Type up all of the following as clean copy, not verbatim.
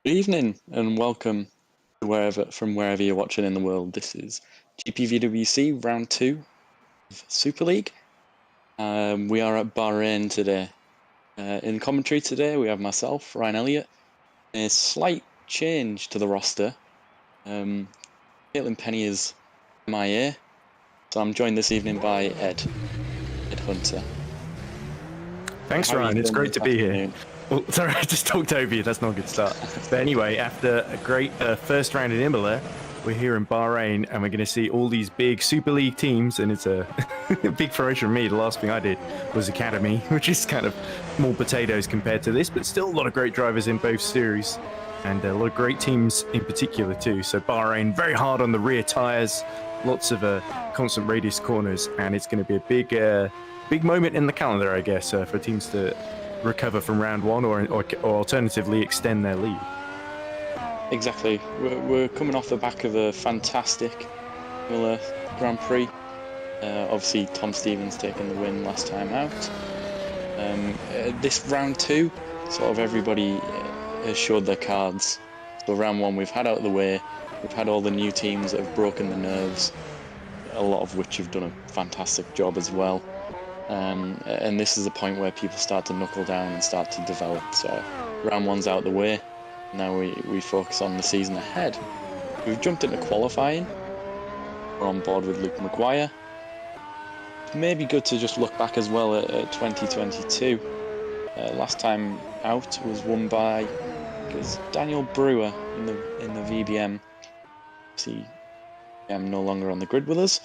Good evening and welcome to wherever you're watching in the world. This is GPVWC round 2 of Super League. We are at Bahrain today. In commentary today we have myself, Ryan Elliott. A slight change to the roster. Caitlin Penny is MIA, so I'm joined this evening by Ed Hunter. Thanks, Ryan. It's great to be here. Well, sorry, I just talked over you. That's not a good start. But anyway, after a great first round in Imola, we're here in Bahrain, and we're going to see all these big Super League teams, and it's a big promotion for me. The last thing I did was Academy, which is kind of small potatoes compared to this, but still a lot of great drivers in both series, and a lot of great teams in particular too. So Bahrain, very hard on the rear tyres, lots of constant radius corners, and it's going to be a big moment in the calendar, I guess, for teams to recover from round one or alternatively extend their lead. Exactly. We're coming off the back of a fantastic Grand Prix. Obviously, Tom Stevens taking the win last time out. This round 2, sort of everybody has showed their cards. So round 1 we've had out of the way. We've had all the new teams that have broken the nerves, a lot of which have done a fantastic job as well. And this is the point where people start to knuckle down and start to develop. So round 1's out of the way. Now we focus on the season ahead. We've jumped into qualifying. We're on board with Luke Maguire. Maybe good to just look back as well at 2022. Last time out was won by Daniel Brewer in the VBM. See, I'm no longer on the grid with us.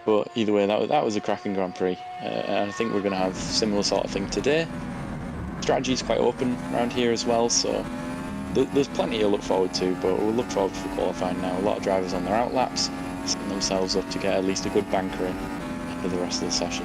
But either way, that was a cracking Grand Prix, and I think we're going to have similar sort of thing today. Strategy's quite open around here as well, so there's plenty to look forward to, but we'll look forward to qualifying now. A lot of drivers on their outlaps, setting themselves up to get at least a good banker in for the rest of the session.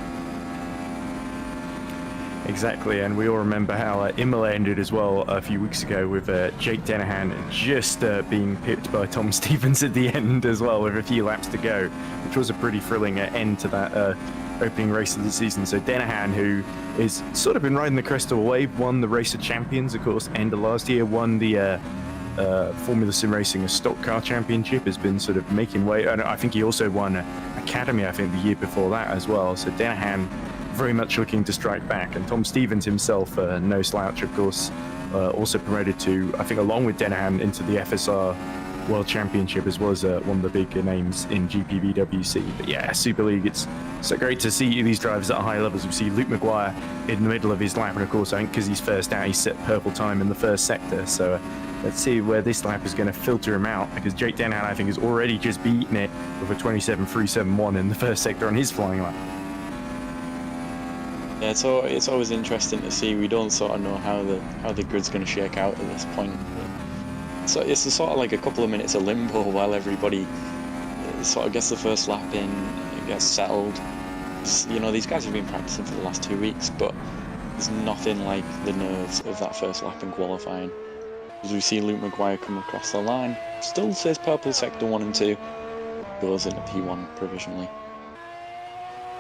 Exactly, and we all remember how Imola ended as well a few weeks ago with Jake Dennehan just being pipped by Tom Stevens at the end as well with a few laps to go, which was a pretty thrilling end to that opening race of the season. So Dennehan, who is sort of been riding the crest of a wave, won the Race of Champions, of course, end of last year, won the Formula Sim Racing, a stock car championship, has been sort of making way, and I think he also won Academy, I think, the year before that as well. So Dennehan very much looking to strike back, and Tom Stevens himself, no slouch, of course, also promoted to, I think, along with Dennehan, into the FSR World Championship, as well as one of the big names in GPVWC. But yeah, Super League, it's so great to see these drivers at high levels. We see Luke Maguire in the middle of his lap, and of course, I think because he's first out, he set purple time in the first sector. So let's see where this lap is going to filter him out, because Jake Dennehan, I think, has already just beaten it with a 27.371 in the first sector on his flying lap. Yeah, so it's always interesting to see. We don't sort of know how the grid's going to shake out at this point. So it's sort of like a couple of minutes of limbo while everybody sort of gets the first lap in, gets settled. You know, these guys have been practicing for the last 2 weeks, but there's nothing like the nerves of that first lap in qualifying. As we see Luke Maguire come across the line, still says purple sector 1 and 2, goes into P1 provisionally.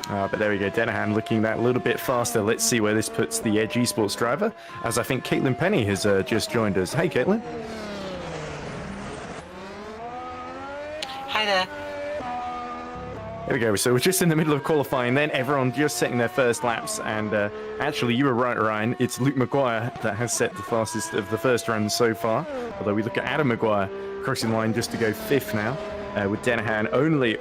But there we go, Dennehan looking that a little bit faster. Let's see where this puts the Edge Esports driver, as I think Caitlin Penny has just joined us. Hey, Caitlin. Hi there. There we go. So we're just in the middle of qualifying, then everyone just setting their first laps, and actually you were right, Ryan. It's Luke Maguire that has set the fastest of the first run so far. Although we look at Adam Maguire crossing the line just to go 5th now, with Dennehan only,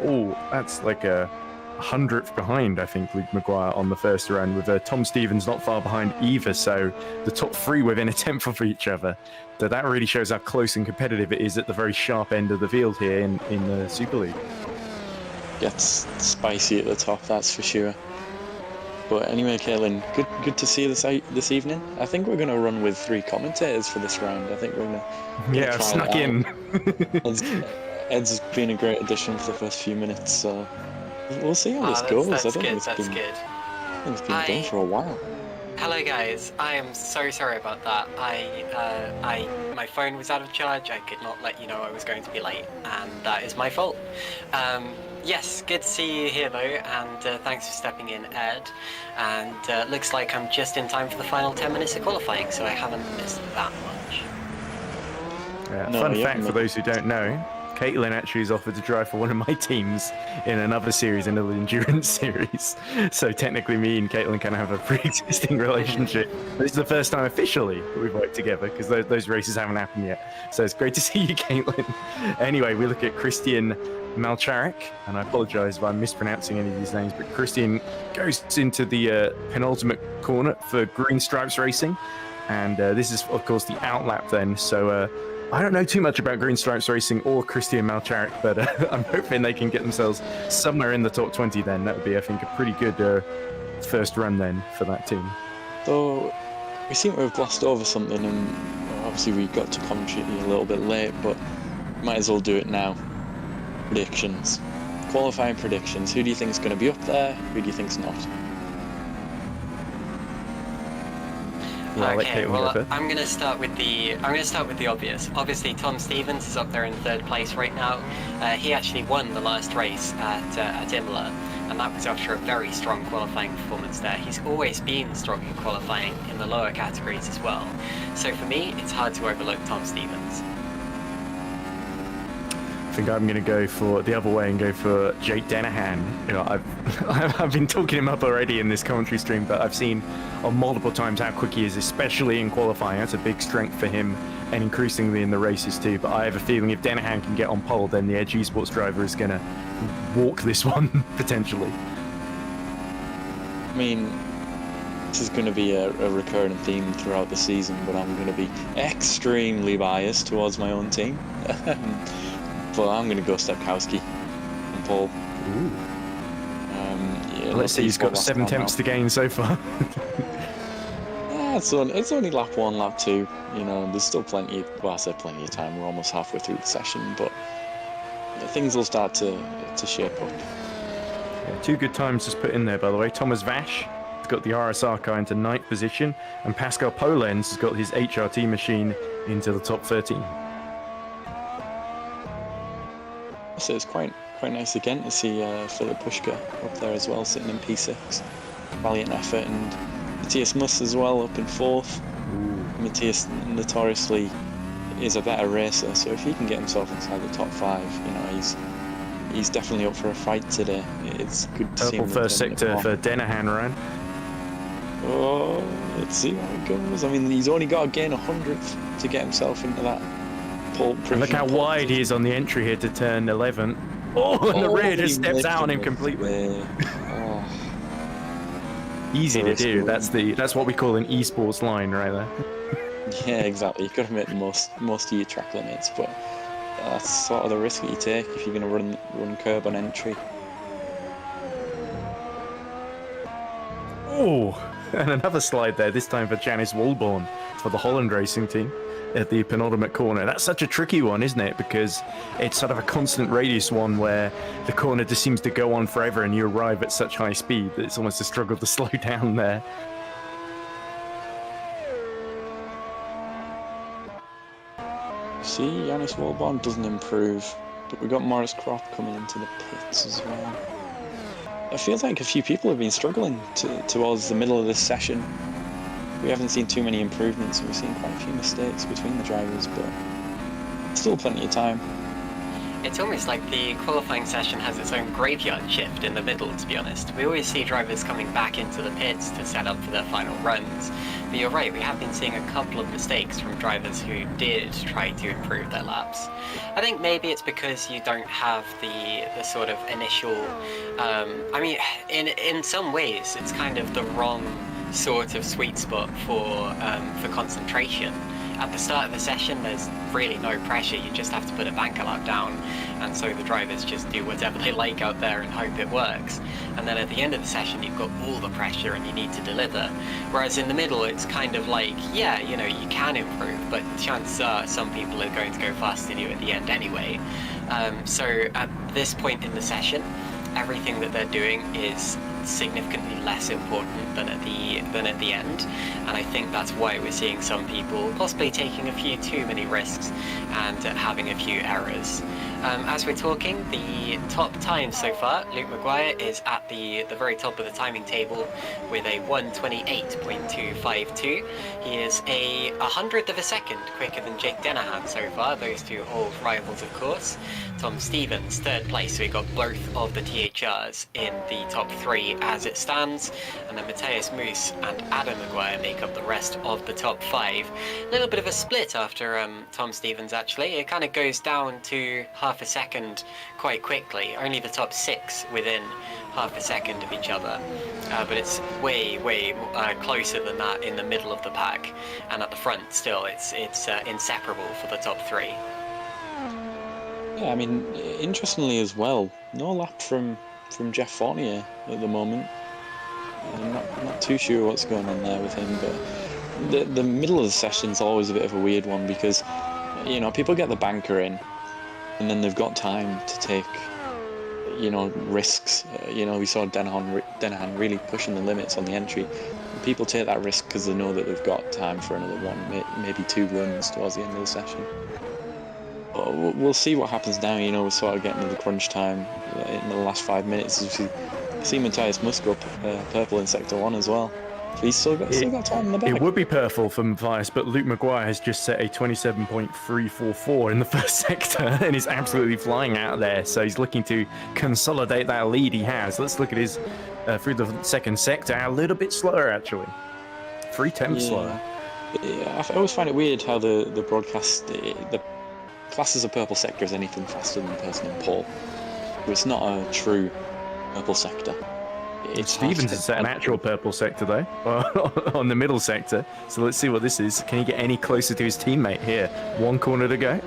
that's like a 100th behind, I think, Luke Maguire on the first run, with Tom Stevens not far behind either, so the top 3 within a 10th of each other. So that really shows how close and competitive it is at the very sharp end of the field here in the Super League. Gets spicy at the top, that's for sure. But anyway, Caitlin, good to see you this evening. I think we're going to run with 3 commentators for this round. I think we're going to yeah, snuck in. Ed's been a great addition for the first few minutes, so we'll see how this goes. That's good. It's been going for a while. Hello guys, I am so sorry about that. My phone was out of charge. I could not let you know I was going to be late, and that is my fault. Yes, good to see you here though, and thanks for stepping in, Ed. And looks like I'm just in time for the final 10 minutes of qualifying, so I haven't missed that much. No, Fun you fact haven't for those who don't know, Caitlin actually is offered to drive for one of my teams in another series, another endurance series. So technically me and Caitlin kind of have a pre-existing relationship. This is the first time officially that we've worked together because those races haven't happened yet. So it's great to see you, Caitlin. Anyway, we look at Christian Malcharik, and I apologize if I'm mispronouncing any of these names, but Christian goes into the penultimate corner for Green Stripes Racing. And this is, of course, the outlap then. So I don't know too much about Green Stripes Racing or Christian Malcharik, but I'm hoping they can get themselves somewhere in the top 20 then. That would be, I think, a pretty good first run then for that team. So we seem to have glossed over something, and obviously we got to commentary a little bit late, but might as well do it now. Predictions. Qualifying predictions. Who do you think is going to be up there? Who do you think's not? Okay, well, I'm gonna start with the obvious. Obviously, Tom Stevens is up there in third place right now. He actually won the last race at Imola, and that was after a very strong qualifying performance there. He's always been strong in qualifying in the lower categories as well. So for me, it's hard to overlook Tom Stevens. I think I'm going to go for the other way and go for Jake Denahan. You know, I've been talking him up already in this commentary stream, but I've seen on multiple times how quick he is, especially in qualifying. That's a big strength for him, and increasingly in the races too. But I have a feeling if Denahan can get on pole, then the Edge Esports driver is going to walk this one potentially. I mean, this is going to be a recurring theme throughout the season, but I'm going to be extremely biased towards my own team. But I'm going to go Stepkowski and Paul. Ooh. Yeah, Let's see, he's got 7 attempts to gain so far. Yeah, it's only lap 1, lap 2. You know, there's still plenty. Well, I said plenty of time. We're almost halfway through the session, but things will start to shape up. Yeah, 2 good times just put in there, by the way. Thomas Vash has got the RSR car into 9th position, and Pascal Polenz has got his HRT machine into the top 13. So it's quite nice again to see Philip Pushka up there as well, sitting in P6. Valiant effort, and Matthias Muss as well up in 4th. Matthias notoriously is a better racer, so if he can get himself inside the top 5, you know, he's definitely up for a fight today. It's good to see him. First sector for Denahan, Ryan. Oh, let's see how it goes. I mean, he's only got to gain 100th to get himself into that. And look how wide he is on the entry here to turn 11. Oh, and the rear just steps out on him completely. Easy to do. That's what we call an esports line right there. Yeah, exactly. You've got to make the most of your track limits, but that's sort of the risk that you take if you're going to run curb on entry. Oh, and another slide there, this time for Janice Walborn for the Holland Racing team at the penultimate corner. That's such a tricky one, isn't it? Because it's sort of a constant radius one where the corner just seems to go on forever and you arrive at such high speed that it's almost a struggle to slow down there. See, Janice Walborn doesn't improve, but we've got Morris Croft coming into the pits as well. It feels like a few people have been struggling towards the middle of this session. We haven't seen too many improvements, and we've seen quite a few mistakes between the drivers, but still plenty of time. It's almost like the qualifying session has its own graveyard shift in the middle, to be honest. We always see drivers coming back into the pits to set up for their final runs. But you're right, we have been seeing a couple of mistakes from drivers who did try to improve their laps. I think maybe it's because you don't have the sort of initial... I mean, in some ways, it's kind of the wrong sort of sweet spot for concentration. At the start of the session, there's really no pressure. You just have to put a banker lap down, and so the drivers just do whatever they like out there and hope it works. And then at the end of the session, you've got all the pressure and you need to deliver. Whereas in the middle, it's kind of like, yeah, you know, you can improve, but chances are some people are going to go faster than you at the end anyway. So at this point in the session, everything that they're doing is significantly less important than at the end, and I think that's why we're seeing some people possibly taking a few too many risks and having a few errors. As we're talking, the top time so far, Luke Maguire is at the very top of the timing table with a 1:28.252. He is a 100th of a second quicker than Jake Denahan so far, those two old rivals of course. Tom Stevens, third place, so we got both of the THRs in the top 3 as it stands, and then Matthias Moos and Adam Maguire make up the rest of the top 5. A little bit of a split after Tom Stevens actually. It kind of goes down to half a second quite quickly, only the top 6 within half a second of each other, but it's way closer than that in the middle of the pack, and at the front still it's inseparable for the top 3. Yeah, I mean, interestingly as well, no lap from Jeff Fournier at the moment. I'm not too sure what's going on there with him, but the middle of the session's always a bit of a weird one because, you know, people get the banker in, and then they've got time to take, you know, risks. You know, we saw Denahan really pushing the limits on the entry. People take that risk because they know that they've got time for another one, maybe 2 runs towards the end of the session. We'll see what happens now. You know, we're sort of getting to the crunch time in the last 5 minutes. We see Matthias Musk go purple in Sector 1 as well. So he's still got time in the back. It would be purple for Matthias, but Luke Maguire has just set a 27.344 in the first sector and is absolutely flying out there. So he's looking to consolidate that lead he has. Let's look at his through the second sector. A little bit slower, actually. 3 tenths slower. Yeah, I always find it weird how the broadcast... the classes a purple sector as anything faster than the person in pole. But it's not a true purple sector. Stevens has set an actual purple sector though, on the middle sector. So let's see what this is. Can he get any closer to his teammate here? 1 corner to go.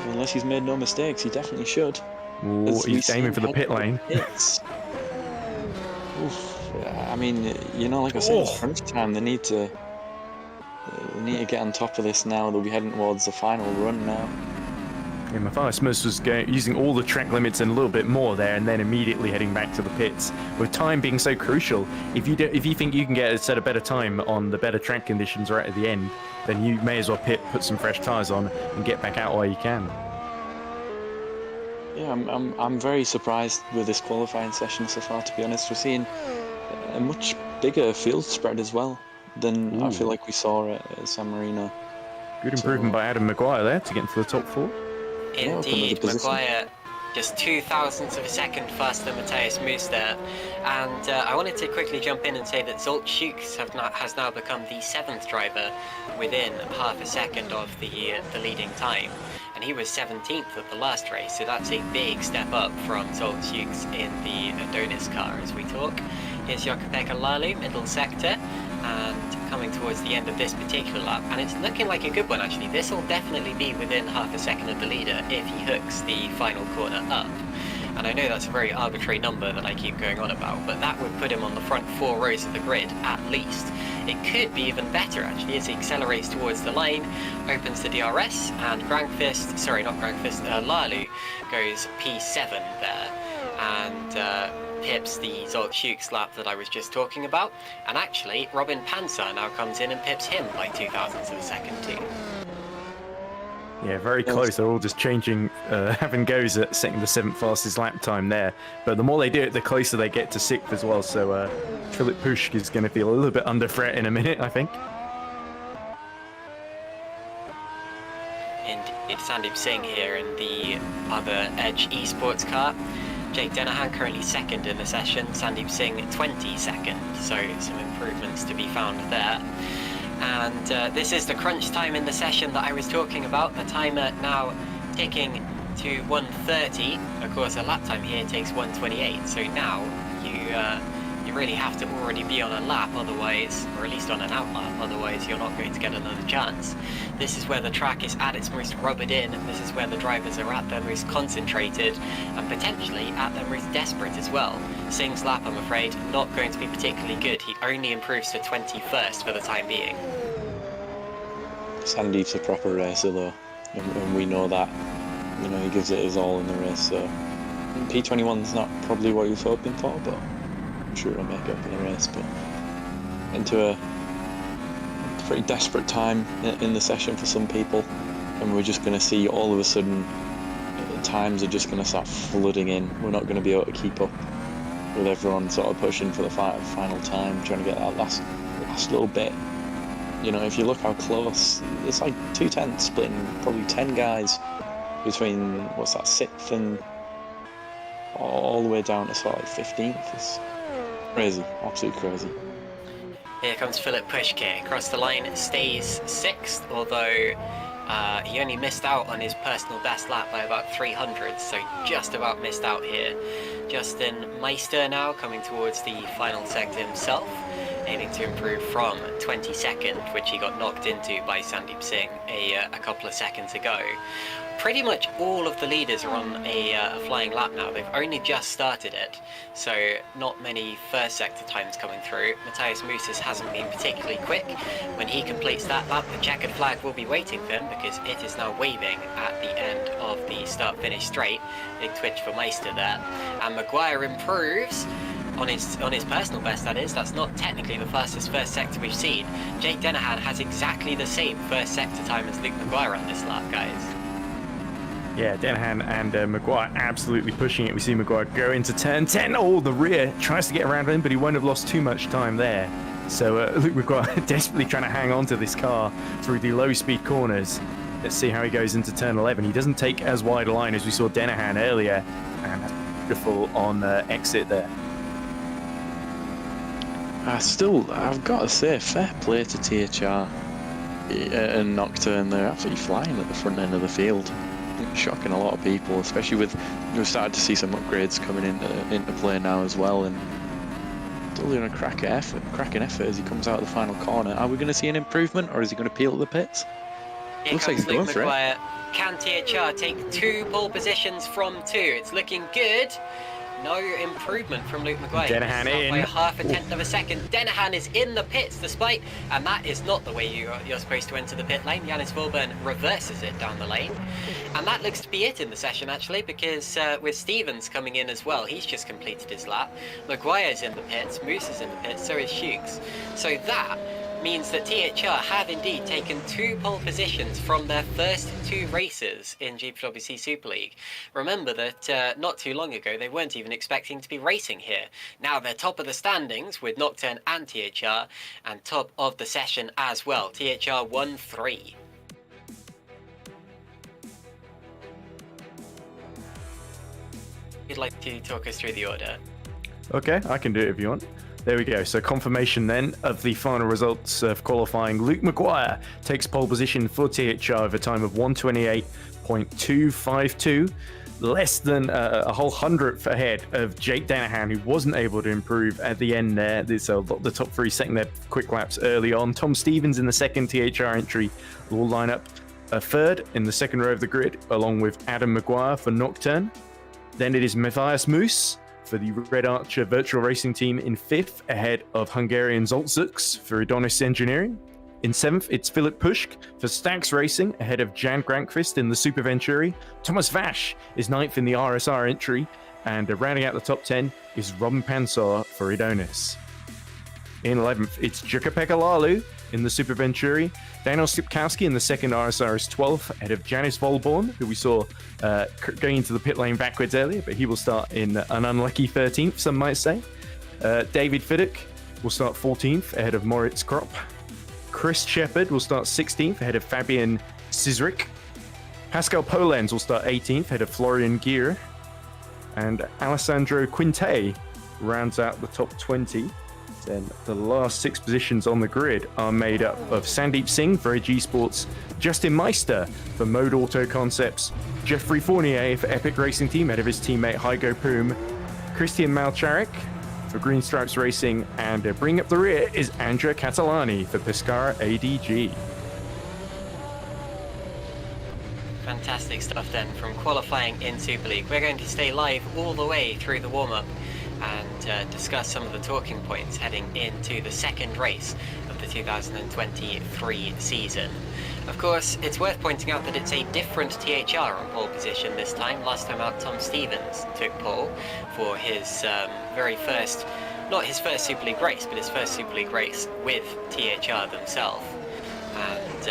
Unless he's made no mistakes, he definitely should. Ooh, he's aiming for the pit lane. Oof. I mean, you know, like I said, it's crunch time. They need to get on top of this now. They'll be heading towards the final run now. Yeah, Matthias Mus was using all the track limits and a little bit more there, and then immediately heading back to the pits. With time being so crucial, if you think you can get a set a better time on the better track conditions right at the end, then you may as well put some fresh tyres on and get back out while you can. Yeah, I'm very surprised with this qualifying session so far. To be honest, we're seeing a much bigger field spread as well than I feel like we saw at San Marino. Good improvement by Adam Maguire there to get into the top 4. Indeed, Maguire just 2 thousandths of a second faster than Matthias Moos there. And I wanted to quickly jump in and say that Zolt Schukes has now become the 7th driver within half a second of the leading time. And he was 17th at the last race, so that's a big step up from Zolt Schukes in the Adonis car as we talk. Here's Jukka-Pekka Lalu, middle sector, and coming towards the end of this particular lap, and it's looking like a good one actually. This will definitely be within half a second of the leader if he hooks the final corner up. And I know that's a very arbitrary number that I keep going on about, but that would put him on the front 4 rows of the grid at least. It could be even better actually as he accelerates towards the line, opens the DRS, and Lalu goes P7 there, and pips the Zolt Schukes lap that I was just talking about, and actually Robin Pansar now comes in and pips him by 2 thousandths of a second too. Yeah, very close. They're all just changing, having goes at setting the 7th fastest lap time there. But the more they do it, the closer they get to 6th as well. So Frelik Push is going to feel a little bit under threat in a minute, I think. Indeed, Sandeep Singh here in the other Edge Esports car. Jake Denahan currently 2nd in the session, Sandeep Singh 22nd, so some improvements to be found there. And this is the crunch time in the session that I was talking about, the timer now ticking to 1:30. Of course, a lap time here takes 1:28, so now you really have to already be on a lap, otherwise, or at least on an out lap, otherwise you're not going to get another chance. This is where the track is at its most rubbered in, this is where the drivers are at their most concentrated, and potentially at their most desperate as well. Singh's lap, I'm afraid, not going to be particularly good. He only improves to 21st for the time being. Sandeep's a proper racer though, and we know that. You know, he gives it his all in the race, so P21's not probably what he was hoping for, but I'm sure he'll make it up in the race. But into a pretty desperate time in the session for some people, and we're just going to see all of a sudden times are just going to start flooding in. We're not going to be able to keep up with everyone sort of pushing for the final time, trying to get that last little bit. You know, if you look how close, it's like 2/10 splitting probably 10 guys between, what's that, 6th and all the way down to sort of like 15th. It's crazy, absolutely crazy. Here comes Philip Pushke across the line, stays 6th, although he only missed out on his personal best lap by about 300, so just about missed out here. Justin Meister now coming towards the final sector himself, aiming to improve from 22nd, which he got knocked into by Sandeep Singh a couple of seconds ago. Pretty much all of the leaders are on a flying lap now. They've only just started it, so not many first sector times coming through. Matthias Mousses hasn't been particularly quick. When he completes that lap, the checkered flag will be waiting for him because it is now waving at the end of the start-finish straight. Big twitch for Meister there. And Maguire improves on his personal best, that is. That's not technically the fastest first sector we've seen. Jake Dennehan has exactly the same first sector time as Luke Maguire on this lap, guys. Yeah, Dennehan and Maguire absolutely pushing it. We see Maguire go into turn 10. Oh, the rear tries to get around him, but he won't have lost too much time there. So Luke Maguire desperately trying to hang on to this car through the low-speed corners. Let's see how he goes into turn 11. He doesn't take as wide a line as we saw Dennehan earlier, and that's beautiful on exit there. I've got to say, fair play to THR and Nocturne. They're absolutely flying at the front end of the field. Shocking a lot of people, especially with, we've started to see some upgrades coming into play now as well, and still doing a cracking effort as he comes out of the final corner. Are we going to see an improvement, or is he going to peel at the pits? Here Looks like he's going for it. Can THR take 2 pole positions from 2? It's looking good. No improvement from Luke Maguire. Dennehan in. By half a tenth of a second. Dennehan is in the pits despite, and that is not the way you're supposed to enter the pit lane. Yannis Vorburn reverses it down the lane. And that looks to be it in the session actually, because with Stevens coming in as well, he's just completed his lap. Maguire's in the pits, Moose is in the pits, so is Hughes. So that means that THR have indeed taken 2 pole positions from their first 2 races in GPVWC Super League. Remember that not too long ago they weren't even expecting to be racing here. Now they're top of the standings with Nocturne and THR, and top of the session as well. THR won 3. You'd like to talk us through the order? Okay, I can do it if you want. There we go. So confirmation then of the final results of qualifying. Luke Maguire takes pole position for THR with a time of 1:28.252, less than a whole hundredth ahead of Jake Dennehan, who wasn't able to improve at the end there. So the top 3 second their quick laps early on. Tom Stevens in the second THR entry will line up a third in the second row of the grid, along with Adam Maguire for Nocturne. Then it is Matthias Moose for the Red Archer Virtual Racing Team in 5th, ahead of Hungarian Zoltzuks for Adonis Engineering. In 7th, it's Philip Pushk for Stax Racing, ahead of Jan Grankvist in the Super Venturi. Thomas Vash is 9th in the RSR entry, and rounding out the top 10 is Robin Pansar for Adonis. In 11th, it's Jukka-Pekka Laulu in the Super Venturi. Daniel Skipkowski in the second RSR is 12th, ahead of Janis Volborn, who we saw going into the pit lane backwards earlier, but he will start in an unlucky 13th, some might say. David Fiddick will start 14th, ahead of Moritz Kropp. Chris Shepard will start 16th, ahead of Fabian Cizric. Pascal Polenz will start 18th, ahead of Florian Gier. And Alessandro Quinte rounds out the top 20. Then the last 6 positions on the grid are made up of Sandeep Singh for AG Sports, Justin Meister for Mode Auto Concepts, Jeffrey Fournier for Epic Racing Team ahead of his teammate Hygo Poom, Christian Malcharik for Green Stripes Racing, and bringing up the rear is Andrea Catalani for Pescara ADG. Fantastic stuff then from qualifying in Super League. We're going to stay live all the way through the warm-up and discuss some of the talking points heading into the second race of the 2023 season. Of course, it's worth pointing out that it's a different THR on pole position this time. Last time out, Tom Stevens took pole for his very first, not his first Super League race, but his first Super League race with THR themselves. And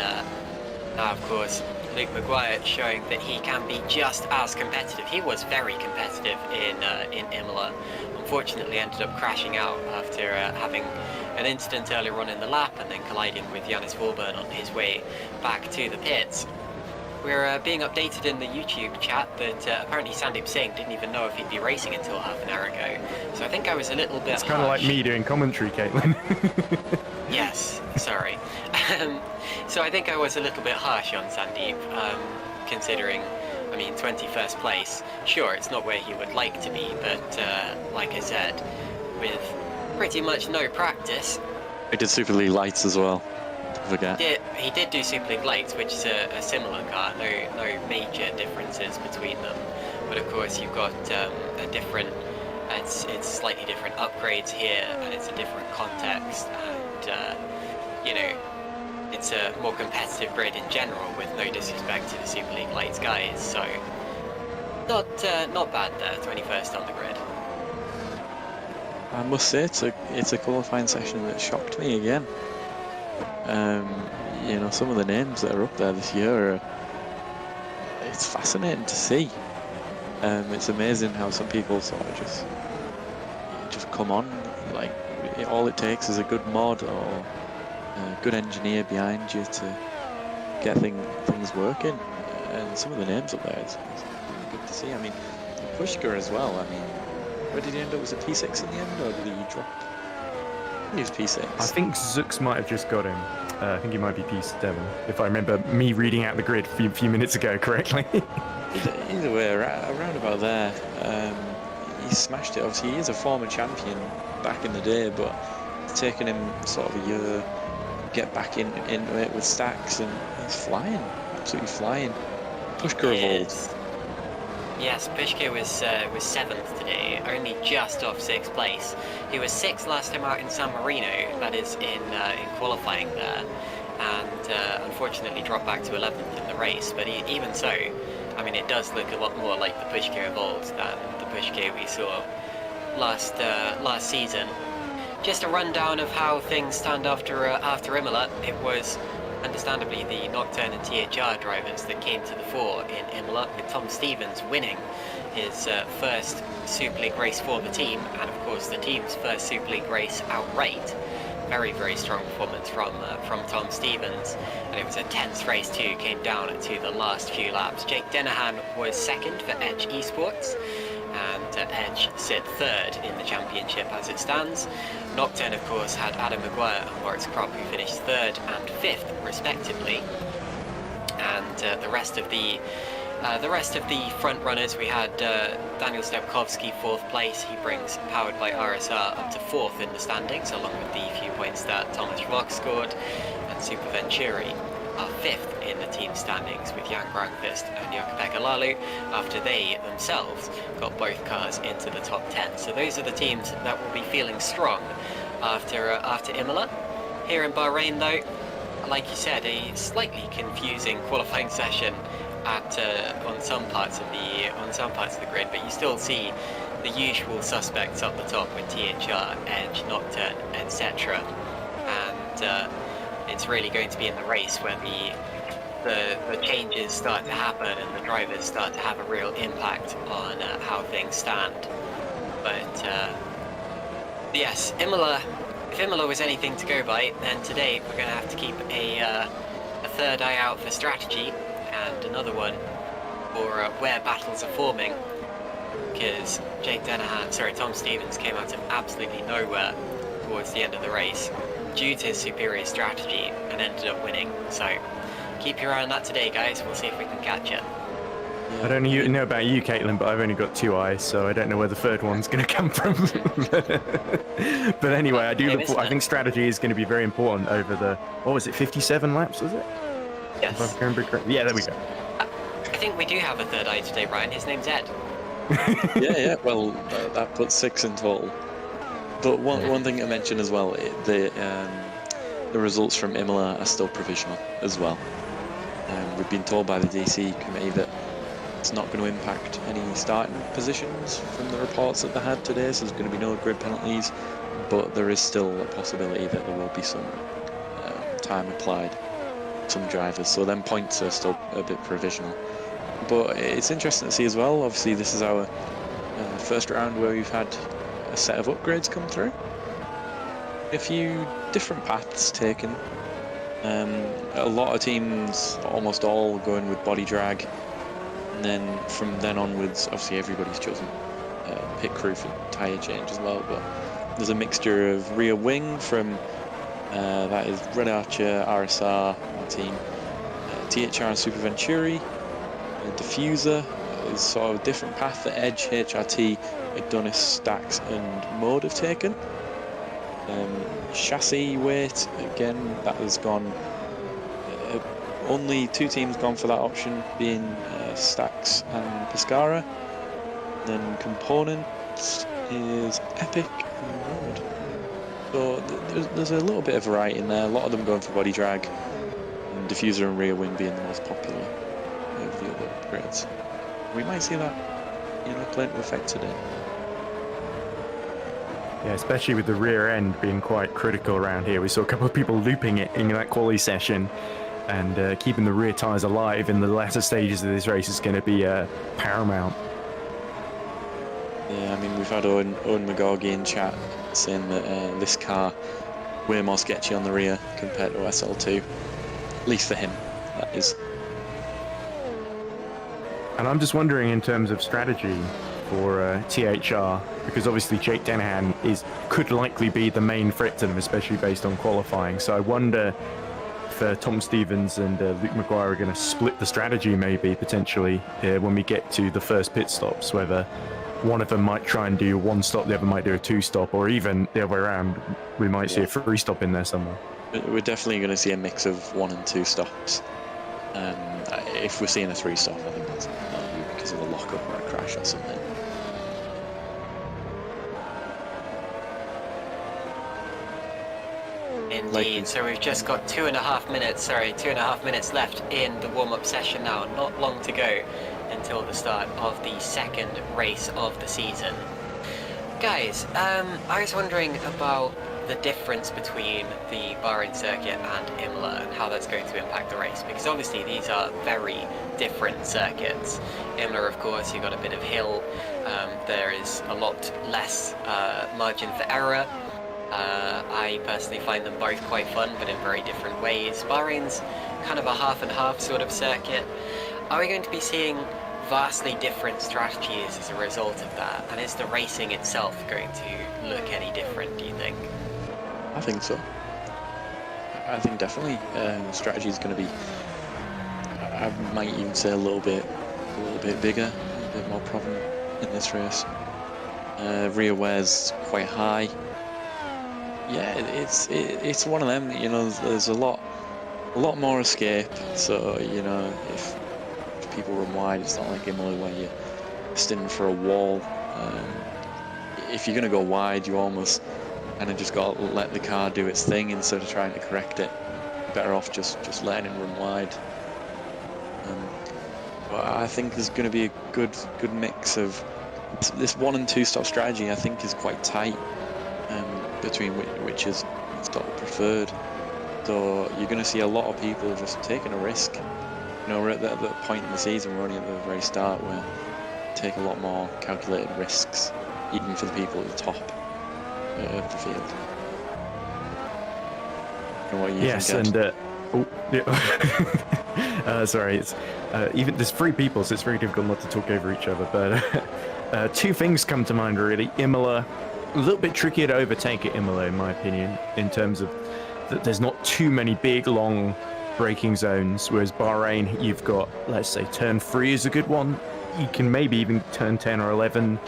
now, of course, Luke Maguire showing that he can be just as competitive. He was very competitive in Imola. Unfortunately ended up crashing out after having an incident earlier on in the lap and then colliding with Yannis Vorburn on his way back to the pits. We're being updated in the YouTube chat that apparently Sandeep Singh didn't even know if he'd be racing until half an hour ago. So I think I was a little bit It's kind of like me doing commentary, Caitlin. Yes, sorry. So I think I was a little bit harsh on Sandeep, considering, I mean, 21st place. Sure, it's not where he would like to be, but like I said, with pretty much no practice. We did Super League Lights as well. Don't forget. He did do Super League Lights, which is a similar car. No major differences between them. But of course, you've got a different. It's slightly different upgrades here, and it's a different context, and you know, it's a more competitive grid in general, with no disrespect to the Super League Lights guys. So not bad there, 21st on the grid. I must say it's a qualifying session that shocked me again. You know, some of the names that are up there this year it's fascinating to see. It's amazing how some people sort of just come on, like all it takes is a good mod or a good engineer behind you to get things working. And some of the names up there, it's good to see. I mean, Pushka as well. I mean, where did he end up? Was it P6 in the end, or did he drop? He was P6. I think Zux might have just got him. I think he might be P7, if I remember me reading out the grid a few minutes ago correctly. Either way, around about there, he smashed it. Obviously, he is a former champion back in the day, but it's taken him sort of a year to get back into it with stacks, and he's flying, absolutely flying. Pushka evolved. Yes, Pushka was 7th today, only just off 6th place. He was 6th last time out in San Marino, that is in qualifying there, and unfortunately dropped back to 11th in the race. But even so, I mean, it does look a lot more like the Pushka evolved than the Pushka we saw last season. Just a rundown of how things stand after Imola. It was understandably the Nocturne and THR drivers that came to the fore in Imola, with Tom Stevens winning his first Super League race for the team, and of course the team's first Super League race outright. Very, very strong performance from Tom Stevens, and it was a tense race too, came down to the last few laps. Jake Dennehan was 2nd for Edge Esports, and Edge sit 3rd in the championship as it stands. Nocturne, of course, had Adam Maguire and Moritz Kropp, who finished 3rd and 5th respectively. And the rest of the front runners, we had Daniel Stepkovsky 4th place. He brings Powered by RSR up to 4th in the standings, along with the few points that Thomas Rock scored, and Super Venturi are 5th in the team standings, with Jan Grankvist and Jakub Lalu, after they themselves got both cars into the top 10. So those are the teams that will be feeling strong after Imola. Here in Bahrain, though, like you said, a slightly confusing qualifying session on some parts of the grid, but you still see the usual suspects up the top with THR, Edge, Nocturne, etc. And it's really going to be in the race where the changes start to happen and the drivers start to have a real impact on how things stand. But yes, Imola. If Imola was anything to go by, then today we're going to have to keep a third eye out for strategy, and another one for where battles are forming, because Tom Stevens came out of absolutely nowhere towards the end of the race due to his superior strategy and ended up winning. So keep your eye on that today, guys. We'll see if we can catch it. I don't know about you, Caitlin, but I've only got 2 eyes, so I don't know where the third one's going to come from. But anyway, I think strategy is going to be very important over the, what was it, 57 laps, was it? Yes. Yeah, there we go. I think we do have a third eye today, Brian. His name's Ed. yeah. Well, that puts 6 in total. But one thing to mention as well, the results from Imola are still provisional as well. We've been told by the DC committee that it's not going to impact any starting positions from the reports that they had today, so there's going to be no grid penalties, but there is still a possibility that there will be some time applied some drivers, so then points are still a bit provisional. But it's interesting to see as well. Obviously, this is our first round where we've had a set of upgrades come through. A few different paths taken. A lot of teams, almost all, going with body drag, and then from then onwards, obviously everybody's chosen pit crew for tyre change as well. But there's a mixture of rear wing from that is Red Archer, RSR, our team, THR and Super Venturi. Diffuser is sort of a different path that Edge, HRT, Adonis, Stacks and Mode have taken. Chassis weight, again, that has gone, only 2 teams gone for that option, being Stacks and Pescara. Then components is Epic and Mode. So there's a little bit of variety in there, a lot of them going for body drag, and diffuser and rear wing being the most popular of the other upgrades. We might see that, you know, play into effect today. Yeah, especially with the rear end being quite critical around here. We saw a couple of people looping it in that quali session, and keeping the rear tyres alive in the latter stages of this race is going to be paramount. Yeah, I mean, we've had Owen McGorgy in chat saying that this car way more sketchy on the rear compared to SL2, at least for him, that is. And I'm just wondering, in terms of strategy for THR, because obviously Jake Denahan could likely be the main threat to them, especially based on qualifying. So I wonder if Tom Stevens and Luke Maguire are going to split the strategy, maybe potentially when we get to the first pit stops, whether one of them might try and do 1 stop, the other might do a 2 stop, or even the other way around, we might see a 3 stop in there somewhere. We're definitely going to see a mix of 1 and 2 stops. If we're seeing a 3 stop, I think that'll be because of a lockup or a crash or something. Indeed, so we've just got 2.5 minutes left in the warm-up session now. Not long to go until the start of the second race of the season. Guys, I was wondering about the difference between the Bahrain circuit and Imola and how that's going to impact the race, because obviously these are very different circuits. Imola, of course, you've got a bit of hill, there is a lot less margin for error. I personally find them both quite fun, but in very different ways. Bahrain's kind of a half and half sort of circuit. Are we going to be seeing vastly different strategies as a result of that? And is the racing itself going to look any different, do you think? I think so. I think definitely strategy is going to be, I might even say a little bit bigger, a bit more prominent in this race. Rear wear's quite high. Yeah, it's one of them. You know, there's a lot more escape. So you know, if people run wide, it's not like Imola where you're standing for a wall. If you're gonna go wide, you almost kind of just got to let the car do its thing instead of trying to correct it. Better off just letting it run wide. But I think there's going to be a good mix of this 1 and 2 stop strategy. I think is quite tight between which is stop preferred. So you're going to see a lot of people just taking a risk. You know, we're at that point in the season, we're only at the very start, where take a lot more calculated risks, even for the people at the top of the field. And what you yes, think, and sorry, it's even there's 3 people, so it's very difficult not to talk over each other. But 2 things come to mind really. Imola, a little bit trickier to overtake at Imola, in my opinion, in terms of that there's not too many big, long braking zones. Whereas Bahrain, you've got, let's say, turn 3 is a good one. You can maybe even turn 10 or 11,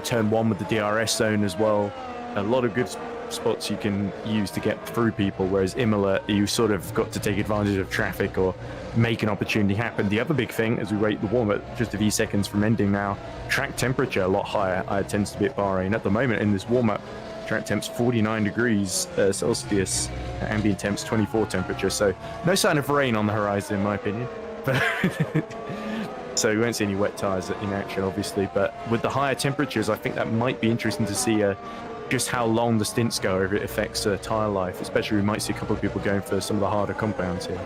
turn 1 with the DRS zone as well. A lot of good spots you can use to get through people, whereas Imola, you sort of got to take advantage of traffic or make an opportunity happen. The other big thing, as we wait the warm-up just a few seconds from ending now, track temperature a lot higher. It tends to be at Bahrain. At the moment in this warm-up, track temp's 49 degrees Celsius, ambient temp's 24 temperature, so no sign of rain on the horizon in my opinion. So we won't see any wet tyres in action, obviously, but with the higher temperatures, I think that might be interesting to see just how long the stints go, if it affects tyre life, especially we might see a couple of people going for some of the harder compounds here.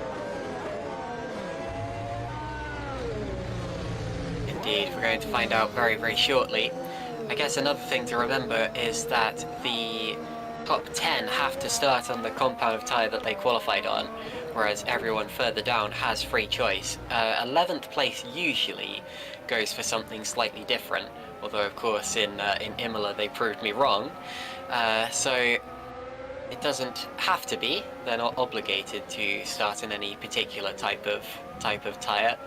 going to find out very, very shortly. I guess another thing to remember is that the top 10 have to start on the compound of tyre that they qualified on, whereas everyone further down has free choice. 11th place usually goes for something slightly different, although of course in Imola they proved me wrong. So it doesn't have to be. They're not obligated to start in any particular type of tyre.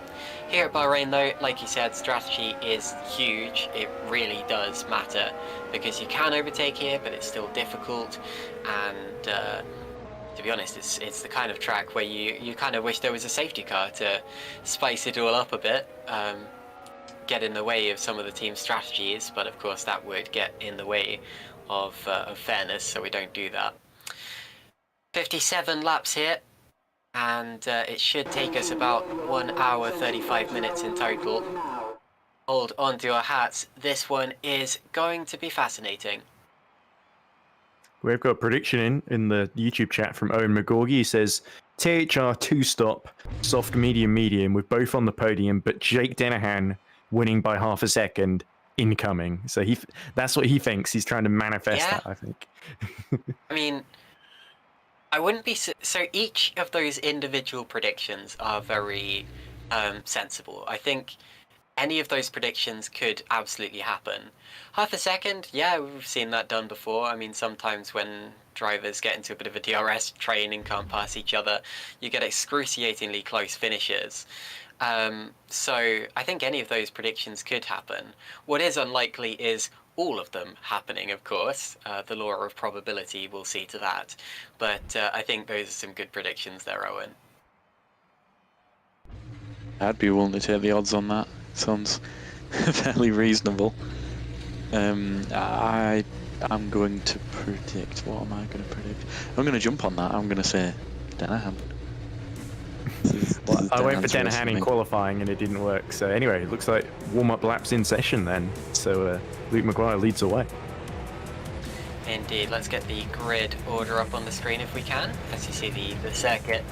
Here at Bahrain though, like you said, strategy is huge. It really does matter, because you can overtake here, but it's still difficult, and to be honest, it's the kind of track where you kind of wish there was a safety car to spice it all up a bit, get in the way of some of the team's strategies, but of course that would get in the way of fairness, so we don't do that. 57 laps here, and it should take us about 1 hour 35 minutes in total. Hold on to your hats, this one is going to be fascinating. We've got a prediction in the YouTube chat from Owen McGorgy. He says, THR 2-stop, soft, medium, medium, with both on the podium, but Jake Dennehan winning by half a second, incoming. So that's what he thinks. He's trying to manifest that, I think. I mean, I wouldn't be... So each of those individual predictions are very sensible. I think any of those predictions could absolutely happen. Half a second, yeah, we've seen that done before. I mean, sometimes when drivers get into a bit of a DRS train and can't pass each other, you get excruciatingly close finishes. So I think any of those predictions could happen. What is unlikely is all of them happening, of course. The law of probability will see to that. But I think those are some good predictions there, Owen. I'd be willing to take the odds on that. Sounds fairly reasonable. I'm going to predict. What am I going to predict? I'm going to jump on that. I'm going to say Dennehan. I went for Dennehan in qualifying and it didn't work. So anyway, it looks like warm-up laps in session then. So Luke McGuire leads the way. Indeed. Let's get the grid order up on the screen if we can. As you see the circuit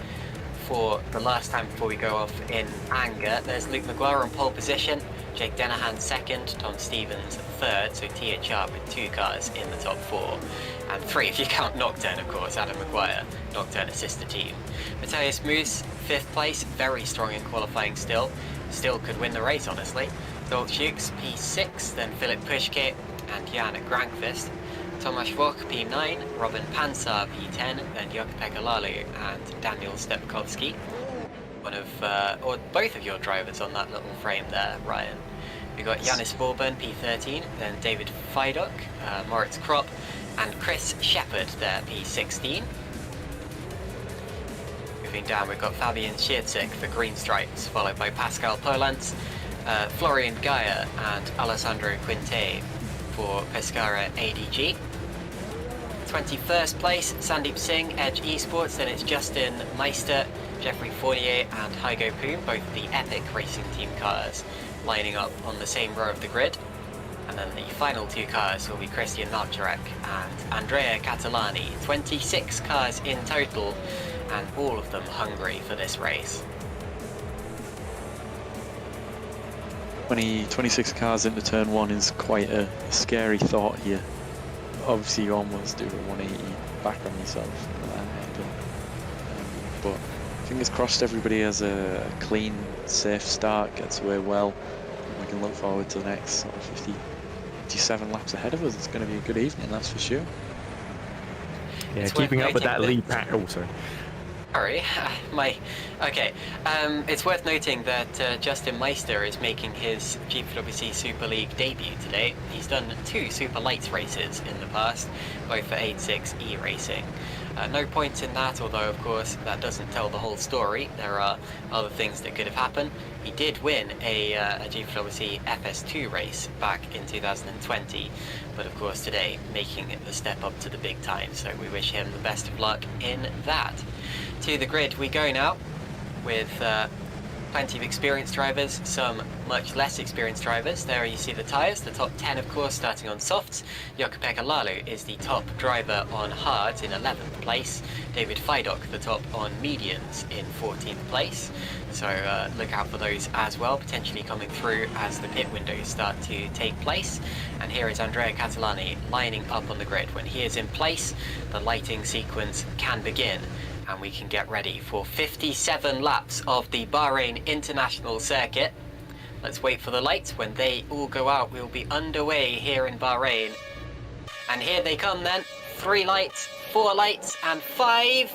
for the last time before we go off in anger. There's Luke McGuire on pole position, Jake Dennehan second, Tom Stevens third, so THR with 2 cars in the top 4. And 3 if you count Nocturne, of course, Adam McGuire, Nocturne sister team. Matthias Moos, 5th place, very strong in qualifying still could win the race, honestly. Dolt Jukes, P6, then Philip Pushke and Jan Grankvist. Tomasz Wok, P9, Robin Pansar, P10, then Jukka-Pekka Lalu and Daniel Stepkowski. One of, or both of your drivers on that little frame there, Ryan. We've got Janis Vorburn, P13, then David Fidok, Moritz Kropp, and Chris Shepherd there, P16. Moving down, we've got Fabian Schierzik for Green Stripes, followed by Pascal Polans, Florian Gaia, and Alessandro Quinte for Pescara ADG. 21st place, Sandeep Singh, Edge Esports, then it's Justin Meister, Jeffrey Fournier and Hygo Poom, both the Epic Racing Team cars, lining up on the same row of the grid. And then the final 2 cars will be Christian Notjarek and Andrea Catalani. 26 cars in total, and all of them hungry for this race. 26 cars into turn 1 is quite a scary thought here. Obviously you almost do a 180 back on yourself. But fingers crossed everybody has a clean, safe start, gets away well. We can look forward to the next sort of 57 laps ahead of us. It's going to be a good evening, that's for sure. Yeah, It's keeping worth up with that noting lead pack also. Sorry, okay. It's worth noting that Justin Meister is making his GPVWC Super League debut today. He's done 2 Super Lights races in the past, both for 86E Racing. No points in that, although of course that doesn't tell the whole story. There are other things that could have happened. He did win a GPVWC FS2 race back in 2020, but of course today making the step up to the big time, so we wish him the best of luck in that. To the grid we go now with plenty of experienced drivers, some much less experienced drivers. There you see the tyres, the top 10 of course starting on softs. Jukka-Pekka Lalu is the top driver on hards in 11th place. David Fidok the top on mediums in 14th place. So look out for those as well, potentially coming through as the pit windows start to take place. And here is Andrea Catalani lining up on the grid. When he is in place, the lighting sequence can begin, and we can get ready for 57 laps of the Bahrain International Circuit. Let's wait for the lights. When they all go out, we'll be underway here in Bahrain. And here they come then. 3 lights, 4 lights, and 5.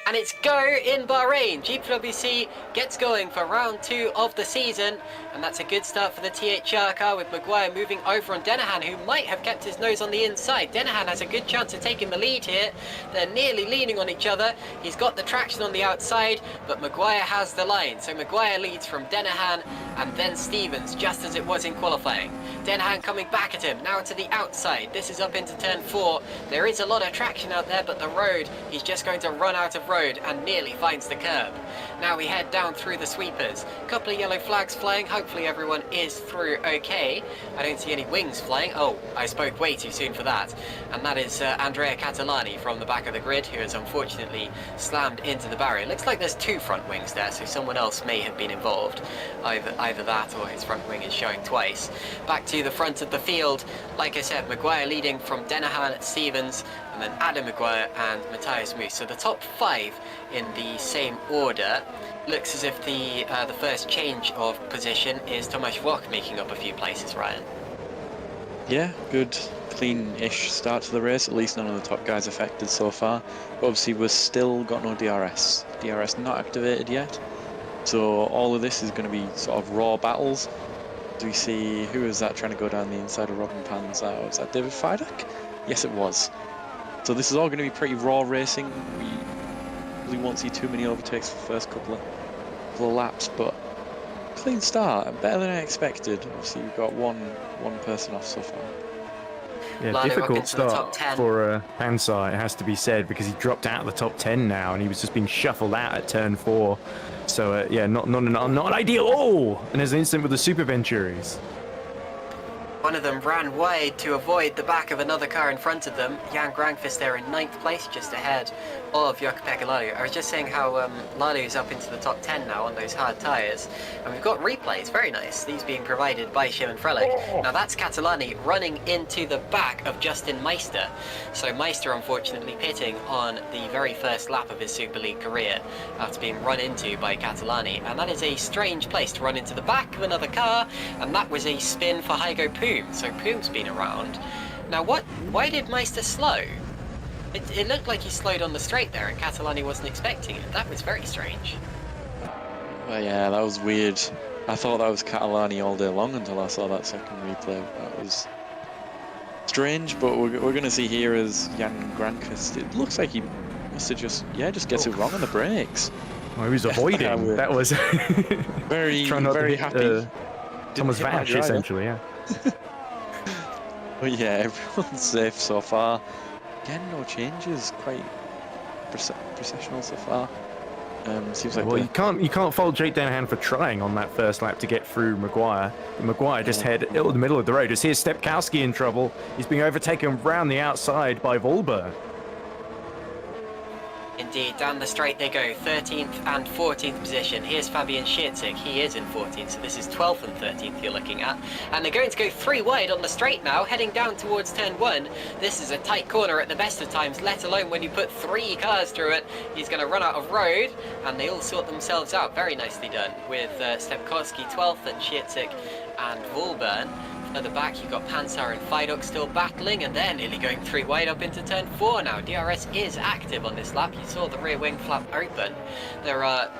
And it's go in Bahrain. GPVWC gets going for round 2 of the season, and that's a good start for the THR car, with Maguire moving over on Denahan, who might have kept his nose on the inside. Denahan has a good chance of taking the lead here. They're nearly leaning on each other. He's got the traction on the outside, but Maguire has the line. So Maguire leads from Denahan and then Stevens, just as it was in qualifying. Denahan coming back at him, now to the outside. This is up into turn 4. There is a lot of traction out there, but the road, he's just going to run out of road and nearly finds the curb. Now we head down through the sweepers. A couple of yellow flags flying. Hopefully everyone is through okay. I don't see any wings flying. Oh, I spoke way too soon for that. And that is Andrea Catalani from the back of the grid, who has unfortunately slammed into the barrier. Looks like there's 2 front wings there, so someone else may have been involved. Either that or his front wing is showing twice. Back to the front of the field. Like I said, Maguire leading from Denahan, Stevens, and then Adam Maguire and Matthias Moos. So the top 5 in the same order. Looks as if the first change of position is Tomasz Włoch making up a few places, Ryan. Yeah, good, clean-ish start to the race. At least none of the top guys affected so far. But obviously we've still got no DRS. DRS not activated yet. So all of this is going to be sort of raw battles. Do we see, who is that trying to go down the inside of Robin Pan's? Was that David Fidok? Yes, it was. So this is all going to be pretty raw racing. We really won't see too many overtakes for the first couple of laps, but clean start, better than I expected. Obviously we've got one person off so far. Yeah, Lando difficult start 10. for Pansar, it has to be said, because he dropped out of the top 10 now, and he was just being shuffled out at turn 4. So yeah, not ideal. Oh, and there's an incident with the Super Venturis. One of them ran wide to avoid the back of another car in front of them. Jan Grankvist there in 9th place, just ahead of Jukka-Pekka Lalu. I was just saying how Lalu's up into the top 10 now on those hard tyres. And we've got replays, very nice. These being provided by Szymon Frelik. Now that's Catalani running into the back of Justin Meister. So Meister unfortunately pitting on the very first lap of his Super League career after being run into by Catalani. And that is a strange place to run into the back of another car. And that was a spin for Hygo Poom. So Poom's been around. Now why did Meister slow? It looked like he slowed on the straight there and Catalani wasn't expecting it. That was very strange. Well, yeah, that was weird. I thought that was Catalani all day long until I saw that second replay. That was strange, but we're going to see here as Jan Grankvist. It looks like he must have just gets it wrong on the brakes. Oh, he was avoiding. That was very happy. Thomas Vash, essentially, yeah. But yeah, everyone's safe so far. Again, no changes. Quite processional so far. Seems like you can't fault Jake Denahan for trying on that first lap to get through Maguire. Maguire just had in the middle of the road. Just here's Stepkowski in trouble. He's being overtaken round the outside by Volberg. Indeed, down the straight they go, 13th and 14th position. Here's Fabian Schiertzig, he is in 14th, so this is 12th and 13th you're looking at. And they're going to go 3 wide on the straight now, heading down towards turn 1. This is a tight corner at the best of times, let alone when you put 3 cars through it. He's going to run out of road, and they all sort themselves out. Very nicely done, with Stepkowski 12th and Schiertzig and Volburn. At the back you've got Pansar and Fidok still battling, and they're nearly going 3 wide up into turn 4 now. DRS is active on this lap. You saw the rear wing flap open. There are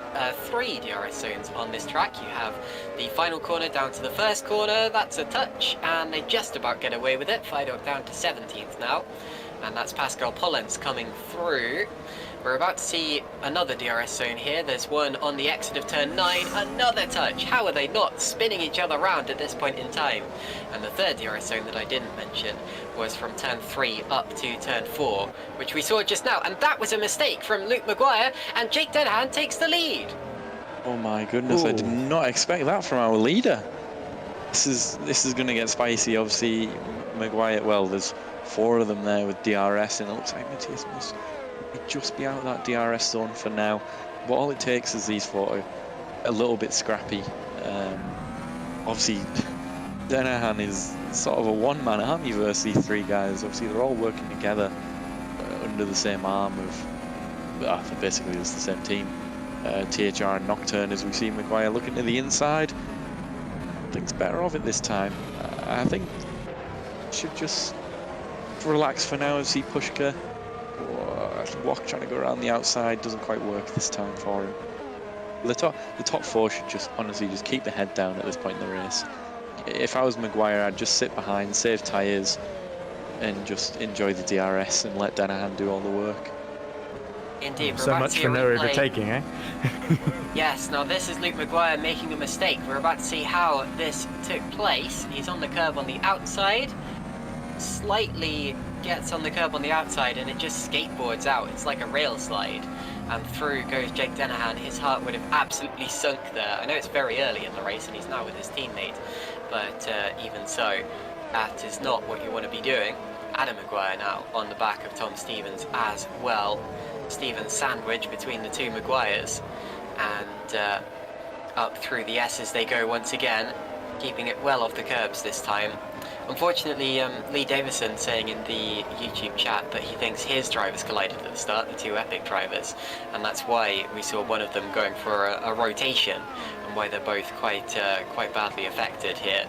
3 DRS zones on this track. You have the final corner down to the first corner. That's a touch, and they just about get away with it. Fidok down to 17th now, and that's Pascal Pollens coming through. We're about to see another DRS zone here. There's one on the exit of turn 9, another touch. How are they not spinning each other around at this point in time? And the third DRS zone that I didn't mention was from turn 3 up to turn 4, which we saw just now. And that was a mistake from Luke Maguire, and Jake Denahan takes the lead. Oh my goodness, I did not expect that from our leader. This is going to get spicy. Obviously, Maguire, well, there's 4 of them there with DRS, and it looks like Matthias must just be out of that DRS zone for now. But all it takes is these 4 a little bit scrappy. Obviously, Denahan is sort of a one-man army versus these 3 guys. Obviously, they're all working together under the same arm of, basically it's the same team. THR and Nocturne, as we see Maguire looking to the inside. I think's better off it this time. I think should just relax for now and see Pushka. Walk trying to go around the outside doesn't quite work this time for him. The top 4 should just honestly just keep the head down at this point in the race. If I was Maguire, I'd just sit behind, save tyres, and just enjoy the DRS and let Denahan do all the work. Indeed. So much for no overtaking, eh? Yes, now this is Luke Maguire making a mistake. We're about to see how this took place. He's on the curb on the outside, slightly gets on the curb on the outside, and it just skateboards out. It's like a rail slide, and through goes Jake Denahan. His heart would have absolutely sunk there. I know it's very early in the race and he's now with his teammate, but even so, that is not what you want to be doing. Adam Maguire now on the back of Tom Stevens as well. Stevens sandwich between the 2 Maguires, and up through the S's they go once again, keeping it well off the curbs this time. Unfortunately, Lee Davison saying in the YouTube chat that he thinks his drivers collided at the start, the 2 Epic drivers, and that's why we saw one of them going for a rotation, and why they're both quite badly affected here,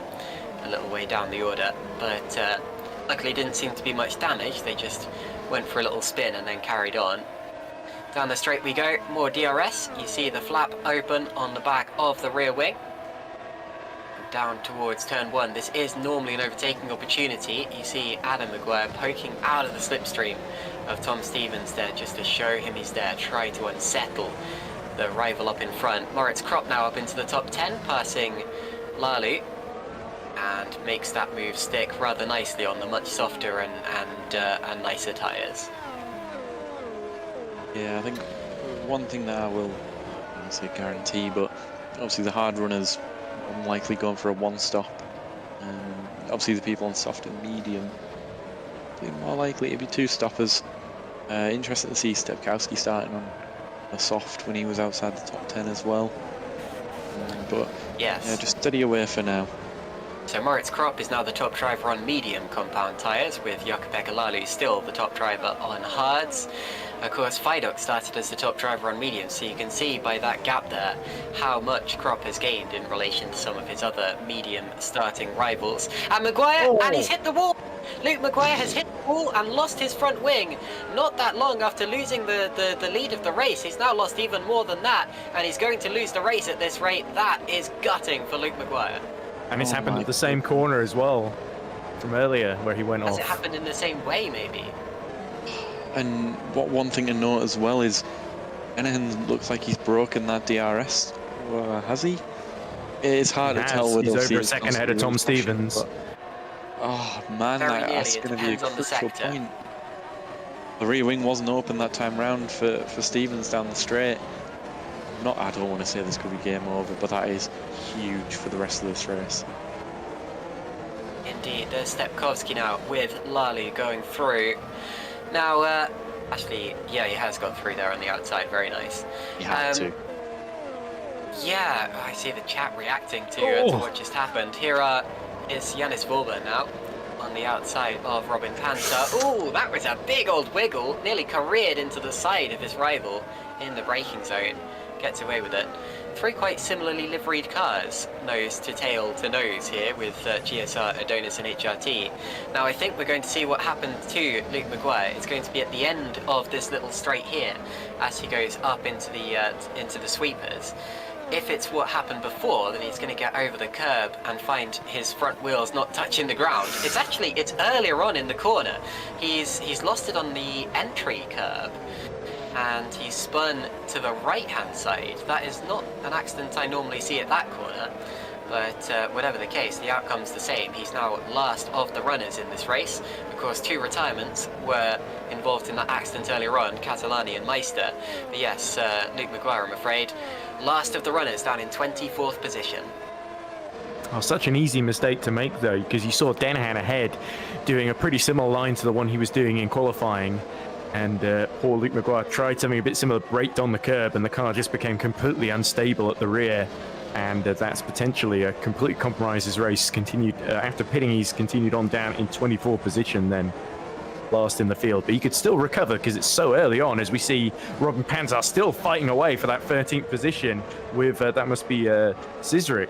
a little way down the order. But luckily didn't seem to be much damage. They just went for a little spin and then carried on. Down the straight we go, more DRS. You see the flap open on the back of the rear wing. Down towards turn 1. This is normally an overtaking opportunity. You see Adam Maguire poking out of the slipstream of Tom Stevens there just to show him he's there, try to unsettle the rival up in front. Moritz Kropp now up into the top 10, passing Lalu, and makes that move stick rather nicely on the much softer and nicer tyres. Yeah, I think one thing that I will, I won't say guarantee, but obviously the hard runners unlikely going for a 1-stop. Obviously the people on soft and medium more likely to be 2-stoppers. Interested to see Stepkowski starting on a soft when he was outside the top 10 as well. But yes, yeah, just steady away for now. So Moritz Kropp is now the top driver on medium compound tyres, with Jakub Lalu still the top driver on hards. Of course, Fidok started as the top driver on medium, so you can see by that gap there how much Kropp has gained in relation to some of his other medium starting rivals. And Maguire, and he's hit the wall! Luke Maguire has hit the wall and lost his front wing. Not that long after losing the lead of the race, he's now lost even more than that, and he's going to lose the race at this rate. That is gutting for Luke Maguire. And it's happened at the same corner as well from earlier where he went off. Has it happened in the same way, maybe? And one thing to note as well is Enahan looks like he's broken that DRS. Has he? It's hard to tell. He's over a second ahead of Tom Stevens. But, oh man, that's going to be a crucial point. The rear wing wasn't open that time round for Stevens down the straight. I don't want to say this could be game over, but that is huge for the rest of this race. Indeed, there's Stepkowski now with Lalu going through. Now, actually, yeah, he has got through there on the outside. Very nice. He had to. Yeah, I see the chat reacting to what just happened. Here is Yanis Vorber now on the outside of Robin Panther. Oh, that was a big old wiggle. Nearly careered into the side of his rival in the braking zone. Gets away with it. 3 quite similarly liveried cars, nose to tail to nose here, with GSR, Adonis and HRT. Now I think we're going to see what happened to Luke Maguire. It's going to be at the end of this little straight here, as he goes up into the sweepers. If it's what happened before, then he's going to get over the curb and find his front wheels not touching the ground. It's earlier on in the corner. He's lost it on the entry curb, and he spun to the right-hand side. That is not an accident I normally see at that corner, but whatever the case, the outcome's the same. He's now last of the runners in this race. Of course, 2 retirements were involved in that accident earlier on, Catalani and Meister. But yes, Luke Maguire, I'm afraid, last of the runners, down in 24th position. Oh, such an easy mistake to make, though, because you saw Danahan ahead doing a pretty similar line to the one he was doing in qualifying. And poor Luke Maguire tried something a bit similar, braked on the curb, and the car just became completely unstable at the rear. And that's potentially a completely compromised his race. Continued after pitting, he's continued on down in 24th position, then last in the field. But he could still recover because it's so early on, as we see Robin Panzar still fighting away for that 13th position with, that must be Szymon.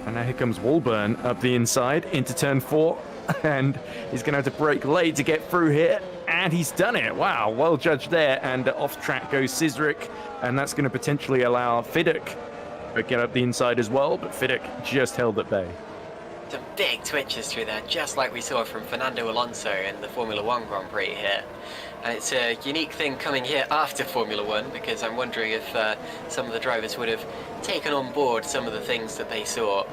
And now here comes Walburn up the inside into turn 4, and he's going to have to brake late to get through here, and he's done it. Wow, well judged there, and off track goes Szymon, and that's going to potentially allow Frelik to get up the inside as well, but Frelik just held at bay. Some big twitches through there, just like we saw from Fernando Alonso in the Formula 1 Grand Prix here. And it's a unique thing coming here after Formula 1, because I'm wondering if some of the drivers would have taken on board some of the things that they saw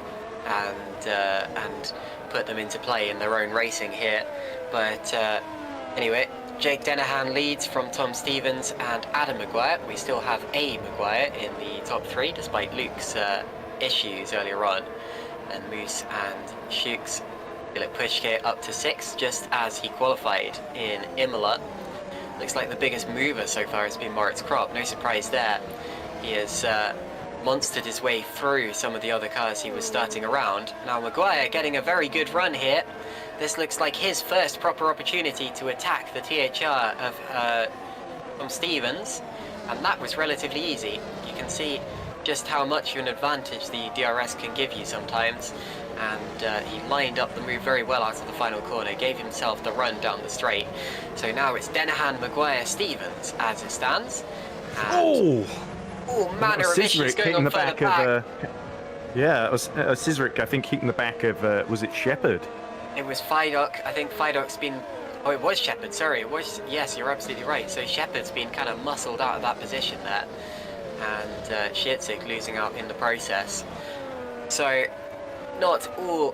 and put them into play in their own racing here. But anyway, Jake Danahan leads from Tom Stevens and Adam Maguire. We still have a Maguire in the top 3, despite Luke's issues earlier on. And Moose and Shukes Philip Pushke up to 6, just as he qualified in Imola. Looks like the biggest mover so far has been Moritz Kropp. No surprise there. He has monstered his way through some of the other cars he was starting around. Now Maguire getting a very good run here. This looks like his first proper opportunity to attack the THR of Tom Stevens, and that was relatively easy. You can see just how much of an advantage the DRS can give you sometimes, and he lined up the move very well out of the final corner, gave himself the run down the straight. So now it's Danahan, Maguire, Stevens as it stands. And all manner of issues going on further back. Yeah, it was Szymon, I think, hitting the back of, was it Shepard? It was Fidok. I think Fidok's been... Oh, it was Shepard, sorry. It was... Yes, you're absolutely right. So Shepard's been kind of muscled out of that position there. And Shitzik losing out in the process. So, not all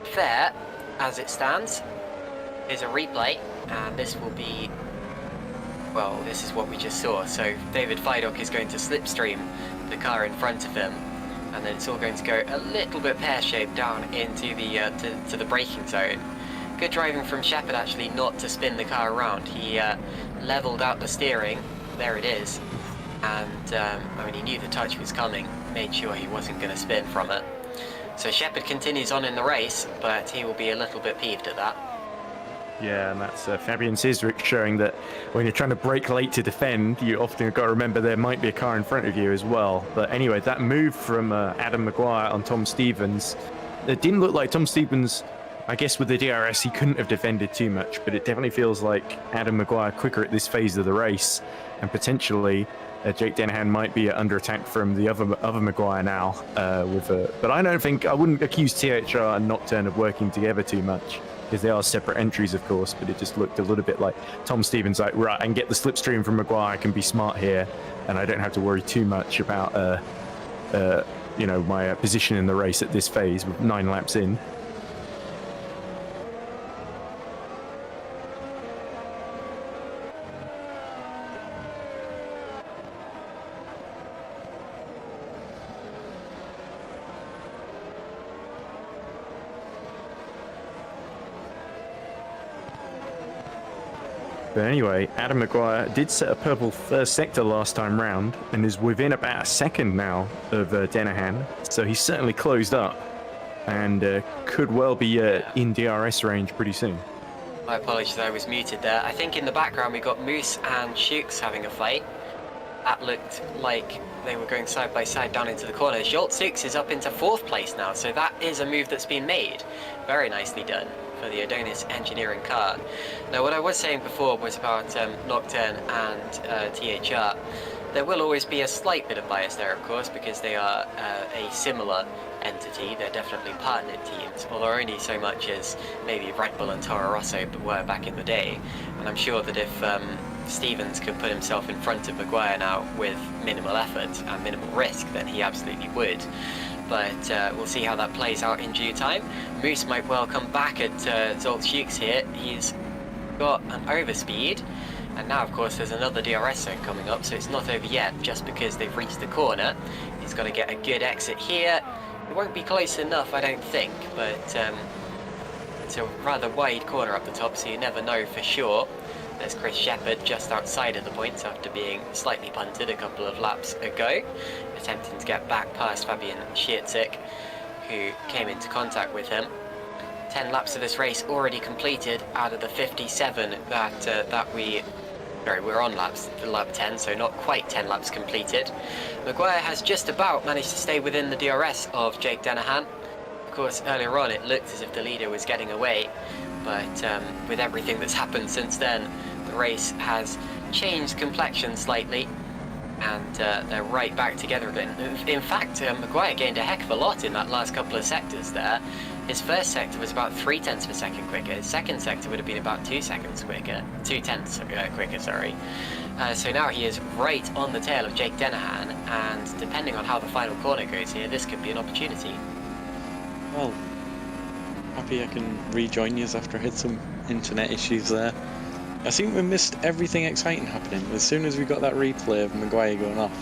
fair as it stands. Here's a replay, and this will be... Well, this is what we just saw. So David Fidok is going to slipstream the car in front of him, and then it's all going to go a little bit pear-shaped down into the to the braking zone. Good driving from Shepard actually not to spin the car around. He leveled out the steering. There it is. And I mean, he knew the touch was coming, made sure he wasn't going to spin from it. So Shepard continues on in the race, but he will be a little bit peeved at that. Yeah, and that's Fabian Szymon showing that when you're trying to brake late to defend, you often got to remember there might be a car in front of you as well. But anyway, that move from Adam Maguire on Tom Stevens, it didn't look like Tom Stevens, I guess with the DRS, he couldn't have defended too much, but it definitely feels like Adam Maguire quicker at this phase of the race, and potentially Jake Danahan might be under attack from the other Maguire now. But I wouldn't accuse THR and Nocturne of working together too much, because they are separate entries, of course, but it just looked a little bit like Tom Stevens, like, right, I can get the slipstream from Maguire, I can be smart here, and I don't have to worry too much about, my position in the race at this phase with 9 laps in. But anyway, Adam Maguire did set a purple first sector last time round and is within about a second now of Danahan. So he's certainly closed up and could well be in DRS range pretty soon. My apologies, I was muted there. I think in the background we got Moose and Shukes having a fight. That looked like they were going side by side down into the corner. Jolt 6 is up into 4th place now, so that is a move that's been made. Very nicely done for the Adonis engineering car. Now, what I was saying before was about Nocturne and THR. There will always be a slight bit of bias there, of course, because they are a similar entity. They're definitely partnered teams, although only so much as maybe Red Bull and Toro Rosso were back in the day. And I'm sure that if Stevens could put himself in front of Maguire now with minimal effort and minimal risk, then he absolutely would. But we'll see how that plays out in due time. Moose might well come back at Zolt Shukes here. He's got an overspeed, and now of course there's another DRS zone coming up, so it's not over yet just because they've reached the corner. He's got to get a good exit here. It won't be close enough, I don't think, but it's a rather wide corner up the top, so you never know for sure. There's Chris Shepherd just outside of the points after being slightly punted a couple of laps ago, attempting to get back past Fabian Schiertzik, who came into contact with him. 10 laps of this race already completed out of the 57 that we're on lap 10, so not quite 10 laps completed. Maguire has just about managed to stay within the DRS of Jake Dennehan. Of course, earlier on it looked as if the leader was getting away, but with everything that's happened since then, the race has changed complexion slightly, and they're right back together again. In fact, Maguire gained a heck of a lot in that last couple of sectors there. His first sector was about 0.3 of a second quicker. His second sector would have been about 2 seconds quicker. 0.2 quicker, sorry. So now he is right on the tail of Jake Dennehan, and depending on how the final corner goes here, this could be an opportunity. Well, happy I can rejoin you after I had some internet issues there. I think we missed everything exciting happening. As soon as we got that replay of Maguire going off,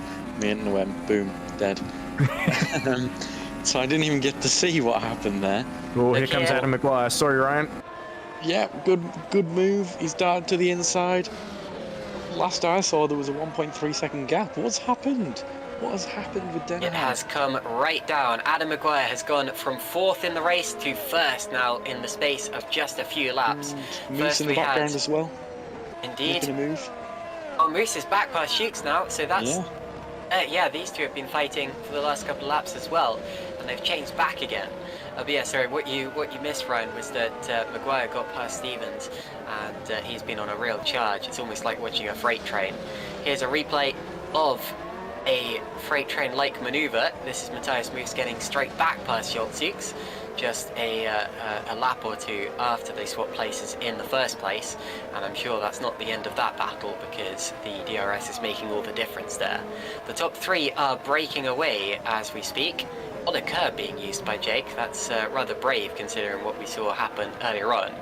my internet went boom, dead. So I didn't even get to see what happened there. Oh, here comes Adam Maguire. Sorry, Ryan. Yeah, good move. He's darted to the inside. Last I saw, there was a 1.3 second gap. What's happened? What has happened with Dennehan? It has come right down. Adam Maguire has gone from 4th in the race to 1st now in the space of just a few laps. Moose in the background as well. Indeed. Making a move. Oh, Moose is back past Shooks now, so that's... Yeah. Yeah, these two have been fighting for the last couple of laps as well, and they've changed back again. But yeah, sorry, what you missed, Ryan, was that Maguire got past Stevens, and he's been on a real charge. It's almost like watching a freight train. Here's a replay of a freight train-like manoeuvre. This is Matthias Moose getting straight back past Schiertzik, just a lap or two after they swapped places in the first place, and I'm sure that's not the end of that battle because the DRS is making all the difference there. The top 3 are breaking away as we speak. On a curb being used by Jake, that's rather brave considering what we saw happen earlier on.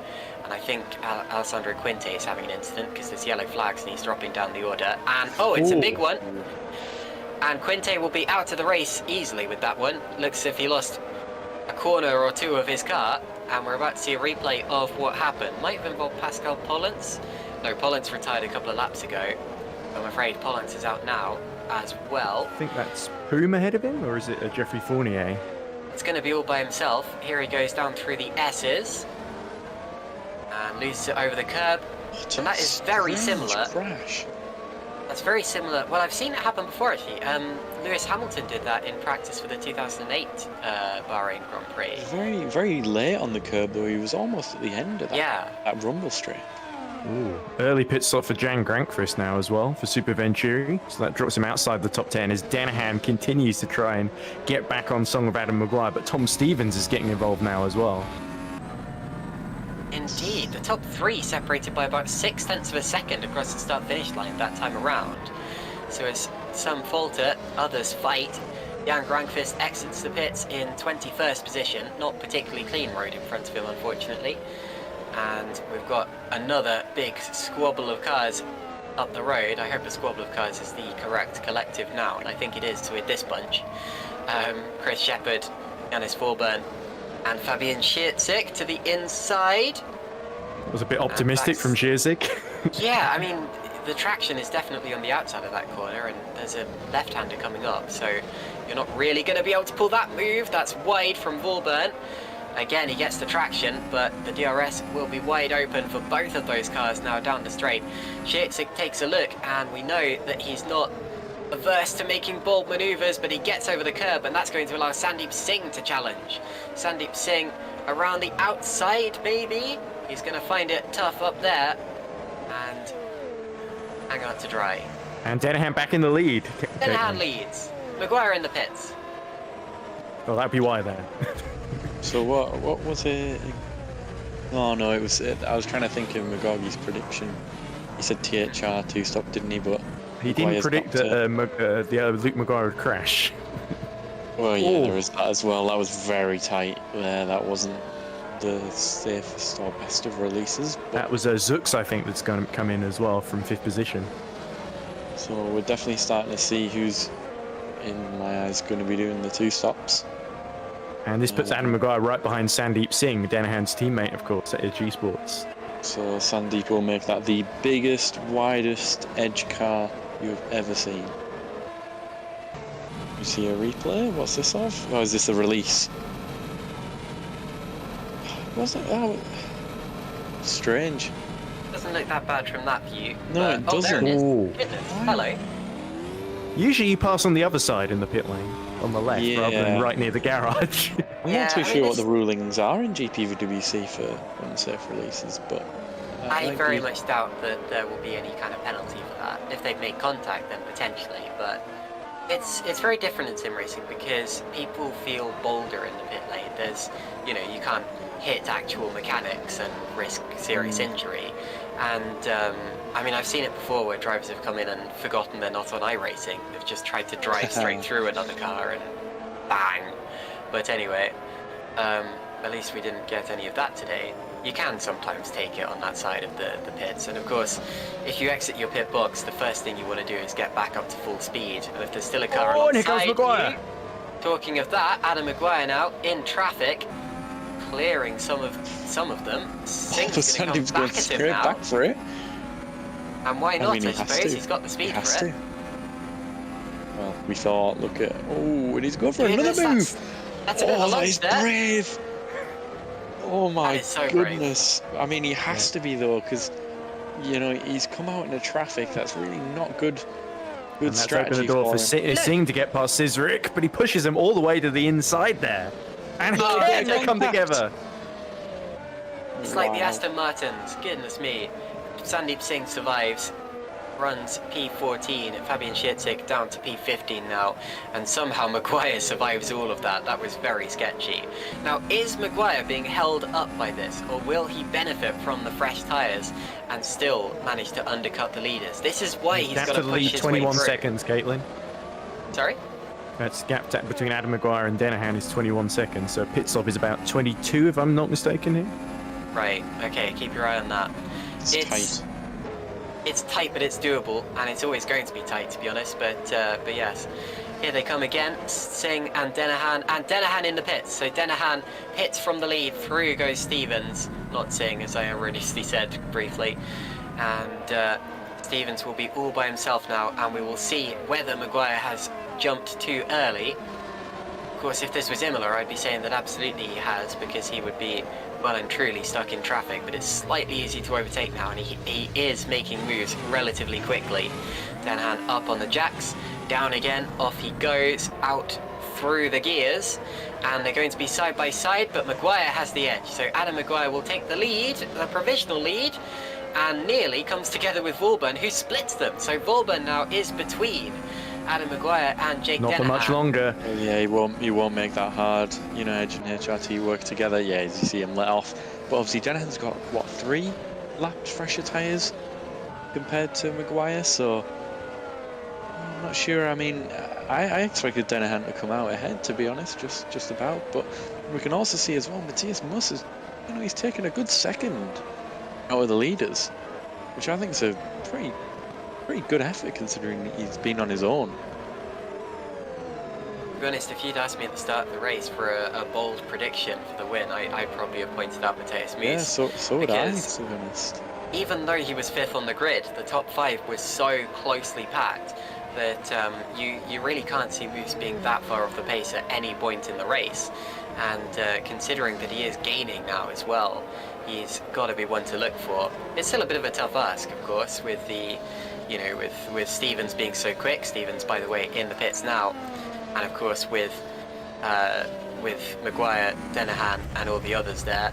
And I think Alessandro Quinte is having an incident because there's yellow flags and he's dropping down the order. And oh, it's a big one. And Quinte will be out of the race easily with that one. Looks as if he lost a corner or two of his car, and we're about to see a replay of what happened. Might have involved Pascal Pollens. No, Pollens retired a couple of laps ago. I'm afraid Pollens is out now as well. I think that's Poom ahead of him, or is it a Jeffrey Fournier? It's going to be all by himself. Here he goes down through the S's and loses it over the curb. And that is very similar. Crash. That's very similar. Well, I've seen it happen before actually. Lewis Hamilton did that in practice for the 2008 Bahrain Grand Prix. Very, very late on the curb though. He was almost at the end of that rumble strip. Ooh. Early pit stop for Jan Grankvist now as well for Super Venturi. So that drops him outside the top 10 as Dennehan continues to try and get back on song of Adam Maguire. But Tom Stevens is getting involved now as well. Indeed, the top 3 separated by about 0.6 of a second across the start-finish line that time around. So as some falter, others fight. Jan Grankvist exits the pits in 21st position, not particularly clean road in front of him unfortunately. And we've got another big squabble of cars up the road. I hope a squabble of cars is the correct collective noun. I think it is with this bunch. Chris Shepherd, Yannis Forburn, and Fabian Schiertzik to the inside. It was a bit optimistic from Schiertzik. Yeah, I mean, the traction is definitely on the outside of that corner, and there's a left-hander coming up, so you're not really going to be able to pull that move. That's wide from Forburn. Again, he gets the traction, but the DRS will be wide open for both of those cars now down the straight. Schiertzik takes a look, and we know that he's not averse to making bold manoeuvres, but he gets over the curb, and that's going to allow Sandeep Singh to challenge. Sandeep Singh around the outside, maybe? He's going to find it tough up there, and hang on to dry. And Dennehan back in the lead. Dennehan leads. Maguire in the pits. Well, that'd be why then. So what was it? Oh no, it was. I was trying to think of Magogi's prediction. He said THR 2-stop, didn't he? But he didn't predict that Luke Maguire would crash. Well, yeah, there is that as well. That was very tight there. That wasn't the safest or best of releases. But That was Zux, I think, that's going to come in as well from 5th position. so we're definitely starting to see who's, in my eyes, going to be doing the 2 stops. And this puts Adam Maguire right behind Sandeep Singh, Danahan's teammate, of course, at G Sports. So Sandeep will make that the biggest, widest edge car you've ever seen. You see a replay? What's this of? Or is this a release? What's it? Oh, strange. Doesn't look that bad from that view. No, it Oh, there doesn't. it is. Ooh. Goodness. Hello. Usually you pass on the other side in the pit lane, on the left, rather than Yeah. right near the garage. I'm Yeah, not too I mean, sure what this- the rulings are in GPVWC for unsafe releases, but I like very the- much doubt that there will be any kind of penalty for that. If they've made contact, then potentially, but it's very different in sim racing because people feel bolder in the pit lane. There's, you can't hit actual mechanics and risk serious injury. And I mean, I've seen it before where drivers have come in and forgotten they're not on iRacing. They've just tried to drive straight through another car and bang. But anyway, at least we didn't get any of that today. You can sometimes take it on that side of the pits, and of course, if you exit your pit box, the first thing you want to do is get back up to full speed. And if there's still a car Oh, and here comes alongside Maguire. you, talking of that, Adam Maguire now in traffic, clearing some of them. Sing's going to Sandeep's come going back at him straight now, back for it. and why not? I mean, he I has suppose to. he's got the speed He has for to. it. Well, we thought, look at, and he's going for Goodness, another move. That's a bit of a Oh, that lunge is there. brave. Oh my That is so brave. goodness. I mean, he has to be though, because he's come out into traffic. That's really not good. Good And that's strategy opened the door for him. Singh to get past Cizric, but he pushes him all the way to the inside there. And Oh, again, yeah, they come contact. together. It's like the Wow. Aston Martins. Goodness me. Sandeep Singh survives, runs P14, Fabian Schitzik down to P15 now, and somehow Maguire survives all of that. That was very sketchy. Now, is Maguire being held up by this, or will he benefit from the fresh tyres and still manage to undercut the leaders? This is why he's Gap got to to the push lead, his 21 way through. seconds, Caitlin. Sorry? That's gap between Adam Maguire and Danahan is 21 seconds, so pit stop is about 22, if I'm not mistaken here. Right, okay, keep your eye on that. It's tight. It's tight, but it's doable, and it's always going to be tight, to be honest. But yes, here they come again, Singh and Danahan in the pits. So Danahan hits from the lead, through goes Stevens, not Singh, as I erroneously said briefly, and Stevens will be all by himself now, and we will see whether Maguire has jumped too early. Of course, if this was Imola, I'd be saying that absolutely he has, because he would be well and truly stuck in traffic, but it's slightly easy to overtake now, and he is making moves relatively quickly. Danahan up on the jacks, down again, off he goes, out through the gears, and they're going to be side by side, but Maguire has the edge, so Adam Maguire will take the lead, the provisional lead, and nearly comes together with Volburn, who splits them. So Volburn now is between Adam Maguire and Jake Not for Danahan. much longer. Yeah, he won't make that hard. Edge and HRT work together. Yeah, as you see him let off. But obviously Danahan's got, what, 3 laps fresher tyres compared to Maguire, so I'm not sure. I mean, I expected Danahan to come out ahead, to be honest, just about. But we can also see as well, Matthias Muss is, he's taken a good second out of the leaders, which I think is a pretty good effort considering he's been on his own. To be honest, if you'd asked me at the start of the race for a bold prediction for the win, I'd probably have pointed out Matthias Muss. Yeah, so would I, because to be honest. even though he was 5th on the grid, the top 5 was so closely packed that you really can't see Moose being that far off the pace at any point in the race. And considering that he is gaining now as well, he's got to be one to look for. It's still a bit of a tough ask, of course, with the, with Stevens being so quick. Stevens, by the way, in the pits now, and of course with Maguire, Danahan, and all the others there.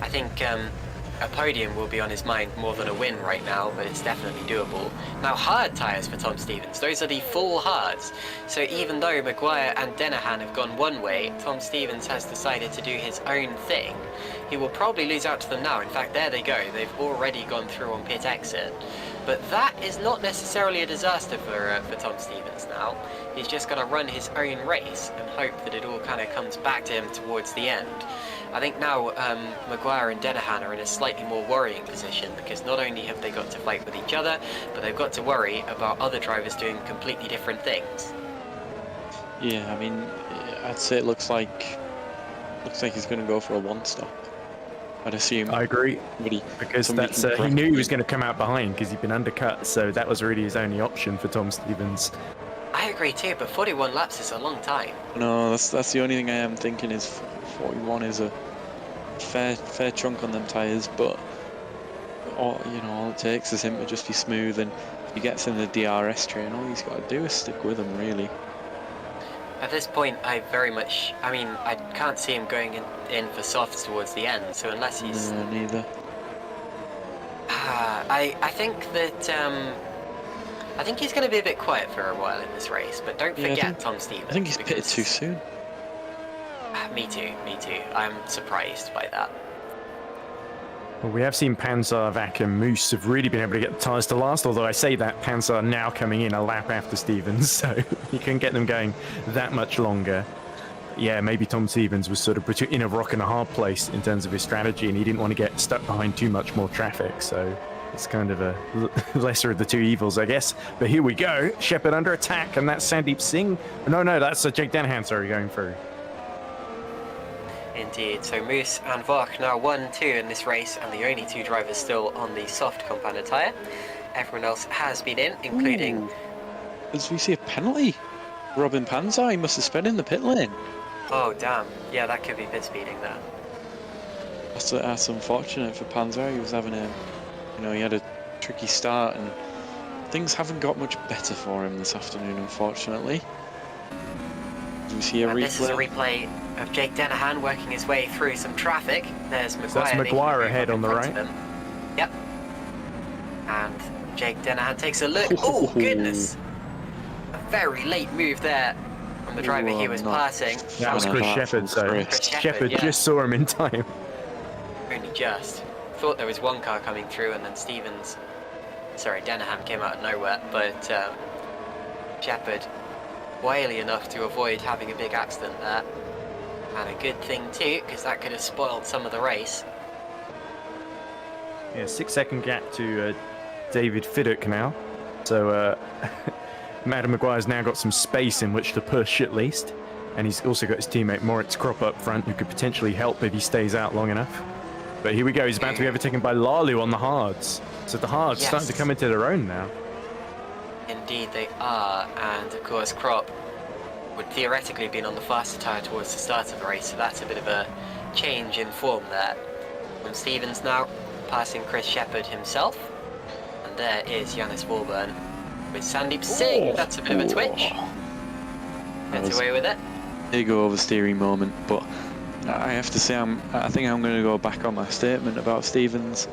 I think a podium will be on his mind more than a win right now, but it's definitely doable. Now, hard tyres for Tom Stevens. Those are the full hards. So even though Maguire and Danahan have gone one way, Tom Stevens has decided to do his own thing. He will probably lose out to them now. In fact, there they go. They've already gone through on pit exit. But that is not necessarily a disaster for Tom Stevens now. He's just got to run his own race and hope that it all kind of comes back to him towards the end. I think now Maguire and Denahan are in a slightly more worrying position because not only have they got to fight with each other, but they've got to worry about other drivers doing completely different things. Yeah, I mean, I'd say it looks like he's going to go for a one-stop. I'd assume. I agree, because that's he knew he was going to come out behind because he'd been undercut, so that was really his only option for Tom Stevens. I agree too, but 41 laps is a long time. No, that's the only thing I am thinking is 41 is a fair chunk on them tyres, but all it takes is him to just be smooth, and if he gets in the DRS train, all he's got to do is stick with him, really. At this point, I can't see him going in for softs towards the end, so unless he's... No, neither. I think that... I think he's going to be a bit quiet for a while in this race, but don't forget Tom Stevens. I think he's pitted too soon. Me too. I'm surprised by that. Well, we have seen Panzer, Vac and Moose have really been able to get the tyres to last, although I say that Panzer now coming in a lap after Stevens, so you can get them going that much longer. Yeah, maybe Tom Stevens was sort of in a rock and a hard place in terms of his strategy, and he didn't want to get stuck behind too much more traffic, so it's kind of a lesser of the two evils, I guess. But here we go. Shepherd under attack, and that's Sandeep Singh. No, that's Jake Denahan, sorry, going through. Indeed, so Moose and Vok now 1-2 in this race, and the only two drivers still on the soft compounded tyre. Everyone else has been in, including... Ooh. As we see a penalty. Robin Panzer, he must have sped in the pit lane. Oh, damn. Yeah, that could be pit speeding there. That's unfortunate for Panzer. He was having he had a tricky start, and things haven't got much better for him this afternoon, unfortunately. Do you see a replay? This is a replay of Jake Denahan working his way through some traffic. There's Maguire. So that's Maguire ahead on the right. Yep. And Jake Denahan takes a look. Oh, goodness. A very late move there from the driver he was passing. That was Chris Shepherd, so Shepherd just saw him in time. Only just. Thought there was one car coming through, and then Denahan came out of nowhere, but Shepherd wily enough to avoid having a big accident there. And a good thing too, because that could have spoiled some of the race. Yeah, 6-second gap to David Fiddick now. So Madam Maguire's now got some space in which to push at least. And he's also got his teammate Moritz Kropp up front, who could potentially help if he stays out long enough. But here we go, he's about to be overtaken by Lalu on the hards. So the hards starting to come into their own now. Indeed they are, and of course Kropp would theoretically have been on the faster tyre towards the start of the race, so that's a bit of a change in form there. From Stevens now, passing Chris Shepherd himself. And there is Yannis Vorburn with Sandeep Singh. That's a bit of a twitch. Gets away with it. Big oversteering moment, but I have to say I think I'm going to go back on my statement about Stevens.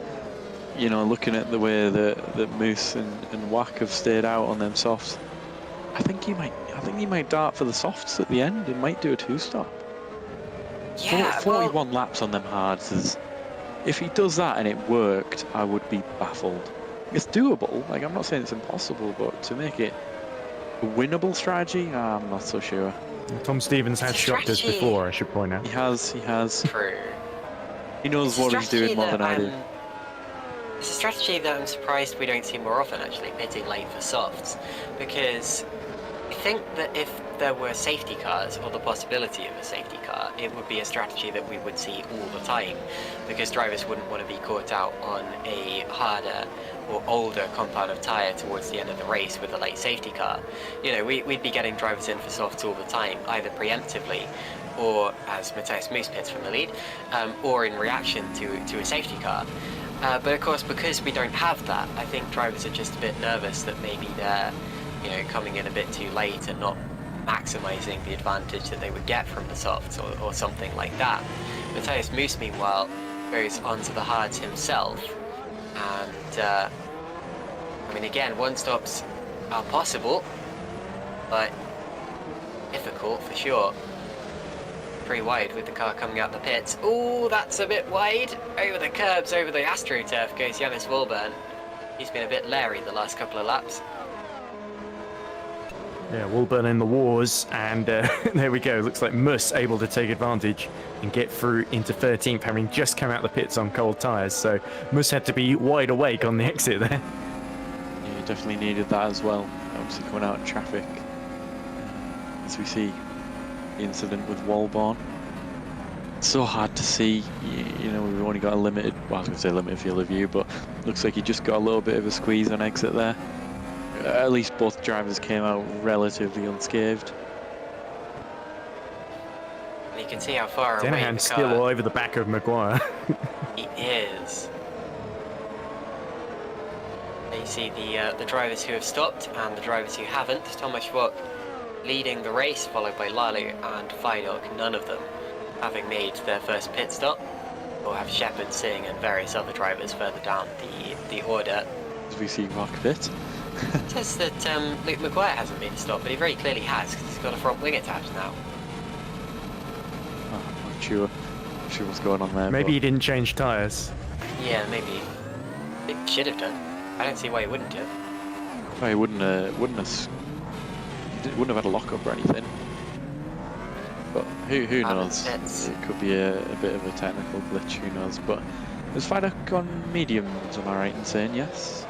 Looking at the way that Moose and Wack have stayed out on them softs, I think he might dart for the softs at the end. He might do a two-stop. Yeah, 41 laps on them hards. If he does that and it worked, I would be baffled. It's doable. I'm not saying it's impossible, but to make it a winnable strategy, I'm not so sure. Tom Stevens has shocked us before, I should point out. He has. True. He knows what he's doing more than I do. It's a strategy that I'm surprised we don't see more often, actually, pitting late for softs, because I think that if there were safety cars, or the possibility of a safety car, it would be a strategy that we would see all the time, because drivers wouldn't want to be caught out on a harder or older compound of tyre towards the end of the race with a late safety car. We'd be getting drivers in for softs all the time, either preemptively, or as Matthias Moose pits from the lead, or in reaction to a safety car. But of course, because we don't have that, I think drivers are just a bit nervous that maybe they're, coming in a bit too late and not maximising the advantage that they would get from the softs or something like that. Matthias Moose, meanwhile, goes onto the hards himself, and again, one-stops are possible, but difficult for sure. Pretty wide with the car coming out the pits. Oh, that's a bit wide. Over the curbs, over the AstroTurf goes Yannis Vorburn. He's been a bit leery the last couple of laps. Yeah, Woolburn in the wars, and there we go. Looks like Mus able to take advantage and get through into 13th, having just come out the pits on cold tyres. So Mus had to be wide awake on the exit there. Yeah, he definitely needed that as well. Obviously coming out in traffic. As we see the incident with Walborn. It's so hard to see. You know, we've only got a limited, well, I was going to say limited field of view, but looks like he just got a little bit of a squeeze on exit there. At least both drivers came out relatively unscathed. And you can see how far away Denahan's still all over the back of Maguire. he is. And you see the drivers who have stopped and the drivers who haven't. Thomas Schwab leading the race, followed by Lalu and Fidok, none of them having made their first pit stop. We'll have Shepard, Singh and various other drivers further down the order. As we see Mark Pitt. It says that Luke Maguire hasn't made a stop, but he very clearly has, because he's got a front wing attached now. Oh, I'm not sure what's going on there. Maybe he didn't change tyres. Yeah, maybe. It should have done. I don't see why he wouldn't have. Well, he wouldn't have had a lockup or anything. But who knows? It could be a bit of a technical glitch, who knows? But is Fidok on mediums, am I right in saying, yes?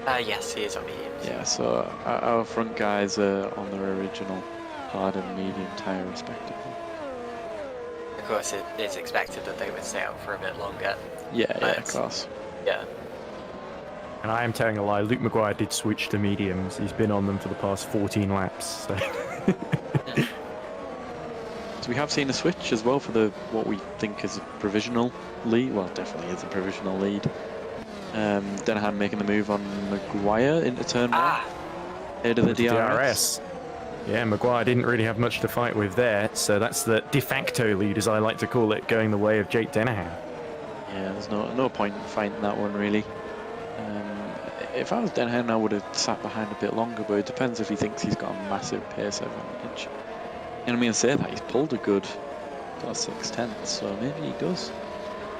Yes, he is on mediums. Yeah, so our front guys are on their original hard and medium tyre respectively. Of course, it is expected that they would stay out for a bit longer. Yeah, of course. Yeah. And I am telling a lie, Luke Maguire did switch to mediums. He's been on them for the past 14 laps. So. So we have seen a switch as well for what we think is a provisional lead. Well, definitely is a provisional lead. Denahan making the move on Maguire into turn 1. Ahead of the DRS. Yeah, Maguire didn't really have much to fight with there, so that's the de facto lead, as I like to call it, going the way of Jake Denahan. Yeah, there's no point in fighting that one, really. If I was Denahan, I would have sat behind a bit longer, but it depends if he thinks he's got a massive pace advantage. And I mean, say that, he's pulled a good 6/10, so maybe he does.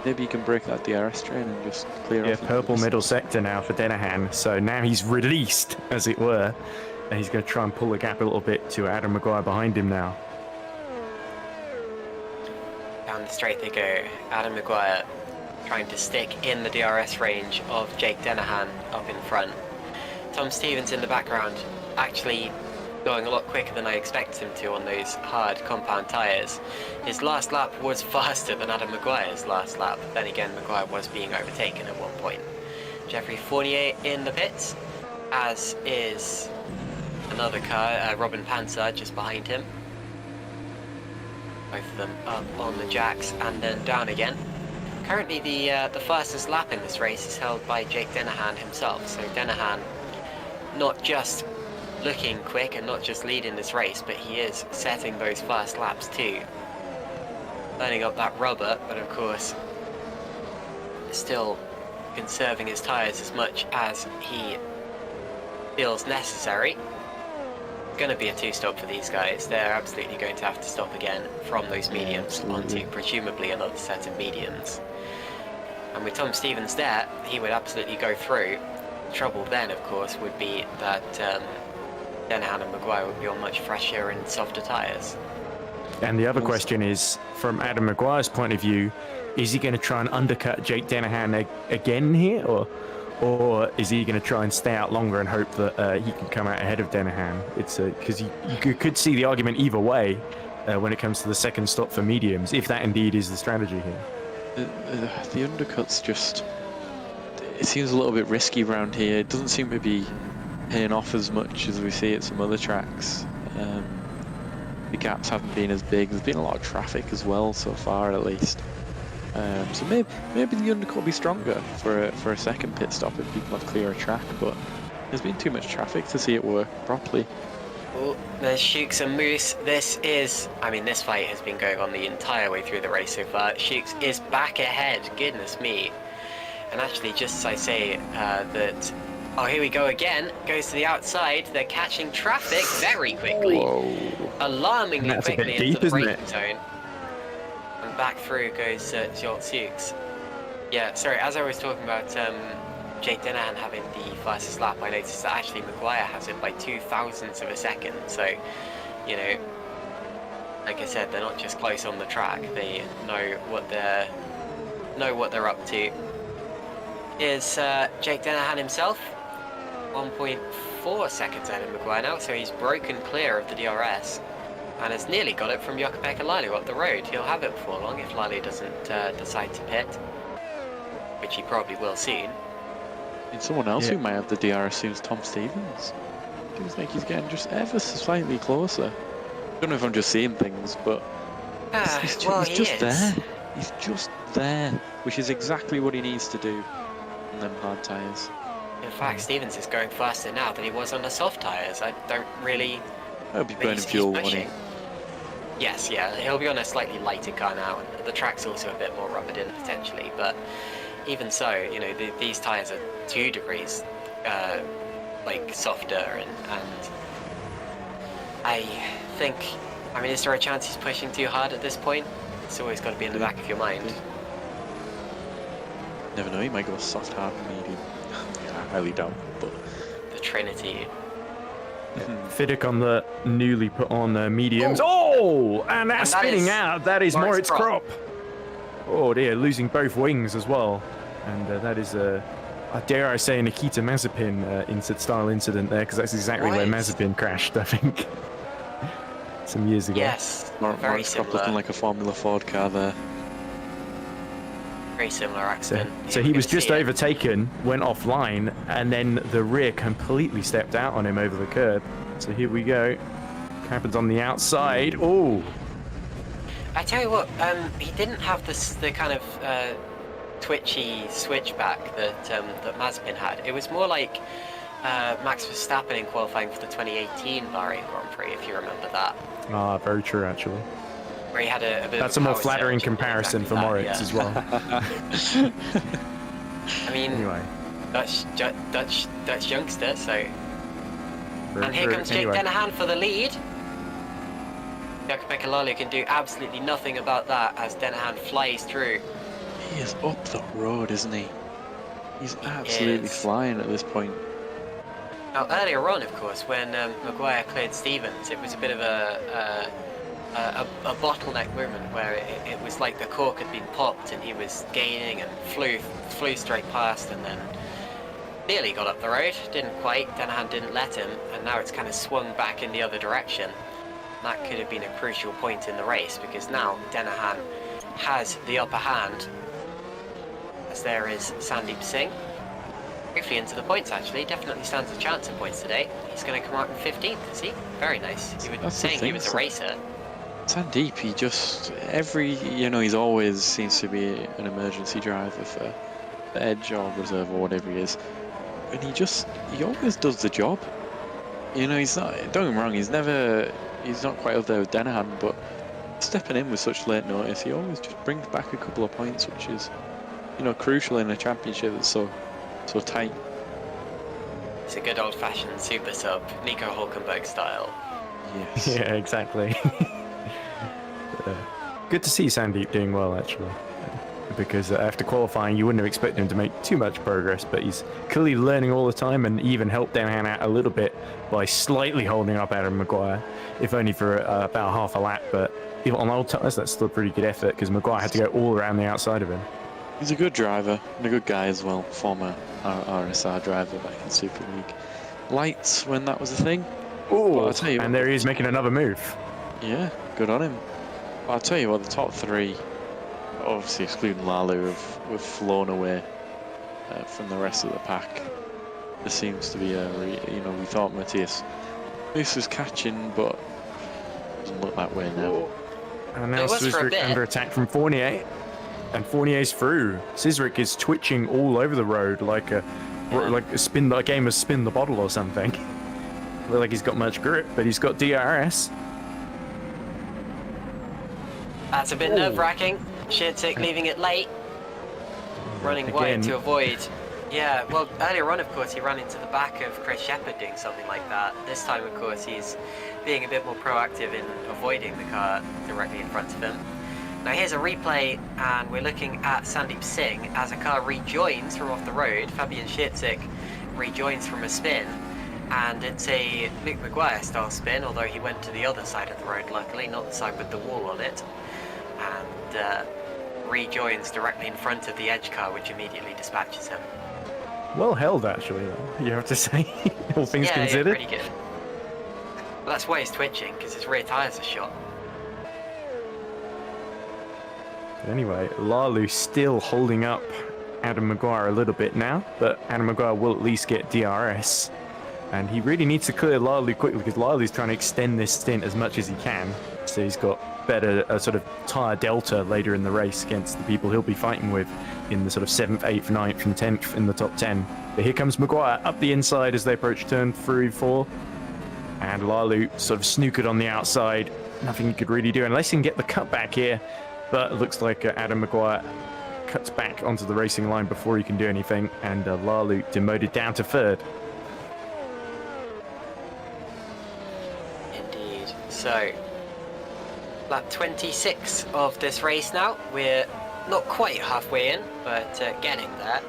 Maybe he can break that DRS train and just clear off. Yeah, purple middle sector now for Denahan, so now he's released, as it were, and he's going to try and pull the gap a little bit to Adam Maguire behind him now. Down the straight they go. Adam Maguire trying to stick in the DRS range of Jake Denahan up in front. Tom Stevens in the background, actually going a lot quicker than I expected him to on those hard compound tyres. His last lap was faster than Adam Maguire's last lap. Then again, Maguire was being overtaken at one point. Jeffrey Fournier in the pits, as is another car, Robin Pansard just behind him. Both of them up on the jacks and then down again. Currently the fastest lap in this race is held by Jake Denahan himself. So Denahan not just looking quick and not just leading this race, but he is setting those fast laps too. Burning up that rubber, but of course still conserving his tyres as much as he feels necessary. Going to be a two-stop for these guys. They're absolutely going to have to stop again from those mediums onto presumably another set of mediums. And with Tom Stevens there, he would absolutely go through. The trouble then, of course, would be that Denahan and Maguire would be on much fresher and softer tyres. And the other question is, from Adam Maguire's point of view, is he going to try and undercut Jake Denahan again here, or is he going to try and stay out longer and hope that he can come out ahead of Denahan? It's because you could see the argument either way when it comes to the second stop for mediums, if that indeed is the strategy here. The undercut's just, it seems a little bit risky around here. It doesn't seem to be paying off as much as we see at some other tracks. The gaps haven't been as big. There's been a lot of traffic as well so far, at least. So maybe the undercut will be stronger for a second pit stop if people have clearer track, but there's been too much traffic to see it work properly. Oh, there's Shooks and Moose. This fight has been going on the entire way through the race so far. Shooks is back ahead, goodness me. And actually, just as I say that, oh, here we go again, goes to the outside. They're catching traffic very quickly. Whoa. Alarmingly quickly deep, into the isn't braking zone. And back through goes Shooks. Yeah, sorry, as I was talking about Jake Dennehan having the fastest lap, I noticed that actually Maguire has it by 0.02 of a second. So, you know, like I said, they're not just close on the track. They know what they're up to. Is Jake Dennehan himself 1.4 seconds ahead of Maguire now, so he's broken clear of the DRS and has nearly got it from Jukka-Pekka Laulu up the road. He'll have it before long if Laulu doesn't decide to pit, which he probably will soon. And someone else who might have the DRS soon is Tom Stevens. Seems like he's getting just ever so slightly closer. I don't know if I'm just seeing things, but he's just there. He's just there, which is exactly what he needs to do on them hard tyres. In fact, Stevens is going faster now than he was on the soft tyres. I don't really... He'll be burning fuel, won't he? Yes, yeah, he'll be on a slightly lighter car now, and the track's also a bit more rubbered in potentially, but even so, you know, these tyres are 2 degrees like softer, and I think, I mean, is there a chance he's pushing too hard at this point? It's always got to be in the back of your mind. Never know, he might go soft, hard, and medium. I highly doubt, but... The Trinity. Fiddick on the newly put on mediums. Oh! And that's spinning out. That is Moritz Krop. Oh dear, losing both wings as well. And that is, dare I say, Nikita Mazepin style incident there, because that's exactly where Mazepin crashed, I think. Some years ago. Yes, very similar. Looking like a Formula Ford car there. Very similar accident. So he was just overtaken, went offline, and then the rear completely stepped out on him over the curb. So here we go. Happens on the outside. Oh! I tell you what, he didn't have the kind of twitchy switchback that Mazepin had. It was more like Max Verstappen in qualifying for the 2018 Bahrain Grand Prix, if you remember that. Ah, very true, actually. Where he had a bit That's of a more flattering comparison for Moritz as well. I mean, anyway. Dutch youngster, so... And here comes Jake Dennehan for the lead. Jukka-Pekka Laulu can do absolutely nothing about that as Dennehan flies through. He is up the road, isn't he? He's absolutely flying at this point. Now, earlier on, of course, when Maguire cleared Stevens, it was a bit of a bottleneck moment where it was like the cork had been popped and he was gaining and flew straight past and then nearly got up the road. Didn't quite. Dennehan didn't let him, and now it's kind of swung back in the other direction. That could have been a crucial point in the race because now Dennehan has the upper hand. As there is Sandeep Singh. Briefly into the points, actually. Definitely stands a chance of points today. He's going to come out in 15th, is he? Very nice. You were saying he was a racer. Sandeep, he just, he's always seems to be an emergency driver for the Edge or Reserve or whatever he is. And he always does the job. You know, he's not, don't get me wrong, he's not quite up there with Dennehan, but stepping in with such late notice, he always just brings back a couple of points, which is, crucial in a championship that's so tight. It's a good old-fashioned super sub, Nico Hulkenberg style. Yes. Yeah, exactly. Good to see Sandeep doing well, actually. Because after qualifying, you wouldn't have expected him to make too much progress, but he's clearly learning all the time and even helped Dennehan out a little bit by slightly holding up Adam Maguire, if only for about half a lap. But even on old tyres, that's still a pretty good effort because Maguire had to go all around the outside of him. He's a good driver and a good guy as well, former RSR driver back in Super League. Lights when that was a thing. Oh, and there he is making another move. Yeah, good on him. I'll tell you what, the top 3, obviously excluding Laulu, have flown away from the rest of the pack. There seems to be we thought Matthias was catching, but doesn't look that way now. And now Szysrik under attack from Fournier. And Fournier's through. Szysrik is twitching all over the road like a game of spin the bottle or something. Look like he's got much grip, but he's got DRS. That's a bit nerve-wracking. Szysrik leaving it late. Running wide to avoid. Yeah, well, earlier on, of course, he ran into the back of Chris Shepherd doing something like that. This time, of course, he's being a bit more proactive in avoiding the car directly in front of him. Now here's a replay, and we're looking at Sandeep Singh as a car rejoins from off the road. Fabian Schitzik rejoins from a spin, and it's a Luke Maguire style spin, although he went to the other side of the road, luckily, not the side with the wall on it, and rejoins directly in front of the edge car, which immediately dispatches him. Well held, actually, you have to say, all things considered. Yeah, pretty good. Well, that's why he's twitching, because his rear tyres are shot. Anyway, Lalu still holding up Adam Maguire a little bit now, but Adam Maguire will at least get DRS. And he really needs to clear Lalu quickly, because Lalu's trying to extend this stint as much as he can. So he's got better sort of tyre delta later in the race against the people he'll be fighting with in the sort of 7th, 8th, 9th and 10th in the top 10. But here comes Maguire up the inside as they approach turn 3-4. And Lalu sort of snookered on the outside. Nothing he could really do unless he can get the cutback here. But it looks like Adam Maguire cuts back onto the racing line before he can do anything. And Lalu demoted down to 3rd. Indeed. So, lap 26 of this race now. We're not quite halfway in, but getting there.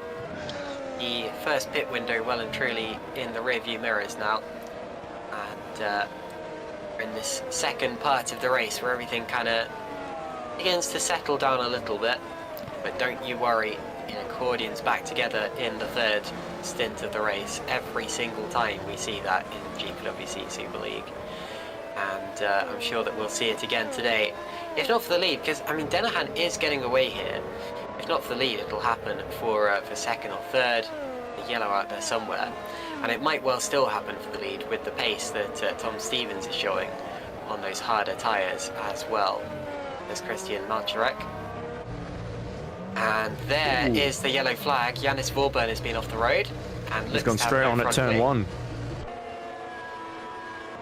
The first pit window well and truly in the rearview mirrors now. And we're in this second part of the race where everything kind of begins to settle down a little bit. But don't you worry, accordion's back together in the 3rd stint of the race. Every single time we see that in GPVWC Super League. And I'm sure that we'll see it again today. If not for the lead, because, I mean, Denahan is getting away here. If not for the lead, it'll happen for 2nd or 3rd. The yellow out there somewhere. And it might well still happen for the lead with the pace that Tom Stevens is showing on those harder tyres as well as Christian Malcharek. And there is the yellow flag. Yannis Vorburn has been off the road. And he's gone straight on at turn 1.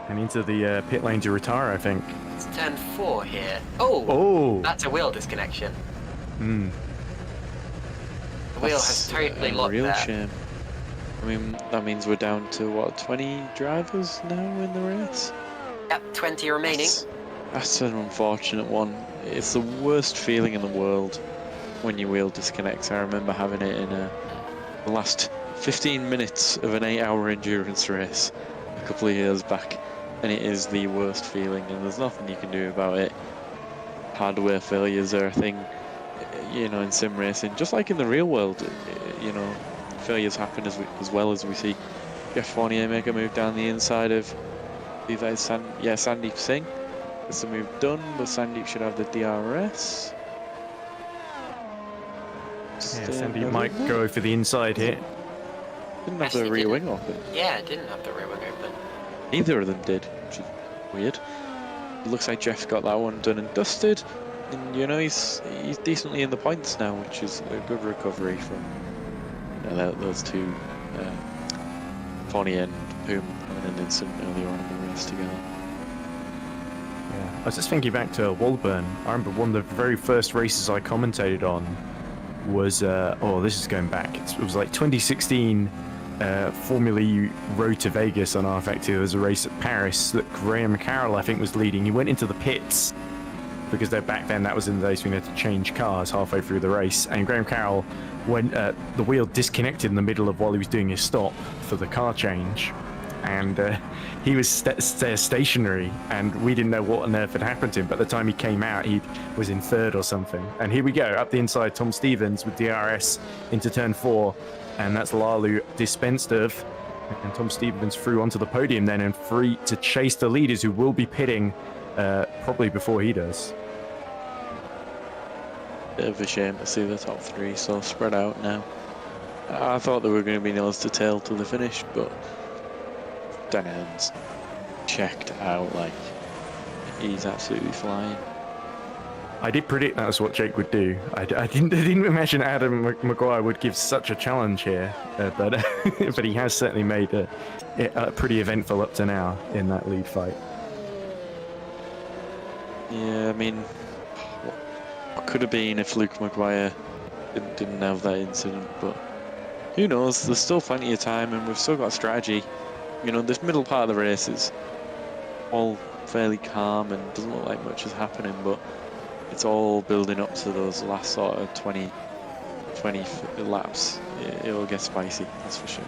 And into the pit lane to retire, I think. It's turn 4 here. Oh! That's a wheel disconnection. The wheel has totally locked real there. Shame. I mean, that means we're down to, what, 20 drivers now in the race? Yep, 20 remaining. That's an unfortunate one. It's the worst feeling in the world when your wheel disconnects. I remember having it in the last 15 minutes of an 8-hour endurance race a couple of years back. And it is the worst feeling, and there's nothing you can do about it. Hardware failures are a thing, in sim racing, just like in the real world. Failures happen as well as we see Jeff Fournier make a move down the inside of Sandeep Singh. It's a move done, but Sandeep should have the DRS. Sandeep might go for the inside here. Didn't have the rear wing open. Yeah, it didn't have the rear wing open. Neither of them did, which is weird. It looks like Jeff's got that one done and dusted, and he's decently in the points now, which is a good recovery from those two, Fournier and Poom having an incident earlier on in the race together. Yeah, I was just thinking back to Walburn. I remember one of the very first races I commentated on was this is going back. It was like 2016. Formula E Road to Vegas on RFX2. There was a race at Paris that Graham Carroll, I think, was leading. He went into the pits because back then that was in the days when they had to change cars halfway through the race. And Graham Carroll, when the wheel disconnected in the middle of while he was doing his stop for the car change, and he was stationary, and we didn't know what on earth had happened to him. But by the time he came out, he was in 3rd or something. And here we go, up the inside, Tom Stevens with DRS into turn 4. And that's Lalu dispensed of. And Tom Stevens through onto the podium then and free to chase the leaders who will be pitting probably before he does. Bit of a shame to see the top 3 so spread out now. I thought there were going to be nose to tail to the finish, but Denahan's checked out. Like, he's absolutely flying. I did predict that was what Jake would do. I didn't imagine Adam Maguire would give such a challenge here, but he has certainly made it pretty eventful up to now in that lead fight. Yeah, I mean, what could have been if Luke Maguire didn't have that incident, but who knows? There's still plenty of time, and we've still got strategy. This middle part of the race is all fairly calm and doesn't look like much is happening, but it's all building up to those last sort of 20 laps. It'll get spicy, that's for sure.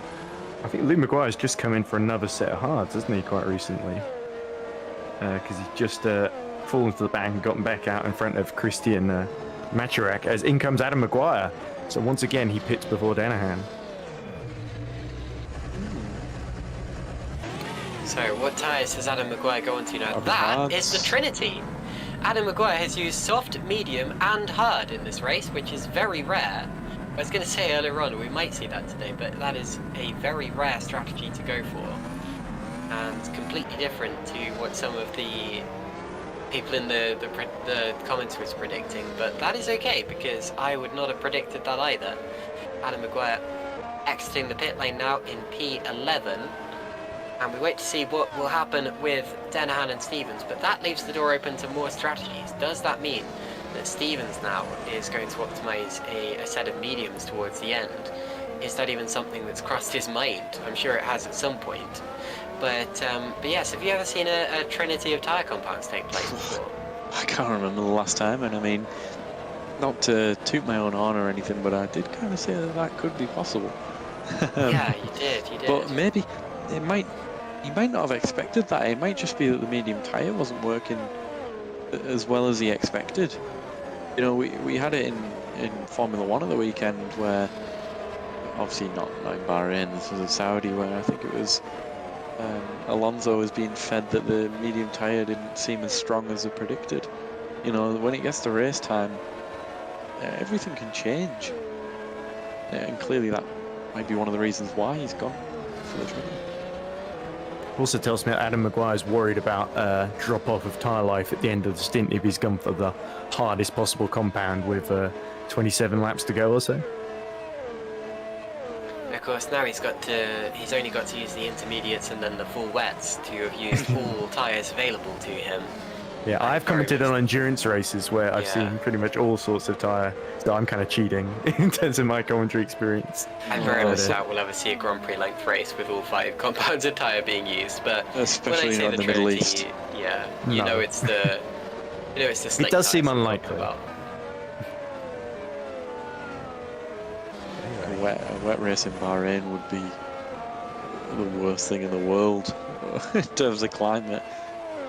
I think Luke Maguire's just come in for another set of hards, hasn't he, quite recently? Because he's just fallen to the back and gotten back out in front of Christian Machurak as in comes Adam Maguire. So once again, he pits before Danahan. So what tyres does Adam Maguire go onto now? That is the Trinity. Adam Maguire has used soft, medium and hard in this race, which is very rare. I was going to say earlier on we might see that today, but that is a very rare strategy to go for. And completely different to what some of the people in the comments was predicting. But that is okay, because I would not have predicted that either. Adam Maguire exiting the pit lane now in P11. And we wait to see what will happen with Danahan and Stevens, but that leaves the door open to more strategies. Does that mean that Stevens now is going to optimise a set of mediums towards the end? Is that even something that's crossed his mind? I'm sure it has at some point. But yes, have you ever seen a trinity of tyre compounds take place before? I can't remember the last time, and I mean, not to toot my own horn or anything, but I did kind of say that that could be possible. Yeah, you did. But maybe he might not have expected that. It might just be that the medium tyre wasn't working as well as he expected. You know, we had it in Formula 1 at the weekend where, obviously not in Bahrain, this was in Saudi, where I think it was Alonso was being fed that the medium tyre didn't seem as strong as it predicted. You know, when it gets to race time, everything can change. And clearly that might be one of the reasons why he's gone for the Trinity. Also tells me that Adam Maguire's worried about drop-off of tyre life at the end of the stint if he's gone for the hardest possible compound with 27 laps to go or so. Of course, now he's only got to use the intermediates and then the full wets to have used all tyres available to him. Yeah, I've commented on endurance races where I've seen pretty much all sorts of tyre, so I'm kind of cheating in terms of my commentary experience. I'm very much doubt we'll ever see a Grand Prix length race with all 5 compounds of tyre being used, but especially when I say not in the Middle East. Yeah, you know it's the it does seem unlikely. A wet race in Bahrain would be the worst thing in the world in terms of climate.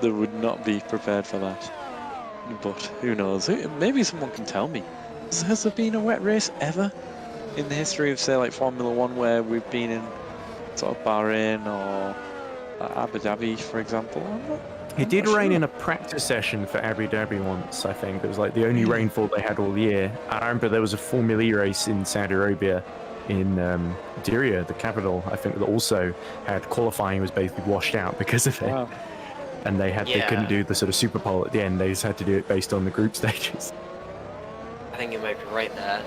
They would not be prepared for that. But who knows? Maybe someone can tell me. Has there been a wet race ever in the history of, say, like Formula 1 where we've been in sort of Bahrain or Abu Dhabi, for example? It did rain in a practice session for Abu Dhabi once, I think. It was like the only rainfall they had all year. I remember there was a Formula E race in Saudi Arabia in Diriyah, the capital, I think, that also had qualifying was basically washed out because of it. Wow. And they couldn't do the sort of super pole at the end. They just had to do it based on the group stages. I think you might be right there.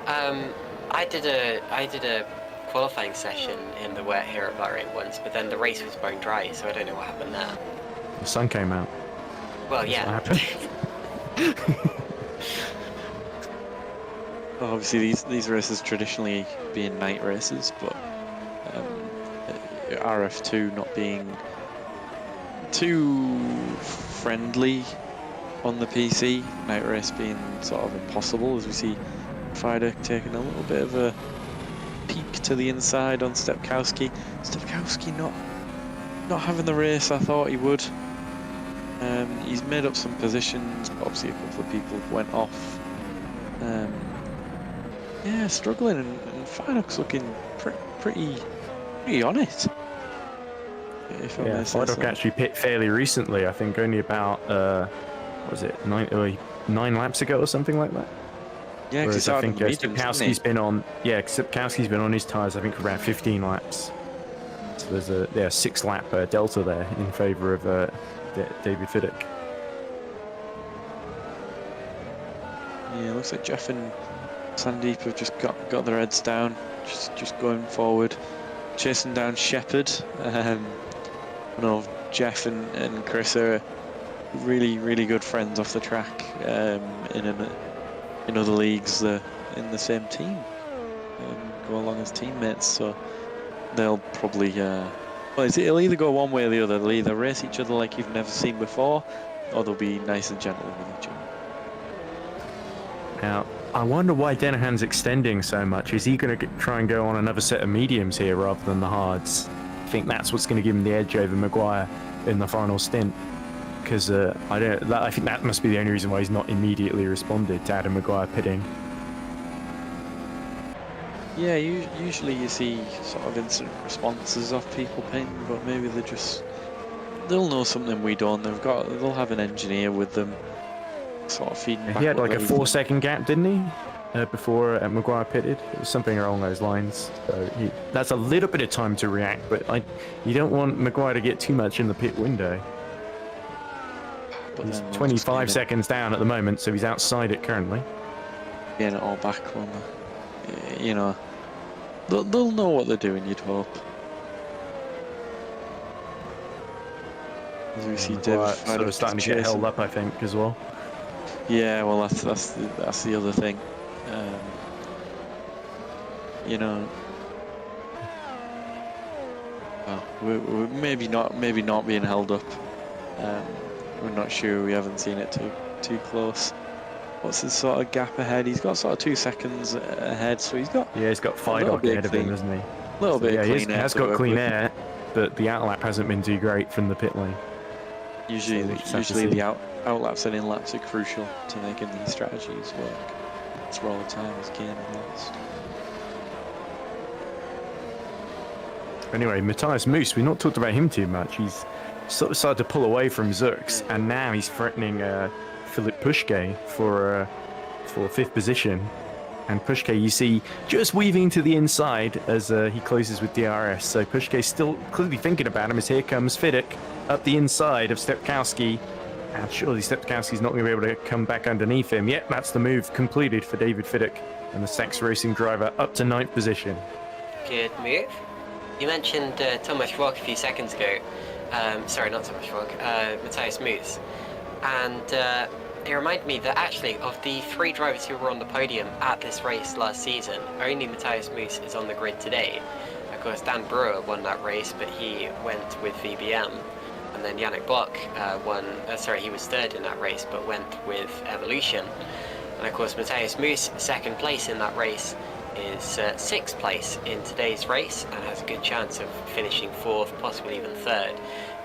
I did a qualifying session in the wet here at Bahrain once, but then the race was bone dry, so I don't know what happened there. The sun came out. Well, yeah. Well, obviously, these races traditionally being night races, but RF2 not being too friendly on the PC, night race being sort of impossible, as we see Friday taking a little bit of a peek to the inside on Stepkowski. Stepkowski not having the race I thought he would. He's made up some positions, but obviously a couple of people went off. Yeah, struggling, and Fidok's looking pretty on it. Yeah, Fidok actually pit fairly recently. I think only about what was it, 9 laps ago or something like that. Yeah, because I think Stepkowski's been on. Yeah, Stepkowski's been on his tyres. I think for about 15 laps. So there's a 6-lap delta there in favour of David Fidok. Yeah, looks like Jeff and Sandeep have just got their heads down, just going forward, chasing down Shepherd. I know Jeff and Chris are really good friends off the track in other leagues. In the same team, go along as teammates, so they'll probably it'll either go one way or the other. They'll either race each other like you've never seen before, or they'll be nice and gentle with each other. Now, I wonder why Denahan's extending so much. Is he going to try and go on another set of mediums here rather than the hards? I think that's what's going to give him the edge over Maguire in the final stint. Because I think that must be the only reason why he's not immediately responded to Adam Maguire pitting. Yeah, usually you see sort of instant responses of people pitting, but maybe they'll know something we don't. They'll have an engineer with them, sort of feeding back. He had like a 4-second gap, didn't he? Before Maguire pitted. It was something along those lines. So that's a little bit of time to react, but you don't want Maguire to get too much in the pit window. But he's 25 seconds down at the moment, so he's outside it currently. Getting it all back on you know, they'll know what they're doing, you'd hope. As we see David sort of starting to get held up, I think, as well. Yeah, well, that's the other thing. You know, well, we're maybe not being held up. We're not sure. We haven't seen it too close. What's his sort of gap ahead? He's got sort of 2 seconds ahead, so he's got... Yeah, he's got Frelik ahead of him, hasn't he? A little bit of clean air. He has got clean air, but the outlap hasn't been too great from the pit lane. Usually the outlaps and inlaps are crucial to making these strategies work. That's where all the time is gained and lost. Anyway, Matthias Moose, we've not talked about him too much. He's sort of started to pull away from Zerks, and now he's threatening Philip Pushke for 5th position. And Pushke, you see, just weaving to the inside as he closes with DRS. So Pushke's still clearly thinking about him as here comes Fidik up the inside of Stepkowski. And surely Stepkowski's not going to be able to come back underneath him. Yep, that's the move completed for David Fidik. And the Sachs Racing driver up to 9th position. Good move. You mentioned Thomas Rock a few seconds ago. Sorry, not Thomas Rock, Matthias Moose. And it reminded me that actually of the 3 drivers who were on the podium at this race last season, only Matthias Moose is on the grid today. Of course, Dan Brewer won that race, but he went with VBM. And then Yannick Bloch he was 3rd in that race, but went with Evolution. And of course, Matthias Moose, 2nd place in that race, is 6th place in today's race and has a good chance of finishing 4th, possibly even 3rd,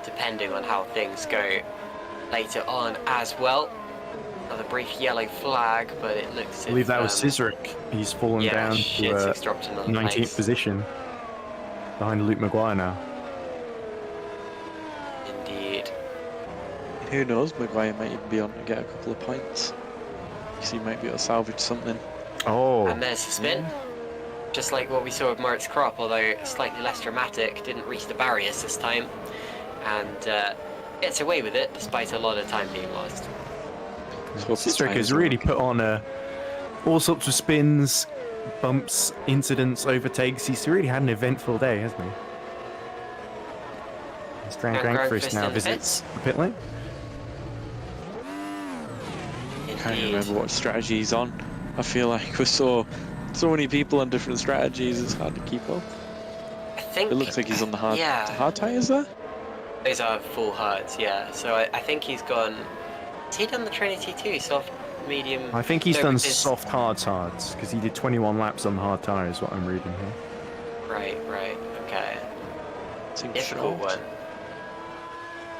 depending on how things go later on as well. Another brief yellow flag, but it looks... I believe that was Cizric. He's fallen down to 19th position, behind Luke Maguire now. Indeed. Who knows, Maguire might even be on to get a couple of points. Because he might be able to salvage something. Oh. And there's a spin. Just like what we saw with Moritz Kropp, although slightly less dramatic, didn't reach the barriers this time. And gets away with it, despite a lot of time being lost. Cizric has really put on all sorts of spins, bumps, incidents, overtakes. He's really had an eventful day, hasn't he? Strand Grankfist now visits the pit lane. I can't remember what strategy he's on. I feel like we're so many people on different strategies, it's hard to keep up. I think... It looks like he's on the hard tyres there? Those are full hards, yeah. So I think he's gone... Has he done the Trinity too? Soft, medium... I think he's done soft hards, because he did 21 laps on the hard tyre is what I'm reading here. Right, okay. It's a difficult one.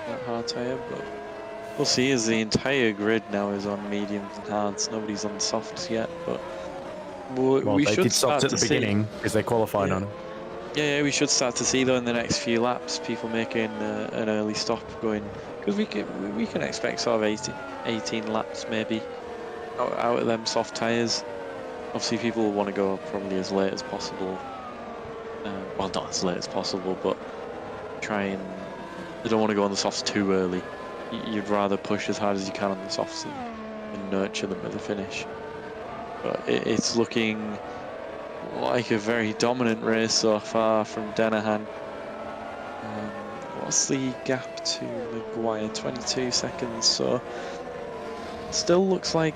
That hard tyre, but we'll see as the entire grid now is on mediums and hards. Nobody's on softs yet, but we they should did start softs at the beginning because they qualified on them. Yeah, we should start to see though in the next few laps people making an early stop going, because we can expect sort of 18 laps maybe out of them soft tyres. Obviously people will want to go probably as late as possible. Well, not as late as possible, but they don't want to go on the softs too early. You'd rather push as hard as you can on the softs and nurture them at the finish. But it's looking like a very dominant race so far from Denahan. What's the gap to Maguire? 22 seconds, so still looks like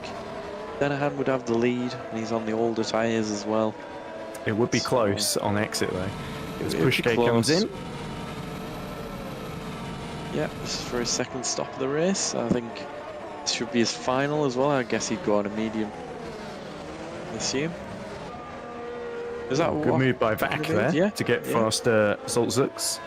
Denahan would have the lead, and he's on the older tyres as well. It would be close on exit though. As Pushke comes in. Yeah, this is for his 2nd stop of the race. I think this should be his final as well. I guess he'd go on a medium. assume. Is that Good what move by Vac did? there Yeah, to get yeah. faster Zolzuks.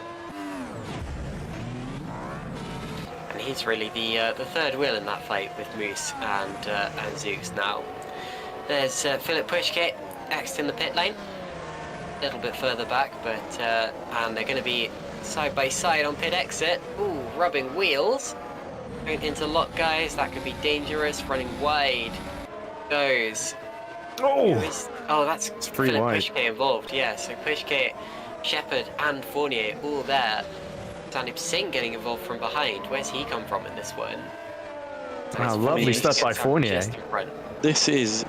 And he's really the third wheel in that fight with Moose and Zeus now. There's Philip Pushkit next in the pit lane. A little bit further back, but and they're going to be side by side on pit exit. Ooh, rubbing wheels. Going into lock, guys. That could be dangerous. Running wide. Goes. Oh! Oh, that's pretty Philip wide. Pushkit involved. Yeah, so Pushkit, Shepard, and Fournier all there. Sandeep Singh getting involved from behind. Where's he come from in this one? Wow, lovely stuff by Fournier. Just in front. This is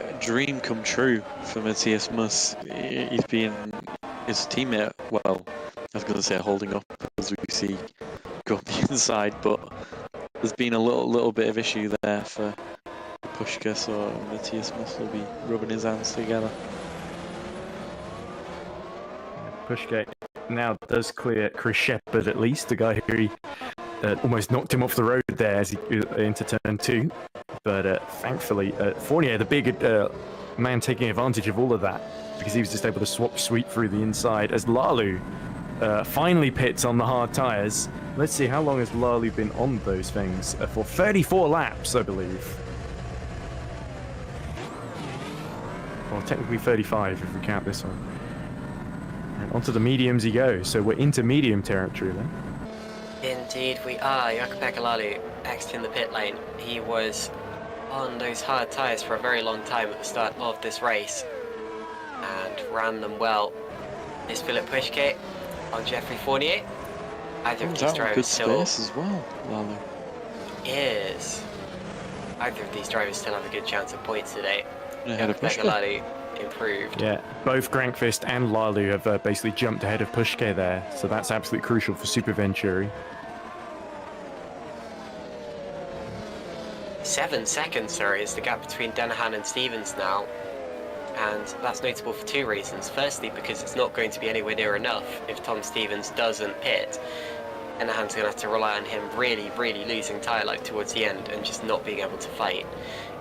a dream come true for Matthias Muss. He's been his teammate, well, I was going to say holding up as we see go up the inside, but there's been a little bit of issue there for Pushka, so Matthias Muss will be rubbing his hands together. Pushkit now does clear Chris Shepard at least, the guy who almost knocked him off the road there as he into turn 2. But thankfully, Fournier, the big man, taking advantage of all of that because he was just able to sweep through the inside as Lalu finally pits on the hard tyres. Let's see, how long has Lalu been on those things? For 34 laps, I believe. Well, technically 35 if we count this one. And onto the mediums he goes, so we're into medium territory then. Indeed we are. Jakub Lalu next in the pit lane. He was on those hard tyres for a very long time at the start of this race and ran them well. Is Philip Pushkit on Jeffrey Fournier. Either of these drivers good still space as well, Lalu. is. Either of these drivers still have a good chance of points today. Ahead of Pushka. Lalu improved. Yeah, both Grankvist and Lalu have basically jumped ahead of Pushke there, so that's absolutely crucial for Super Venturi. 7 seconds, sir, is the gap between Denahan and Stevens now. And that's notable for 2 reasons. Firstly, because it's not going to be anywhere near enough if Tom Stevens doesn't pit. Denahan's going to have to rely on him really losing tyre life towards the end and just not being able to fight.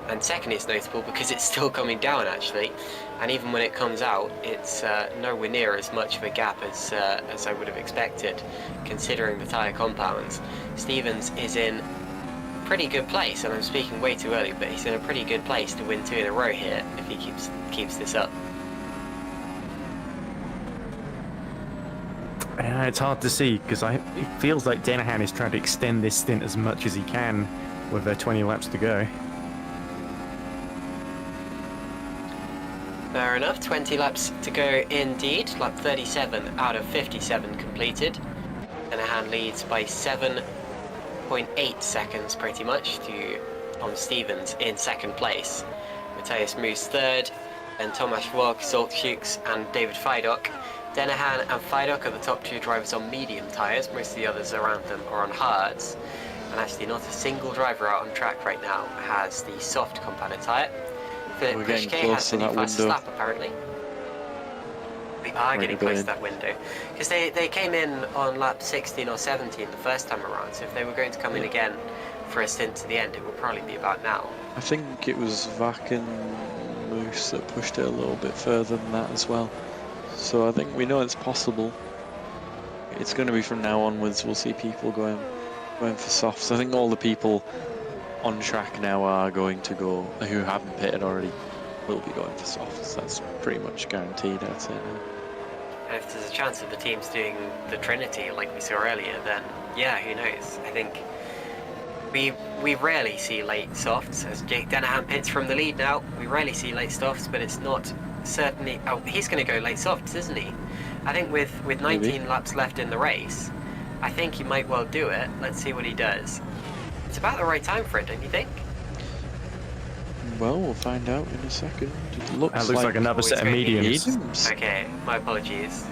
And secondly, it's notable because it's still coming down, actually. And even when it comes out, it's nowhere near as much of a gap as I would have expected, considering the tyre compounds. Stevens is in pretty good place, and I'm speaking way too early, but he's in a pretty good place to win 2 in a row here if he keeps this up. Yeah, it's hard to see because it feels like Denahan is trying to extend this stint as much as he can with 20 laps to go. Fair enough, 20 laps to go indeed. Lap 37 out of 57 completed. Denahan leads by 7.8 seconds pretty much to Tom Stevens in second place. Matthias Moos third, then Tomasz Wog, Zoltschuk and David Fidok. Denahan and Fidok are the top 2 drivers on medium tyres. Most of the others around them are on hards. And actually not a single driver out on track right now has the soft compounded tyre. We're getting Pushke close has to the that fastest window. lap apparently. We are getting close to that window. Because they came in on lap 16 or 17 the first time around, so if they were going to come in again for a stint to the end, it would probably be about now. I think it was Vac and Moose that pushed it a little bit further than that as well. So I think we know it's possible. It's going to be from now onwards. We'll see people going for softs. I think all the people on track now are going to go, who haven't pitted already, will be going for softs. That's pretty much guaranteed, I'd say now. And if there's a chance of the teams doing the Trinity like we saw earlier, then yeah, who knows? I think we rarely see late softs, as Jake Denahan pits from the lead now. We rarely see late softs, but it's not certainly... Oh, he's going to go late softs, isn't he? I think with 19 Maybe. laps left in the race, I think he might well do it. Let's see what he does. It's about the right time for it, don't you think? Well, we'll find out in a second. It looks, That looks like another set of mediums. Okay, my apologies.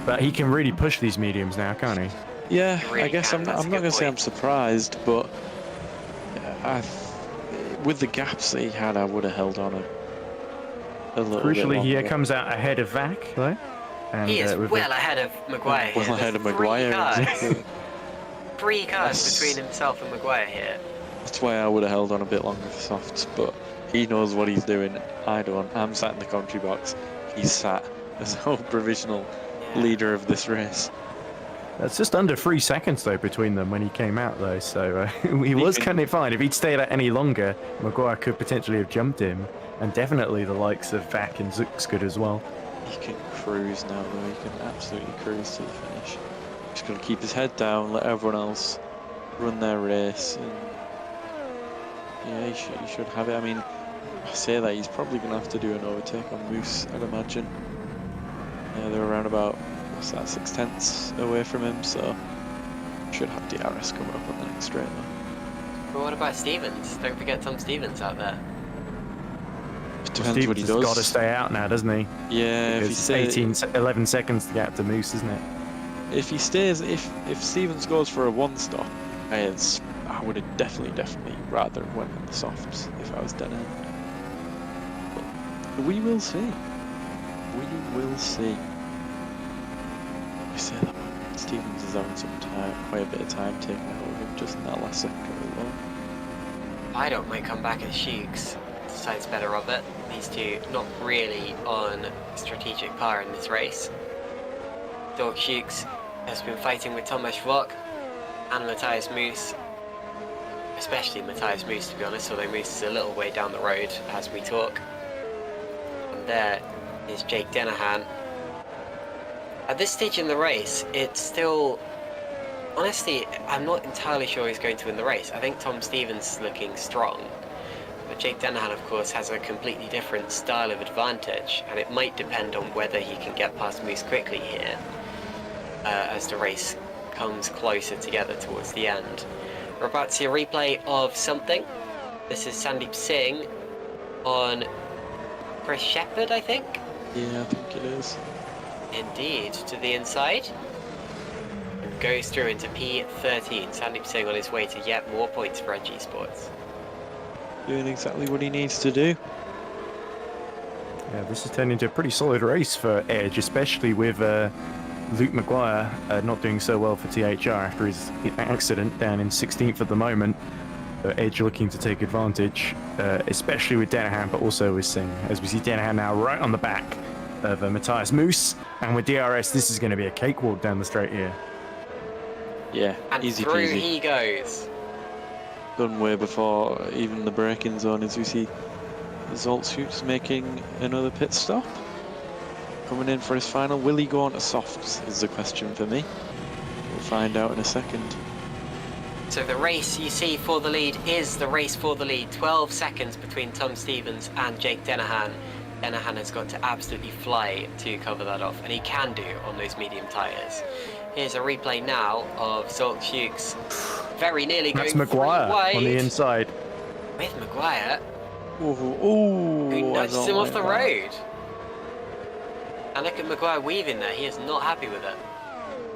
But he can really push these mediums now, can't he? Yeah, He really I guess can, I'm that's not a going good to say I'm point. surprised, but with the gaps that he had, I would have held on a little bit Crucially, he longer. comes out ahead of Vac, though. And, He is with well ahead of Maguire here. Well ahead of There's 3 Maguire. cars. Exactly. 3 cars Yes. between himself and Maguire here. That's why I would have held on a bit longer for softs, but He knows what he's doing. I don't. I'm sat in the commentary box. He's sat as a provisional leader of this race. That's just under 3 seconds though between them when he came out though, so he was kind of fine. If he'd stayed out any longer, Maguire could potentially have jumped him, and definitely the likes of Vac and Zooks could as well. He can cruise now though. He can absolutely cruise to the finish. Just got to keep his head down, let everyone else run their race, and yeah, he should have it. I mean, I say that he's probably going to have to do an overtake on Moose, I'd imagine. Yeah, they're around about, what's that, 6/10 away from him, so should have DRS coming up on the next straight though. But what about Stevens? Don't forget Tom Stevens out there. Depends what he does. He's got to stay out now, doesn't he? Yeah, because if he stays, 11 seconds to get up to Moose, isn't it? If he stays, if Stevens goes for a one stop, I would have definitely rather have went in the softs if I was Denham. But we will see. We will see. I say that Stevens is having some time, quite a bit of time taking out of him just in that last sector alone. I don't might come back as Shooks. Decides better of it. These two not really on strategic par in this race. Dork Shooks has been fighting with Thomas Rock and Matthias Moose. Especially Matthias Moose, to be honest, although Moose is a little way down the road as we talk. And there is Jake Dennehan. At this stage in the race, it's still... Honestly, I'm not entirely sure he's going to win the race. I think Tom Stevens is looking strong. But Jake Dennehan, of course, has a completely different style of advantage, and it might depend on whether he can get past Moose quickly here as the race comes closer together towards the end. We're about to see a replay of something. This is Sandeep Singh on Chris Shepherd, I think? Yeah, I think it is. Indeed, to the inside. And goes through into P13. Sandeep Singh on his way to yet more points for NG Sports. Doing exactly what he needs to do. Yeah, this has turned into a pretty solid race for Edge, especially with Luke Maguire not doing so well for THR after his accident down in 16th at the moment. Edge looking to take advantage, especially with Dennehan, but also with Singh. As we see Dennehan now right on the back of Matthias Moose, and with DRS, this is going to be a cakewalk down the straight here. Yeah, and easy through peasy. He goes. Done way before even the braking zone, as we see Zoltschutz making another pit stop. Coming in for his final. Will he go on to softs is the question for me. We'll find out in a second. So the race you see for the lead is the race for the lead. 12 seconds between Tom Stevens and Jake Dennehan. Dennehan has got to absolutely fly to cover that off, and he can do on those medium tyres. Here's a replay now of Zoltschutz very nearly going That's Maguire wide. on the inside. With Maguire, Ooh, who I nudged don't him off like the that. road. And look at Maguire weaving there, he is not happy with it.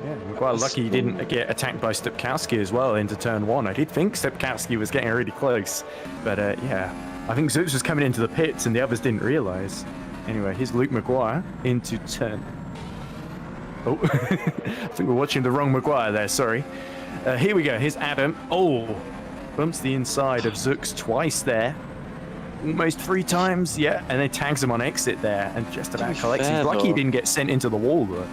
Yeah, Maguire lucky he didn't get attacked by Stepkowski as well into turn one. I did think Stepkowski was getting really close, but yeah, I think Zeus was coming into the pits and the others didn't realise. Anyway, here's Luke Maguire into turn. Oh, I think we're watching the wrong Maguire there, sorry. Here we go, here's Adam. Oh, bumps the inside of Zooks twice there. Almost 3 times, yeah, and then tags him on exit there and just about collects. He's lucky he didn't get sent into the wall though.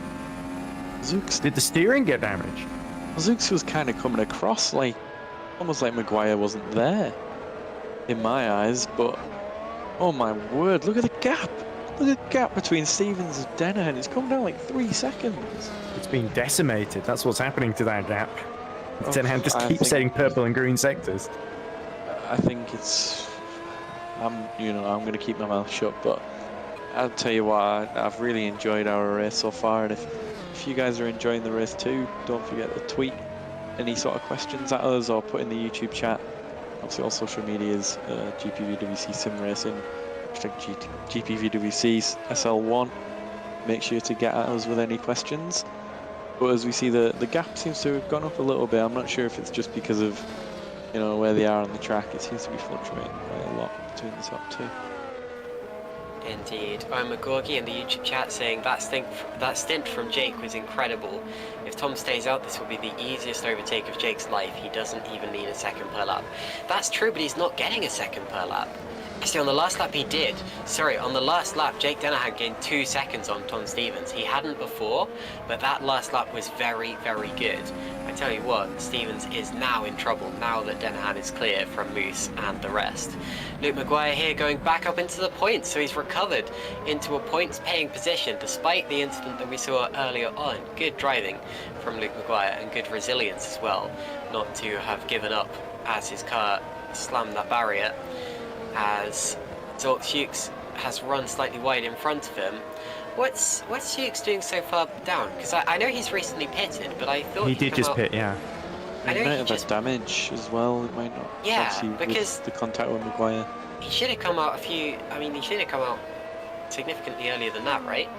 Zooks, Did the steering get damaged? Zooks was kind of coming across like, almost like Maguire wasn't there, in my eyes, but oh my word, look at the gap. Look at the gap between Stevens and Dennehan. It's come down like 3 seconds. It's been decimated. That's what's happening to that gap. Dennehan just I keeps think- setting purple and green sectors. I think it's, I'm going to keep my mouth shut, but I'll tell you what, I've really enjoyed our race so far, and if you guys are enjoying the race too, don't forget to tweet any sort of questions at us or put in the YouTube chat. Obviously all social medias, GPVWC Sim Racing, GPVWC SL1. Make sure to get at us with any questions. But as we see, the gap seems to have gone up a little bit. I'm not sure if it's just because of, you know, where they are on the track. It seems to be fluctuating quite a lot between the top two. Indeed. I'm McGorgy in the YouTube chat saying that stint from Jake was incredible. If Tom stays out, this will be the easiest overtake of Jake's life. He doesn't even need a second per lap. That's true, but he's not getting a second per lap. Actually, on the last lap he did. Sorry, on the last lap, Jake Dennehan gained 2 seconds on Tom Stevens. He hadn't before, but that last lap was very, very good. I tell you what, Stevens is now in trouble, now that Dennehan is clear from Moose and the rest. Luke Maguire here going back up into the points, so he's recovered into a points-paying position, despite the incident that we saw earlier on. Good driving from Luke Maguire, and good resilience as well, not to have given up as his car slammed that barrier, as Zolk Hughes has run slightly wide in front of him. What's Hughes doing so far down? Because I know he's recently pitted, but I thought he did just pit, yeah. I know he might have had damage as well. It might not. Yeah, obviously, because with the contact with Maguire. He should have come out he should have come out significantly earlier than that, right?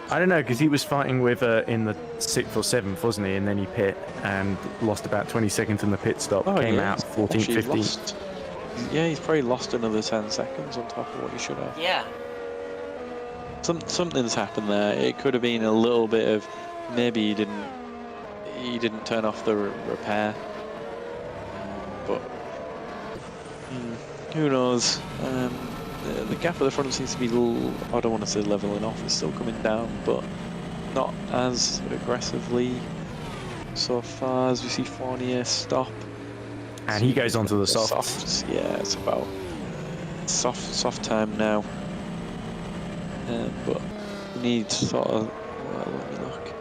I don't know, because he was fighting with in the 6th or 7th, wasn't he? And then he pit and lost about 20 seconds in the pit stop. Came out 14th, 15th. Yeah, he's probably lost another 10 seconds on top of what he should have. Yeah. Something's happened there. It could have been a little bit of maybe he didn't turn off the repair, but who knows? The gap at the front seems to be, I don't want to say leveling off, it's still coming down, but not as aggressively so far as we see Fournier stop. And he goes onto the softs. Yeah, it's about soft time now. But we need sort of, well, let me look.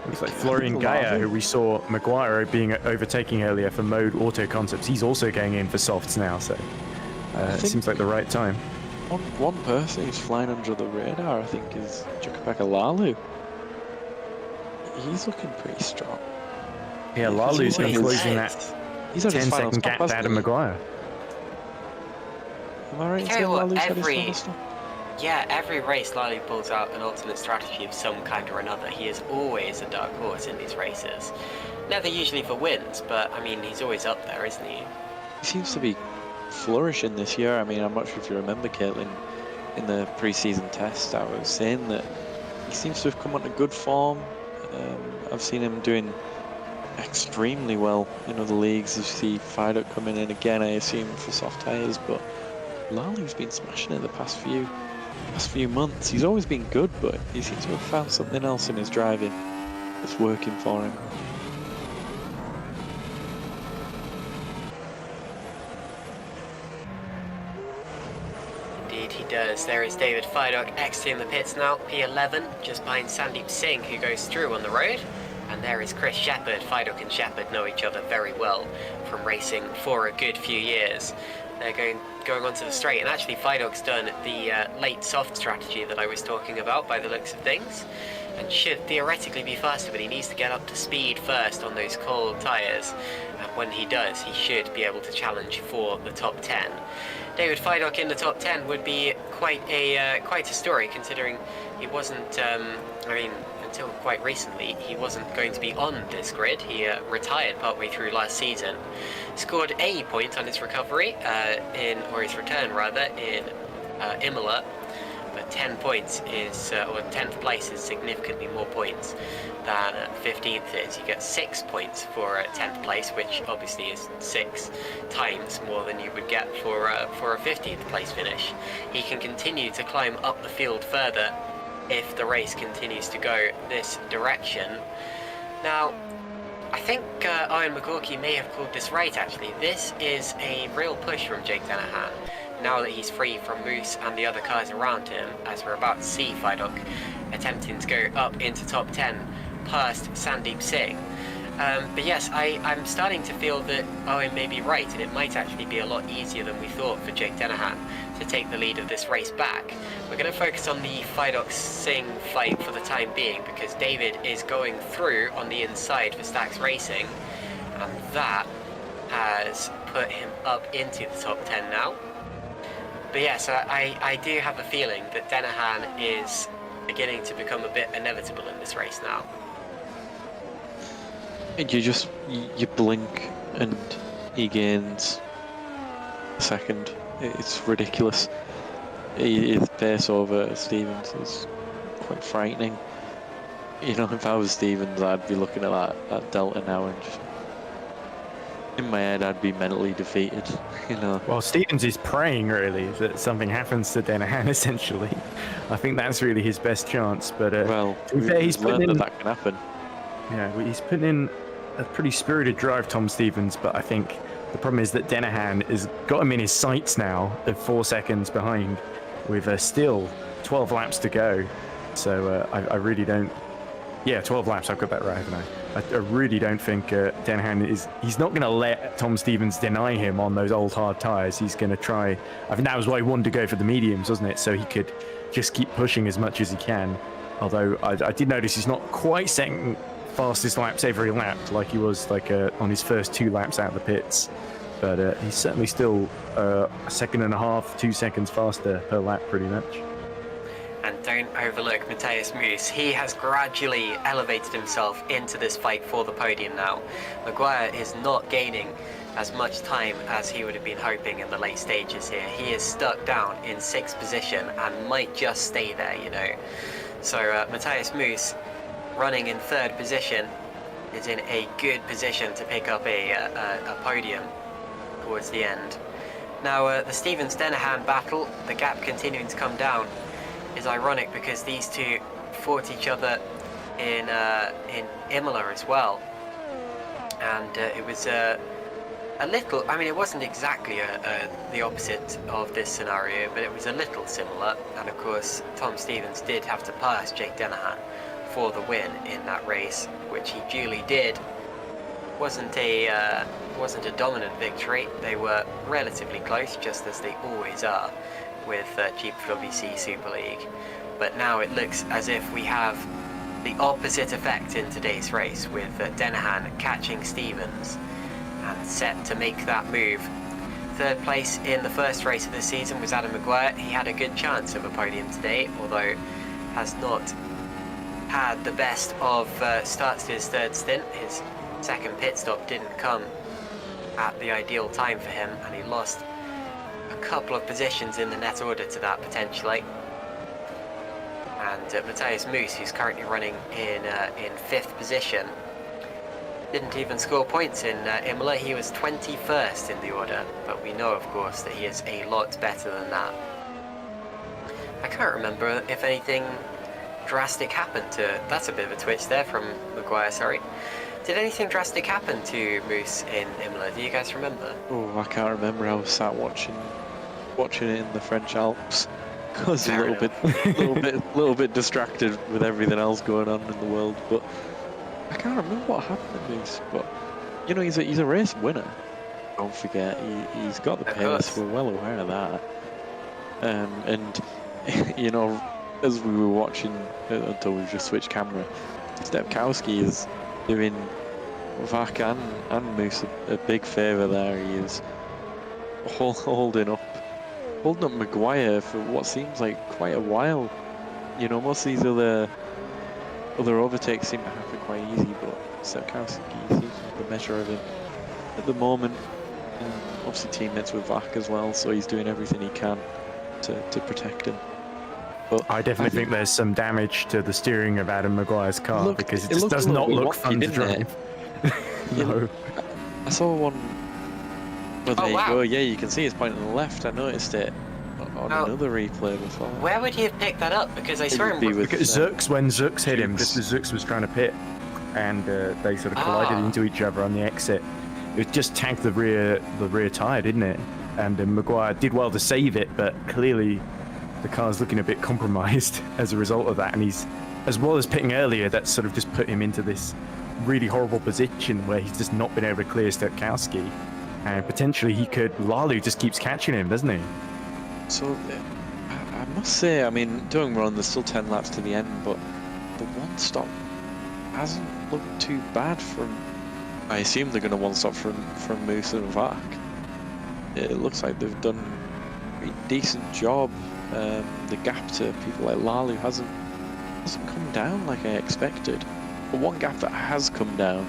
Looks like Florian Gaia, who we saw Maguire being overtaking earlier for Mode Auto Concepts, he's also going in for softs now, so it seems like the right time. One person who's flying under the radar, I think, is Jukapeka Lalu. He's looking pretty strong. Yeah, Lalu's been closing that He's had his 10-second gap to Adam Maguire. Am I right in saying Lalu's had his final stop? Yeah, every race Lally pulls out an alternate strategy of some kind or another. He is always a dark horse in these races. Never usually for wins, but I mean, he's always up there, isn't he? He seems to be flourishing this year. I mean, I'm not sure if you remember, Caitlin, in the pre-season test, I was saying that he seems to have come onto good form. I've seen him doing extremely well in other leagues. You see Fido coming in again, I assume, for soft tyres, but Lalu's been smashing it the past few months. He's always been good, but he seems to have found something else in his driving that's working for him. Indeed he does. There is David Fidok exiting the pits now, P11, just behind Sandeep Singh, who goes through on the road. And there is Chris Shepherd. Fidok and Shepherd know each other very well from racing for a good few years. They're going onto the straight, and actually Fidok's done the late soft strategy that I was talking about by the looks of things, and should theoretically be faster, but he needs to get up to speed first on those cold tyres, and when he does, he should be able to challenge for the top 10. David Fidok in the top 10 would be quite a story, considering he wasn't, until quite recently, he wasn't going to be on this grid. He retired partway through last season. Scored a point on his recovery, or his return rather, in Imola. But 10 points is, or 10th place is significantly more points than 15th is. You get 6 points for 10th place, which obviously is 6 times more than you would get for a 15th place finish. He can continue to climb up the field further if the race continues to go this direction. Now, I think Owen McCorkey may have called this right, actually. This is a real push from Jake Dennehan, now that he's free from Moose and the other cars around him, as we're about to see Fidok attempting to go up into top 10 past Sandeep Singh. But yes, I'm starting to feel that Owen may be right, and it might actually be a lot easier than we thought for Jake Dennehan to take the lead of this race back. We're going to focus on the Fidok Singh fight for the time being, because David is going through on the inside for Stax Racing, and that has put him up into the top 10 now. But yes, I do have a feeling that Dennehan is beginning to become a bit inevitable in this race now. You blink and he gains a second. It's ridiculous. His pace over Stevens is quite frightening. You know, if I was Stevens, I'd be looking at that delta now and just In my head, I'd be mentally defeated, you know. Well, Stevens is praying really that something happens to Denahan. Essentially, I think that's really his best chance. But Well, to be fair, he's we've putting learned in, that can happen. yeah, he's putting in a pretty spirited drive, Tom Stevens. But I think the problem is that Denahan has got him in his sights now, at 4 seconds behind, with still 12 laps to go. So I really don't. Yeah, 12 laps. I've got that right, haven't I? I really don't think Denahan he's not going to let Tom Stevens deny him on those old hard tyres. He's going to try. I think that was why he wanted to go for the mediums, wasn't it? So he could just keep pushing as much as he can. Although I did notice he's not quite setting fastest laps every lap like he was on his first 2 laps out of the pits. But he's certainly still a second and a half, 2 seconds faster per lap pretty much. And don't overlook Matthias Moos. He has gradually elevated himself into this fight for the podium now. Maguire is not gaining as much time as he would have been hoping in the late stages here. He is stuck down in 6th position and might just stay there, you know. So Matthias Moos, running in 3rd position, is in a good position to pick up a podium towards the end. Now the Stevens-Denahan battle, the gap continuing to come down, is ironic because these two fought each other in Imola as well, and it was a little. I mean, it wasn't exactly the opposite of this scenario, but it was a little similar. And of course, Tom Stevens did have to pass Jake Denahan for the win in that race, which he duly did. Wasn't a dominant victory. They were relatively close, just as they always are with GPVWC Super League, but now it looks as if we have the opposite effect in today's race, with Denahan catching Stevens and set to make that move. 3rd place in the first race of the season was Adam Maguire. He had a good chance of a podium today, although has not had the best of starts to his 3rd stint. His 2nd pit stop didn't come at the ideal time for him, and he lost a couple of positions in the net order to that potentially. And Matthias Moos, who's currently running in 5th position, didn't even score points in Imola. He was 21st in the order, but we know of course that he is a lot better than that. I can't remember if anything drastic happened to... That's a bit of a twitch there from Maguire, sorry. Did anything drastic happen to Moos in Imola? Do you guys remember? Oh, I can't remember. I was sat watching it in the French Alps. I was a little bit distracted with everything else going on in the world. But I can't remember what happened to Moos. But you know, he's a race winner. Don't forget, he's got the pace. We're well aware of that. And you know, as we were watching until we just switched camera, Stepkowski is doing Vak and Moos a big favour there. He is holding up Maguire for what seems like quite a while. You know, most of these other overtakes seem to happen quite easy, but Stepkowski seems to have the measure of him at the moment. And obviously teammates with Vak as well, so he's doing everything he can to protect him. But I definitely think there's some damage to the steering of Adam Maguire's car, because it just does not look fun to drive. No. I saw one. Well, there you wow. go. Yeah, you can see it's pointing to the left. I noticed it on another replay before. Where would he have picked that up? Because I swear because when Zux hit him, just as Zux was trying to pit, and they sort of collided into each other on the exit. It just tagged the rear tyre, didn't it? And Maguire did well to save it, but clearly the car's looking a bit compromised as a result of that. And he's, as well as pitting earlier, that's sort of just put him into this really horrible position where he's just not been able to clear Stepkowski. And potentially Lalu just keeps catching him, doesn't he? So, I must say, I mean, don't get me wrong, there's still 10 laps to the end, but the one stop hasn't looked too bad from... I assume they're going to one stop from Moos and Vak. It looks like they've done a decent job. The gap to people like Lalu hasn't come down like I expected. But one gap that has come down,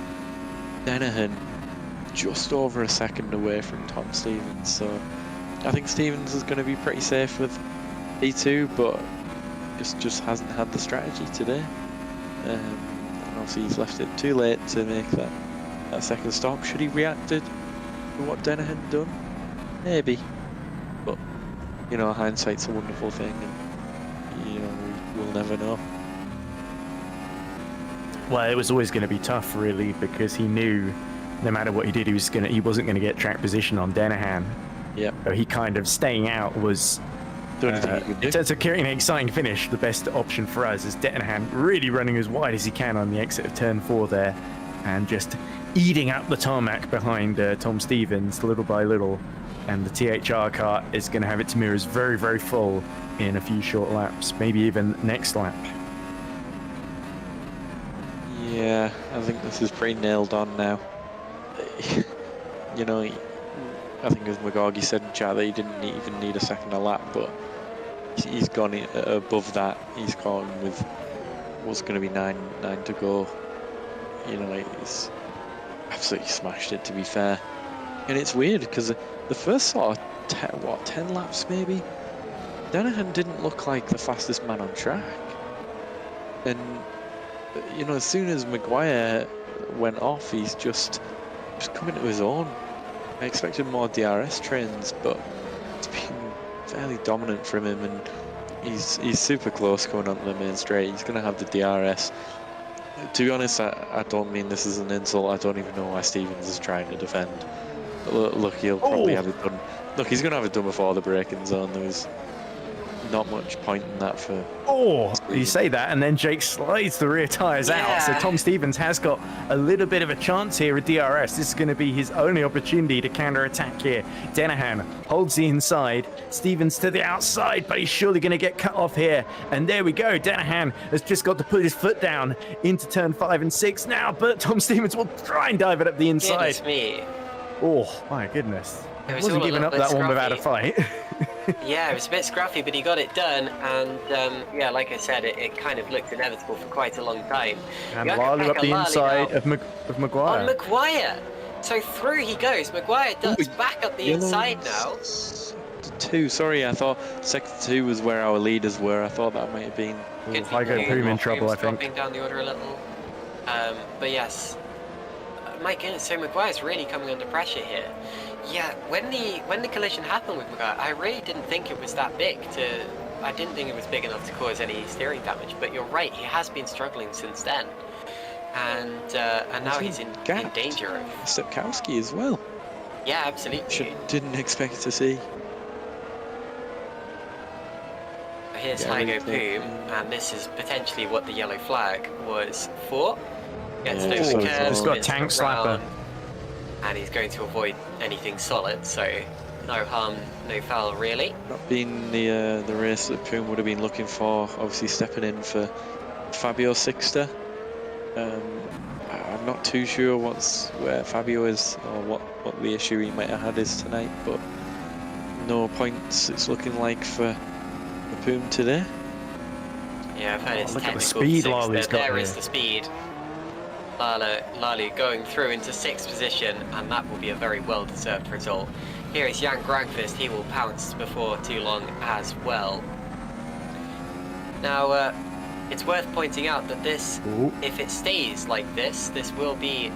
Denahan just over a second away from Tom Stevens. So I think Stevens is going to be pretty safe with E2, but just hasn't had the strategy today. And obviously he's left it too late to make that second stop. Should he reacted what Danahan done? Maybe. But, you know, hindsight's a wonderful thing, and, you know, we'll never know. Well, it was always going to be tough, really, because he knew no matter what he did, he wasn't going to get track position on Danahan. Yeah. So he kind of staying out was, in terms of carrying an exciting finish, the best option for us is Danahan really running as wide as he can on the exit of turn 4 there, and just eating up the tarmac behind Tom Stevens little by little. And the THR car is going to have its mirrors very, very full in a few short laps, maybe even next lap. Yeah, I think this is pretty nailed on now. You know, I think as McGorgy said in chat that he didn't even need a second a lap, but he's gone above that. He's gone with what's going to be nine to go. You know, like, he's absolutely smashed it, to be fair. And it's weird because the first sort of 10 laps maybe, Danahan didn't look like the fastest man on track. And you know, as soon as Maguire went off, he's just coming to his own. I expected more DRS trains, but it's been fairly dominant from him, and he's super close going onto the main straight. He's going to have the DRS. To be honest, I don't mean this as an insult. I don't even know why Stevens is trying to defend. Look, he'll probably have it done. Look, he's going to have it done before the braking zone. There was not much point in that for... Oh, you say that, and then Jake slides the rear tyres out. So Tom Stevens has got a little bit of a chance here with DRS. This is going to be his only opportunity to counter-attack here. Danahan holds the inside. Stevens to the outside, but he's surely going to get cut off here. And there we go. Danahan has just got to put his foot down into turn 5 and 6 now, but Tom Stevens will try and dive it up the inside. Goodness me. Oh, my goodness. It was wasn't giving up that one without a fight. Yeah, it was a bit scruffy, but he got it done, and yeah, like I said, it kind of looked inevitable for quite a long time. And Lally up the inside of Maguire. On Maguire! So through he goes. Maguire does back up the inside now. Sector 2, sorry, I thought Sector 2 was where our leaders were. I thought that might have been... Hygo Prime in trouble, I think. Dropping down the order a little. But yes. My goodness, so Maguire's really coming under pressure here. Yeah, when the collision happened with Maguire, I really didn't think it was that big I didn't think it was big enough to cause any steering damage, but you're right, he has been struggling since then. And now he's in danger of... Stepkowski as well. Yeah, absolutely. Didn't expect to see. Here's Hygo Boom, and this is potentially what the yellow flag was for. Gets those curves, he's got a tank slapper. And he's going to avoid anything solid, so no harm, no foul, really. Not being the race that Poom would have been looking for, obviously stepping in for Fabio Sixter. I'm not too sure where Fabio is or what the issue he might have had is tonight, but no points it's looking like for Poom today. Yeah, I've heard it's look technical. At the speed Lali's got there is the speed. Lali going through into 6th position, and that will be a very well-deserved result. Here is Jan Grankvist, he will pounce before too long as well. Now, it's worth pointing out that this, if it stays like this, this will be...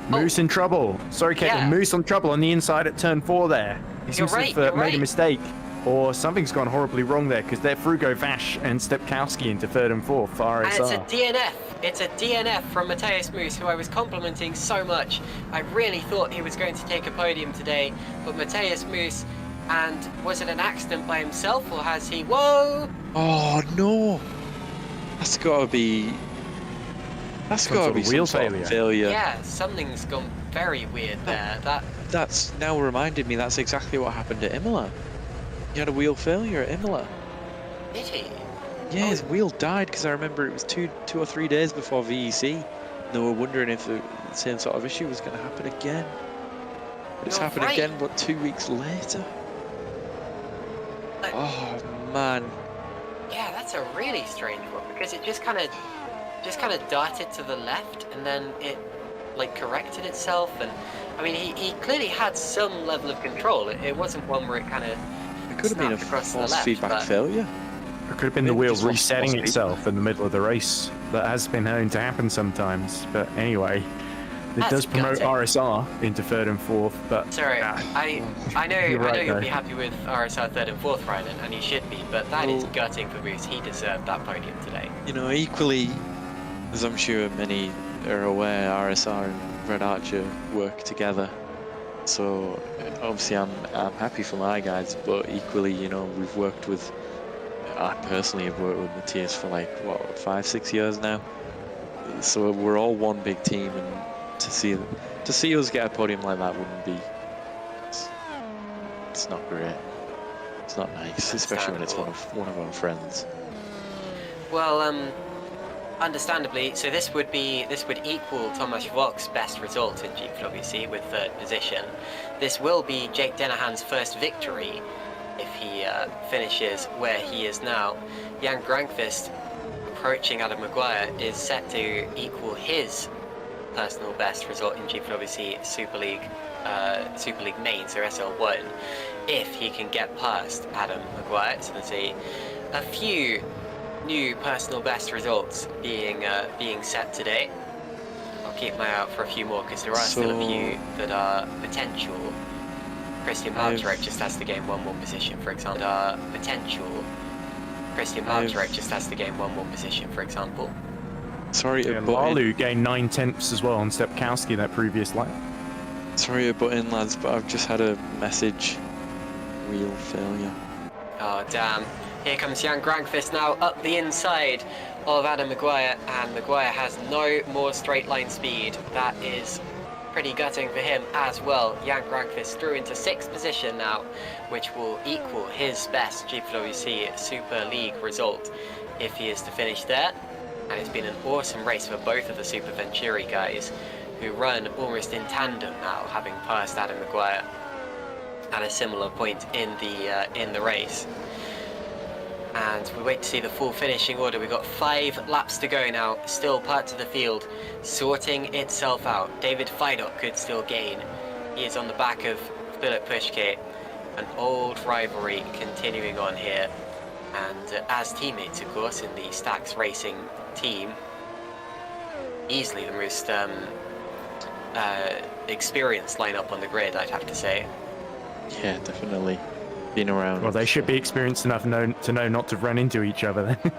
Moose in trouble. Sorry, Caitlin, Moose on trouble on the inside at turn 4 there. He seems to have made a mistake, or something's gone horribly wrong there, because they're Frugo, Vash, and Stepkowski into 3rd and 4th for RSR. And it's a DNF. It's a DNF from Matthias Moose, who I was complimenting so much. I really thought he was going to take a podium today, but Matthias Moose, and was it an accident by himself, or has he... Whoa! Oh, no! That's gotta be... That's gotta be some sort of failure. Yeah, something's gone very weird there. That's now reminded me that's exactly what happened at Imola. He had a wheel failure at Imola. Did he? Yeah, his wheel died because I remember it was two or 3 days before VEC. And they were wondering if the same sort of issue was going to happen again. But it's happened again, but 2 weeks later. Oh man. Yeah, that's a really strange one because it just kind of darted to the left and then it like corrected itself. And I mean, he clearly had some level of control. It wasn't one where it kind of... It could have been a false feedback failure. It could have been the wheel resetting itself in the middle of the race. That has been known to happen sometimes. But anyway, It does promote gutting. RSR into 3rd and 4th, but Sorry, I know You're right, you'll though. be happy with RSR 3rd and 4th, Rylan, and you should be, but that is Well- gutting for Moose. He deserved that podium today. You know, equally, as I'm sure many are aware, RSR and Red Archer work together. So obviously I'm happy for my guys, but equally, you know, I personally have worked with Matthias for like, what, 5-6 years now? So we're all one big team, and to see us get a podium like that wouldn't be, it's not great. It's not nice, especially when it's one of our friends. Well, understandably, so this would equal Tomasz Vok's best result in GPVWC with 3rd position. This will be Jake Dennehan's first victory if he finishes where he is now. Jan Grankvist, approaching Adam Maguire, is set to equal his personal best result in GPVWC Super League main, so SL1, if he can get past Adam Maguire. So there's a few new personal best results being set today. I'll keep my eye out for a few more because there are still a few that are potential. Christian Marczarek just has to gain one more position, for example. Christian Marczarek just has to gain one more position, for example. Sorry to and butt in. Lalu gained 9/10 as well on Stepkowski that previous lap. Sorry to butt in, lads, but I've just had a message. Wheel failure. Oh damn. Here comes Jan Grankvist now up the inside of Adam Maguire, and Maguire has no more straight line speed. That is pretty gutting for him as well. Jan Grankvist through into 6th position now, which will equal his best GPVWC Super League result if he is to finish there. And it's been an awesome race for both of the Super Venturi guys, who run almost in tandem now, having passed Adam Maguire at a similar point in the race. And we wait to see the full finishing order. We've got 5 laps to go now. Still parts of the field sorting itself out. David Fidok could still gain. He is on the back of Philip Pushke. An old rivalry continuing on here. And as teammates, of course, in the Stax Racing team, easily the most experienced lineup on the grid, I'd have to say. Yeah, definitely. Been around. Well, they should be experienced enough to know not to run into each other then.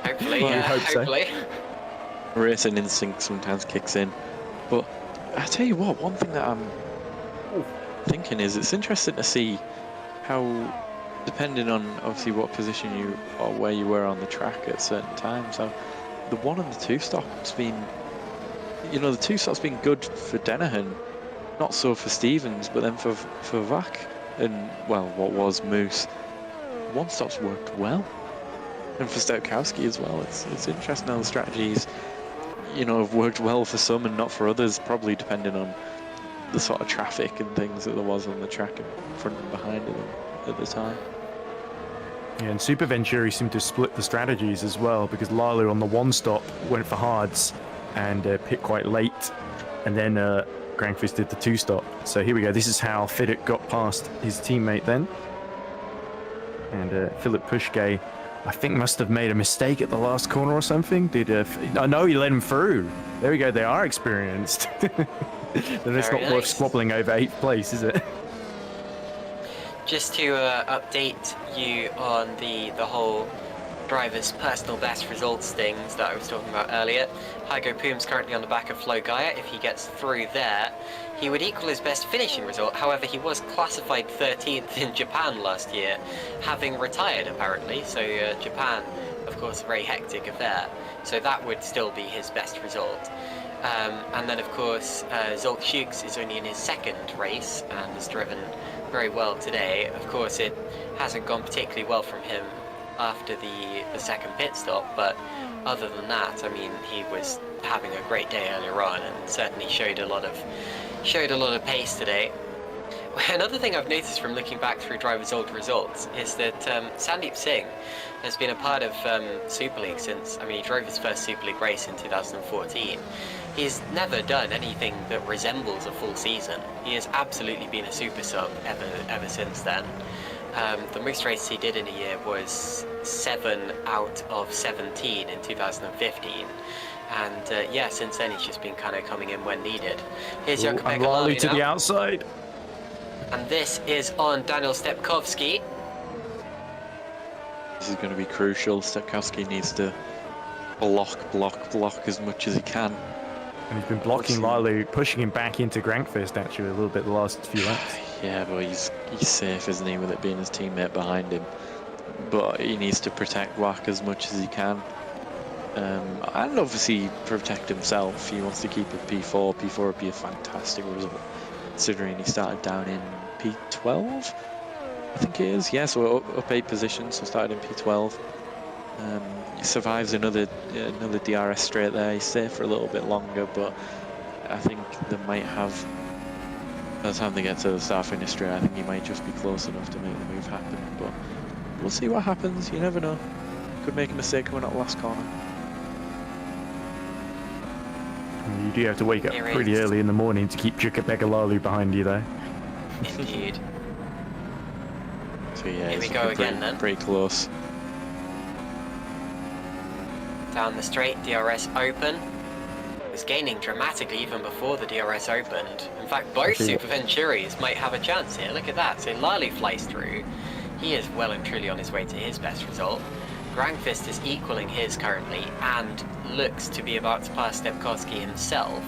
Hopefully, Well, yeah, we hope so. hopefully. Racing instinct sometimes kicks in. But I tell you what, one thing that I'm thinking is it's interesting to see how, depending on obviously what position you or where you were on the track at certain times, how the 1 and the 2 stop's been, you know, the 2 stop's been good for Dennehan, not so for Stevens, but then for Vak and, well, what was Moose. 1 stop's worked well, and for Stepkowski as well. It's interesting how the strategies, you know, have worked well for some and not for others, probably depending on the sort of traffic and things that there was on the track in front and behind them at the time. Yeah, and Super Venturi seemed to split the strategies as well, because Lalu on the 1 stop went for hards and pit quite late, and then Grankvist did the 2 stop. So here we go. This is how Fiddick got past his teammate then. And Philip Pushke, I think, must have made a mistake at the last corner or something. No, he let him through. There we go. They are experienced. Then it's Very not worth nice. squabbling over 8th place, is it? Just to update you on the whole driver's personal best results things that I was talking about earlier. Hygo Poom's currently on the back of Flo Gaia. If he gets through there, he would equal his best finishing result. However, he was classified 13th in Japan last year, having retired apparently. So Japan, of course, a very hectic affair. So that would still be his best result. And then, of course, Zolk Shukes is only in his 2nd race and has driven very well today. Of course, it hasn't gone particularly well from him after the 2nd pit stop, but other than that, I mean, he was having a great day earlier on and certainly showed a lot of pace today. Another thing I've noticed from looking back through drivers' old results is that Sandeep Singh has been a part of Super League since, I mean, he drove his first Super League race in 2014. He's never done anything that resembles a full season. He has absolutely been a super sub ever since then. The most races he did in a year was 7 out of 17 in 2015. And yeah, since then he's just been kind of coming in when needed. Here's Jakub And Lally to now. the outside. And this is on Daniel Stepkowski. This is going to be crucial. Stepkowski needs to block as much as he can. And he's been blocking Lally, pushing him back into Grankfist actually a little bit the last few laps. Yeah, but he's safe, isn't he, with it being his teammate behind him. But he needs to protect Wack as much as he can. And obviously protect himself. He wants to keep a P4. P4 would be a fantastic result, considering he started down in P12, I think it is. Yeah, so up 8 positions, so started in P12. He survives another DRS straight there. He's safe for a little bit longer, but I think they might have, by the time they get to the start-finish straight, I think he might just be close enough to make the move happen. But we'll see what happens. You never know. Could make a mistake coming out the last corner. You do have to wake up pretty early in the morning to keep Jukabegalalu behind you, though. Indeed. So yeah, here we go again then. Pretty close. Down the straight, DRS open. Was gaining dramatically even before the DRS opened. In fact, both Super Venturis might have a chance here. Look at that. So Lally flies through. He is well and truly on his way to his best result. Grankfist is equaling his currently and looks to be about to pass Stepkowski himself.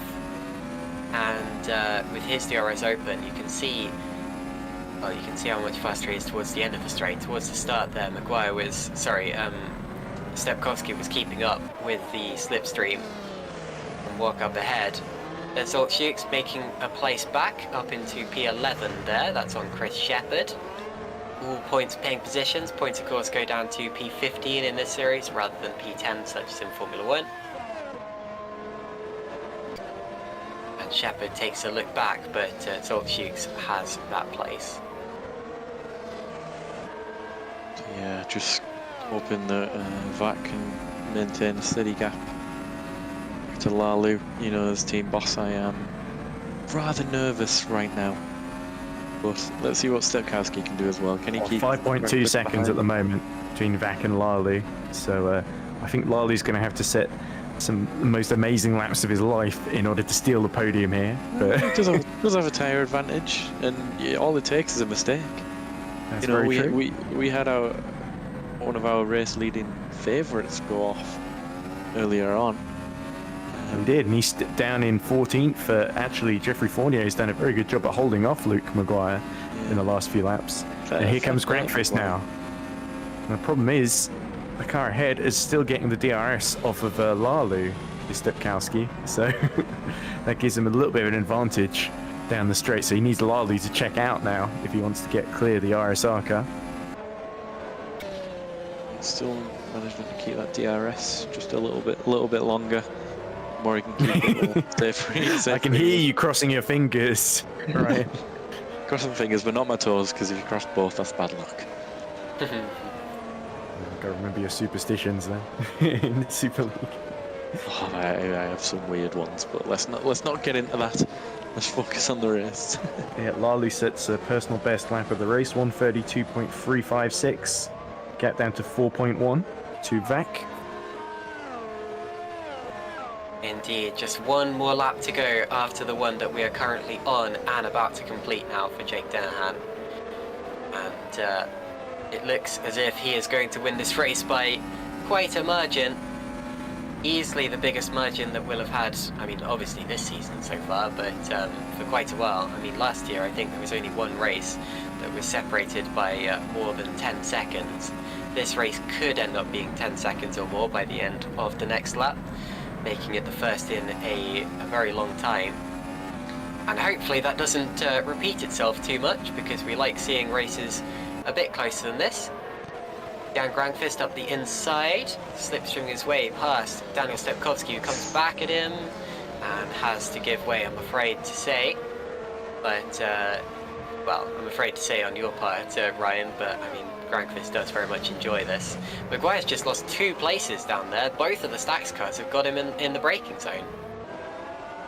And with his DRS open, you can see how much faster he is towards the end of the straight. Towards the start there, Stepkowski was keeping up with the slipstream and walk up ahead. There's Olchuk's making a place back up into P11 there. That's on Chris Shepherd. All points paying positions. Points, of course, go down to P15 in this series rather than P10, such as in Formula 1. And Shepherd takes a look back, but Olchuk's has that place. Yeah, just hoping that Vac can maintain a steady gap to Lalu. You know, as team boss, I am rather nervous right now. But let's see what Stepkowski can do as well. Can he keep 5.2 seconds at the moment between Vac and Lally? So I think Lali's going to have to set some the most amazing laps of his life in order to steal the podium here. But he does have a tyre advantage, and yeah, all it takes is a mistake. That's you know, very true. we had one of our race leading favourites go off earlier on. He did, and he's down in 14th. Actually, Jeffrey Fournier has done a very good job at holding off Luke Maguire in the last few laps. And here comes Grankfist now. And the problem is, the car ahead is still getting the DRS off of Lalu, Stepkowski. So that gives him a little bit of an advantage down the straight. So he needs Lalu to check out now if he wants to get clear the RSR car. Still managing to keep that DRS just a little bit longer. More he can keep it safe. I can hear you crossing your fingers. Right. Crossing fingers, but not my toes, because if you cross both, that's bad luck. Gotta remember your superstitions then in the Super League. Oh, I have some weird ones, but let's not get into that. Let's focus on the race. Yeah, Lally sets a personal best lap of the race, 1:32.356. Gap down to 4.1 to Vac. Indeed, just one more lap to go after the one that we are currently on and about to complete now for Jake Dennehan. And it looks as if he is going to win this race by quite a margin. Easily the biggest margin that we'll have had, I mean, obviously this season so far, but for quite a while. I mean, last year I think there was only one race that was separated by more than 10 seconds. This race could end up being 10 seconds or more by the end of the next lap, making it the first in a very long time. And hopefully that doesn't repeat itself too much, because we like seeing races a bit closer than this. Jan Grankfist up the inside, slipstreaming his way past Daniel Stepkowski, who comes back at him and has to give way, I'm afraid to say. But, well, I'm afraid to say on your part, Ryan, but I mean, Grankfist does very much enjoy this. Maguire's just lost 2 places down there. Both of the Stax cars have got him in the braking zone.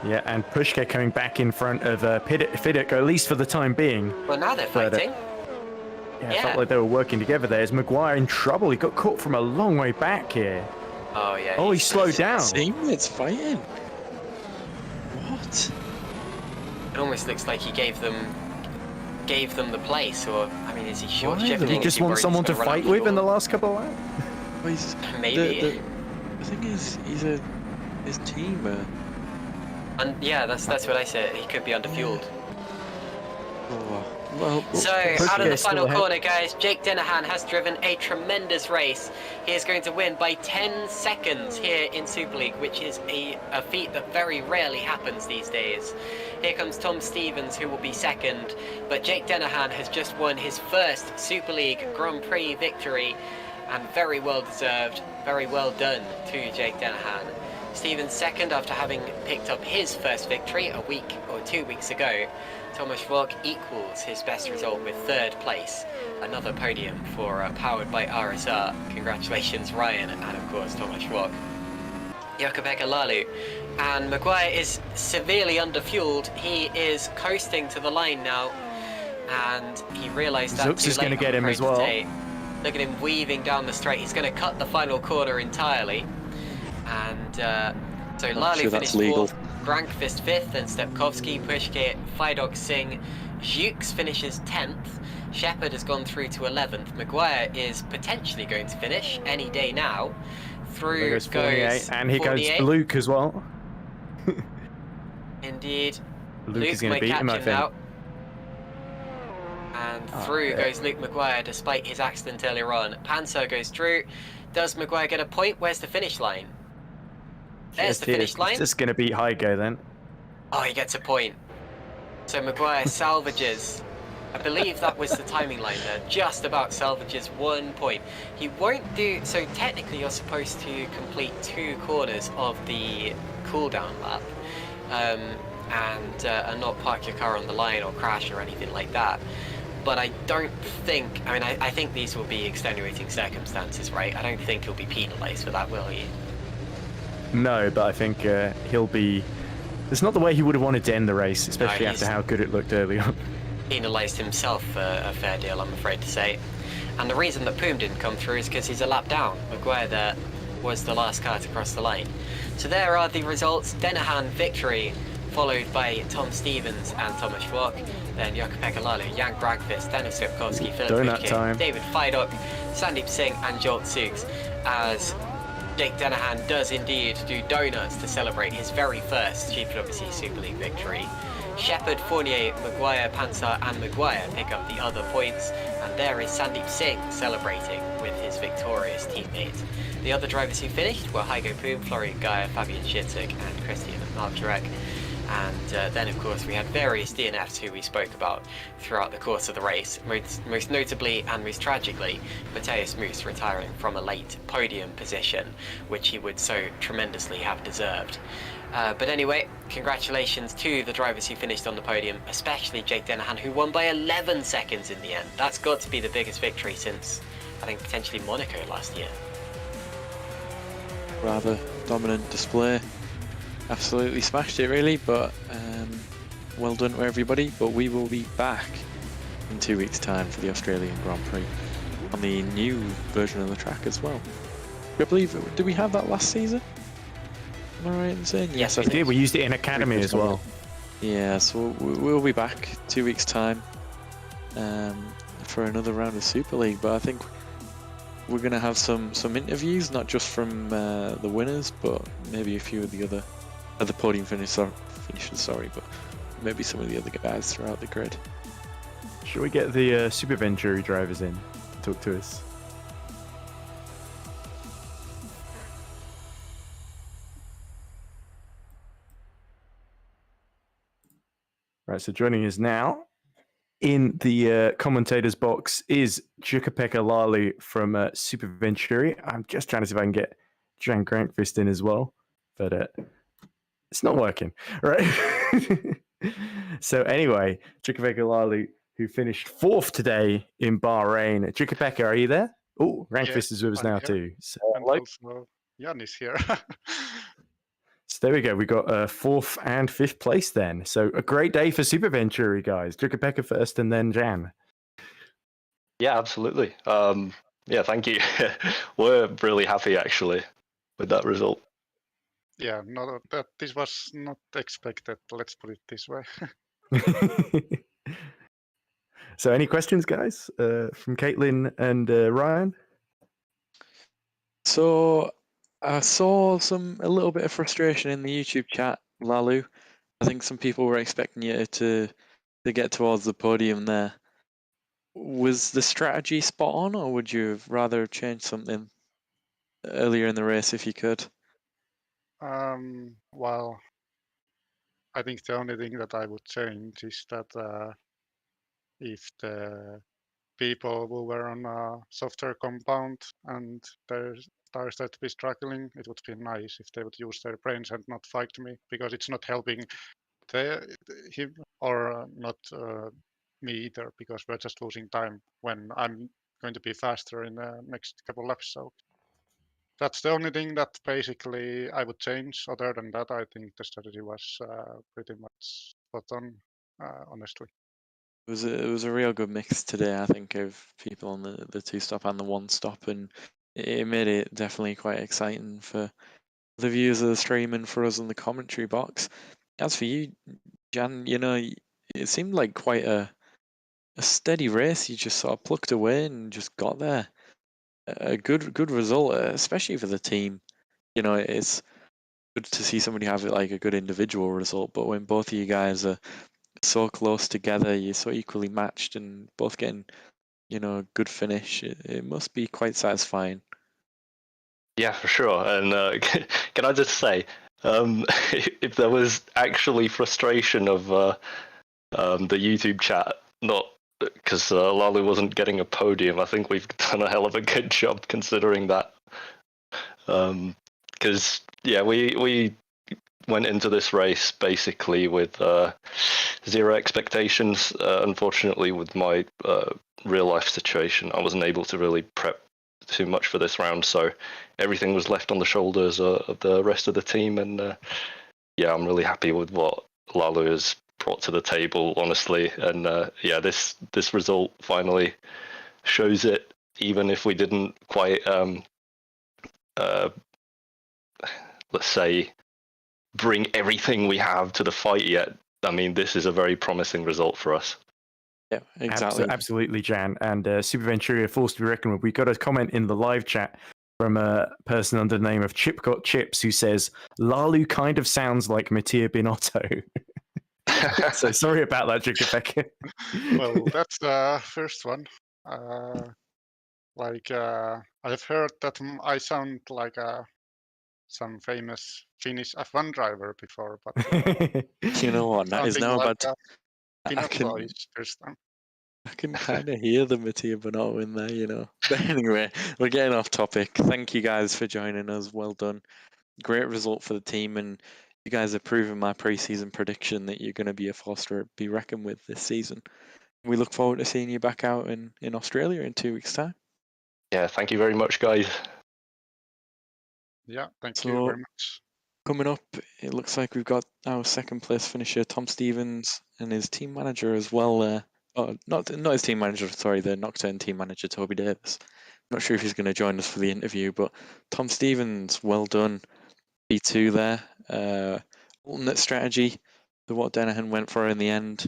Yeah, and Pushka coming back in front of Fiddick, at least for the time being. Well, now they're fighting. Yeah, it felt like they were working together there. Is Maguire in trouble? He got caught from a long way back here. Oh yeah. Oh, he slowed down. Teammates fighting. What? It almost looks like he gave them the place, or I mean, is he short shifting? Did he just want someone to fight with in the last couple of laps? Well, Maybe. The thing is, his team. And yeah, that's what I said. He could be underfueled. Well, So, out of the final corner, guys, Jake Dennehan has driven a tremendous race. He is going to win by 10 seconds here in Super League, which is a feat that very rarely happens these days. Here comes Tom Stevens, who will be second, but Jake Dennehan has just won his first Super League Grand Prix victory, and very well deserved, very well done to Jake Dennehan. Stevens second after having picked up his first victory a week or 2 weeks ago. Thomas Schwalk equals his best result with third place. Another podium for Powered by RSR. Congratulations Ryan and of course Thomas Schwalk. Jakub Lalu. And Maguire is severely underfueled. He is coasting to the line now. And he realised that Zooks is going to get him as well. Look at him weaving down the straight. He's going to cut the final corner entirely. And so Lalu finished fourth. Grankvist 5th, then Stepkovsky, Pushkit, Fidok Singh, Jukes finishes 10th, Shepard has gone through to 11th, Maguire is potentially going to finish any day now, through goes 48, and here 48. goes Luke as well. Indeed, Luke is going to beat him, I think. now. And through goes Luke Maguire despite his accident earlier on. Panzer goes through. Does Maguire get a point? Where's the finish line? There's the finish line. It's just going to beat Hygo then. Oh, he gets a point. So Maguire salvages. I believe that was the timing line there. Just about salvages 1 point. He won't do... So technically you're supposed to complete 2 corners of the cooldown lap. And not park your car on the line or crash or anything like that. But I don't think... I mean, I think these will be extenuating circumstances, right? I don't think he'll be penalised for that, will he? No, but I think he'll be... It's not the way he would have wanted to end the race, especially after how good it looked early on. Penalised himself a fair deal, I'm afraid to say. And the reason that Poom didn't come through is because he's a lap down. Maguire there was the last car to cross the line. So there are the results. Dennehan victory, followed by Tom Stevens and Thomas Schwalk. Then Jakub Lalu, Jan Grankvist, Denis Stepkovsky, Philip Donut Pushkin, time. David Fidok, Sandeep Singh and Jolt Zooks, as Jake Dennehan does indeed do donuts to celebrate his very first GPVWC Super League victory. Shepard, Fournier, Maguire, Panzer and Maguire pick up the other points, and there is Sandeep Singh celebrating with his victorious teammate. The other drivers who finished were Hygo Poom, Florian Geyer, Fabian Schitzek and Christian Marczarek. And then of course we had various DNFs who we spoke about throughout the course of the race, most notably and most tragically Mateus Moose retiring from a late podium position, which he would so tremendously have deserved. But anyway, congratulations to the drivers who finished on the podium, especially Jake Dennehan, who won by 11 seconds in the end. That's got to be the biggest victory since, I think, potentially Monaco last year. Rather dominant display. Absolutely smashed it really, but well done to everybody. But we will be back in 2 weeks' time for the Australian Grand Prix on the new version of the track as well. I believe, did we have that last season? Am I right in saying? Yes, we did. We used it in Academy as well. Yeah, so we'll be back 2 weeks' time for another round of Super League. But I think we're going to have some interviews, not just from the winners, but maybe a few of the other podium finishers, but maybe some of the other guys throughout the grid. Should we get the Super Venturi drivers in to talk to us? Right, so joining us now in the commentators box is Jakub Lalu from Super Venturi. I'm just trying to see if I can get Jan Grankvist in as well, but it's not working, right? So anyway, Jakub Lalu, who finished 4th today in Bahrain. Jakub, are you there? Oh, Grankvist is with us now too. So, and also Jan is here. So there we go. We got 4th and 5th place then. So a great day for Super Venturi, guys. Jakub first and then Jan. Yeah, absolutely. Yeah, thank you. We're really happy, actually. with that result. Yeah, this was not expected. Let's put it this way. So, any questions, guys, from Caitlin and Ryan? So I saw a little bit of frustration in the YouTube chat, Lalu. I think some people were expecting you to get towards the podium there. Was the strategy spot on, or would you have rather changed something earlier in the race if you could? Well, I think the only thing that I would change is that if the people who were on a software compound and they started to be struggling, it would be nice if they would use their brains and not fight me, because it's not helping him or not me either, because we're just losing time when I'm going to be faster in the next couple laps. So that's the only thing that basically I would change. Other than that, I think the strategy was pretty much spot on, honestly. It was a real good mix today, I think, of people on the two stop and the one stop, and it made it definitely quite exciting for the viewers of the stream and for us in the commentary box. As for you, Jan, it seemed like quite a steady race. You just sort of plucked away and just got there. A good result, especially for the team. It's good to see somebody have like a good individual result, but when both of you guys are so close together, you're so equally matched and both getting, a good finish, it must be quite satisfying. Yeah, for sure. And can I just say, if there was actually frustration of the YouTube chat, not because Lalu wasn't getting a podium, I think we've done a hell of a good job considering that. Because we went into this race basically with zero expectations. Unfortunately, with my real life situation, I wasn't able to really prep too much for this round, so everything was left on the shoulders of the rest of the team. And I'm really happy with what Lalu has brought to the table, honestly. And this result finally shows it, even if we didn't quite let's say bring everything we have to the fight yet. I mean, this is a very promising result for us. Yeah, exactly. Absolutely, Jan. And Super Venturia, forced to be reckoned with. We got a comment in the live chat from a person under the name of Chip Got Chips who says, Lalu kind of sounds like Mattia Binotto. So sorry about that, Jukapeka. Well, that's the first one. I've heard that I sound like some famous Finnish F1 driver before, but you know what? That is now like about. I can kind of hear the Mattia Binotto in there, But anyway, we're getting off topic. Thank you guys for joining us. Well done. Great result for the team, and you guys have proven my pre-season prediction that you're going to be a force to be reckoned with this season. We look forward to seeing you back out in Australia in 2 weeks' time. Yeah, thank you very much, guys. Yeah, thank you very much. Coming up, it looks like we've got our second place finisher, Tom Stevens, and his team manager as well. Not his team manager, sorry, the Nocturne team manager, Toby Davis. Not sure if he's going to join us for the interview, but Tom Stevens, well done. P2 there. Alternate strategy to what Danahan went for in the end.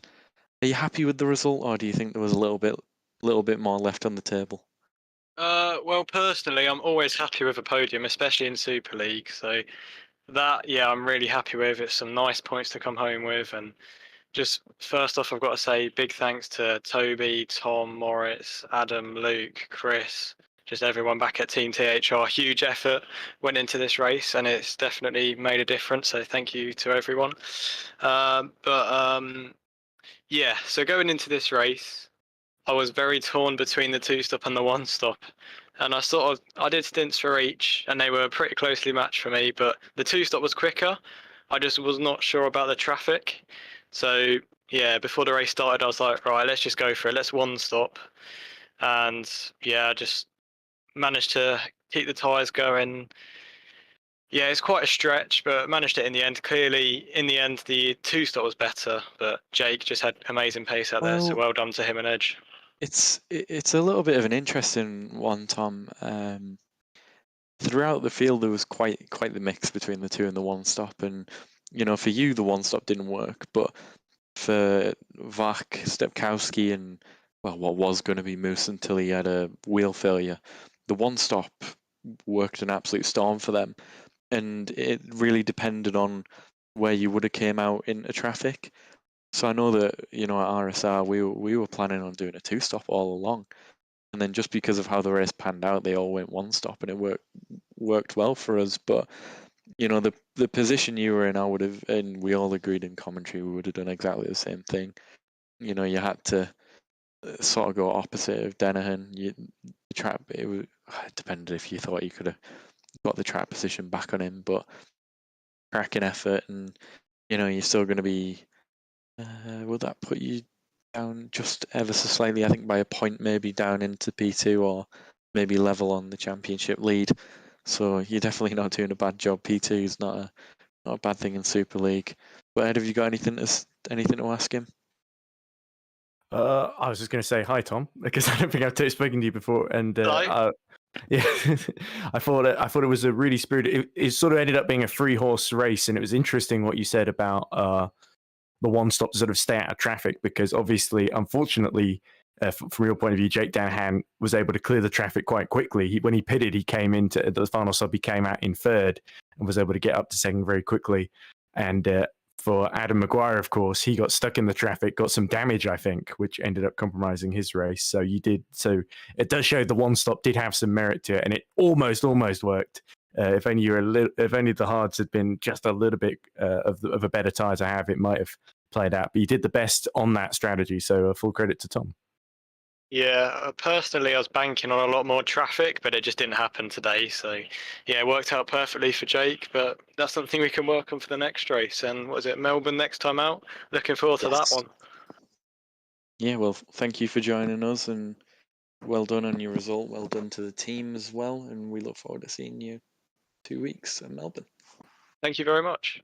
Are you happy with the result, or do you think there was a little bit more left on the table? Well, personally, I'm always happy with a podium, especially in Super League. So that, I'm really happy with. It's some nice points to come home with. And just first off, I've got to say big thanks to Toby, Tom, Moritz, Adam, Luke, Chris, just everyone back at Team THR. Huge effort went into this race, and it's definitely made a difference. So thank you to everyone. So going into this race, I was very torn between the two stop and the one stop. And I did stints for each, and they were pretty closely matched for me, but the two stop was quicker. I just was not sure about the traffic. So before the race started, I was like, right, let's just go for it. Let's one stop. And I just managed to keep the tyres going. Yeah, it's quite a stretch, but managed it in the end. Clearly, in the end, the two stop was better, but Jake just had amazing pace out there, so well done to him and Edge. It's a little bit of an interesting one, Tom. throughout the field there was quite the mix between the two and the one stop, and for you the one stop didn't work, but for Vach, Stepkowski, and what was going to be Moose until he had a wheel failure, the one stop worked an absolute storm for them, and it really depended on where you would have came out into traffic. So I know that at RSR we were planning on doing a two stop all along, and then just because of how the race panned out, they all went one stop, and it worked well for us. But the position you were in, I would have, and we all agreed in commentary, we would have done exactly the same thing. You had to sort of go opposite of Denahan. The trap, it depended if you thought you could have got the track position back on him, but cracking effort, and you're still going to be. Will that put you down just ever so slightly? I think by a point, maybe down into P2, or maybe level on the championship lead. So you're definitely not doing a bad job. P2 is not a bad thing in Super League. But Ed, have you got anything to ask him? I was just going to say hi, Tom, because I don't think I've spoken to you before, and yeah, I thought it was a really spirited. It sort of ended up being a 3-horse race, and it was interesting what you said about the one stop to sort of stay out of traffic, because obviously, unfortunately, from your point of view, Jake Danahan was able to clear the traffic quite quickly. When he pitted, he came into the final sub. He came out in third and was able to get up to second very quickly. And for Adam Maguire, of course, he got stuck in the traffic, got some damage, I think, which ended up compromising his race. So it does show the one stop did have some merit to it, and it almost worked. If only the hards had been just a little bit of a better tire to have, it might have played out. But you did the best on that strategy, so full credit to Tom. Yeah, personally, I was banking on a lot more traffic, but it just didn't happen today. So, yeah, it worked out perfectly for Jake, but that's something we can work on for the next race. And what is it, Melbourne next time out? Looking forward to that one. Yeah, well, thank you for joining us, and well done on your result. Well done to the team as well, and we look forward to seeing you 2 weeks in Melbourne. Thank you very much.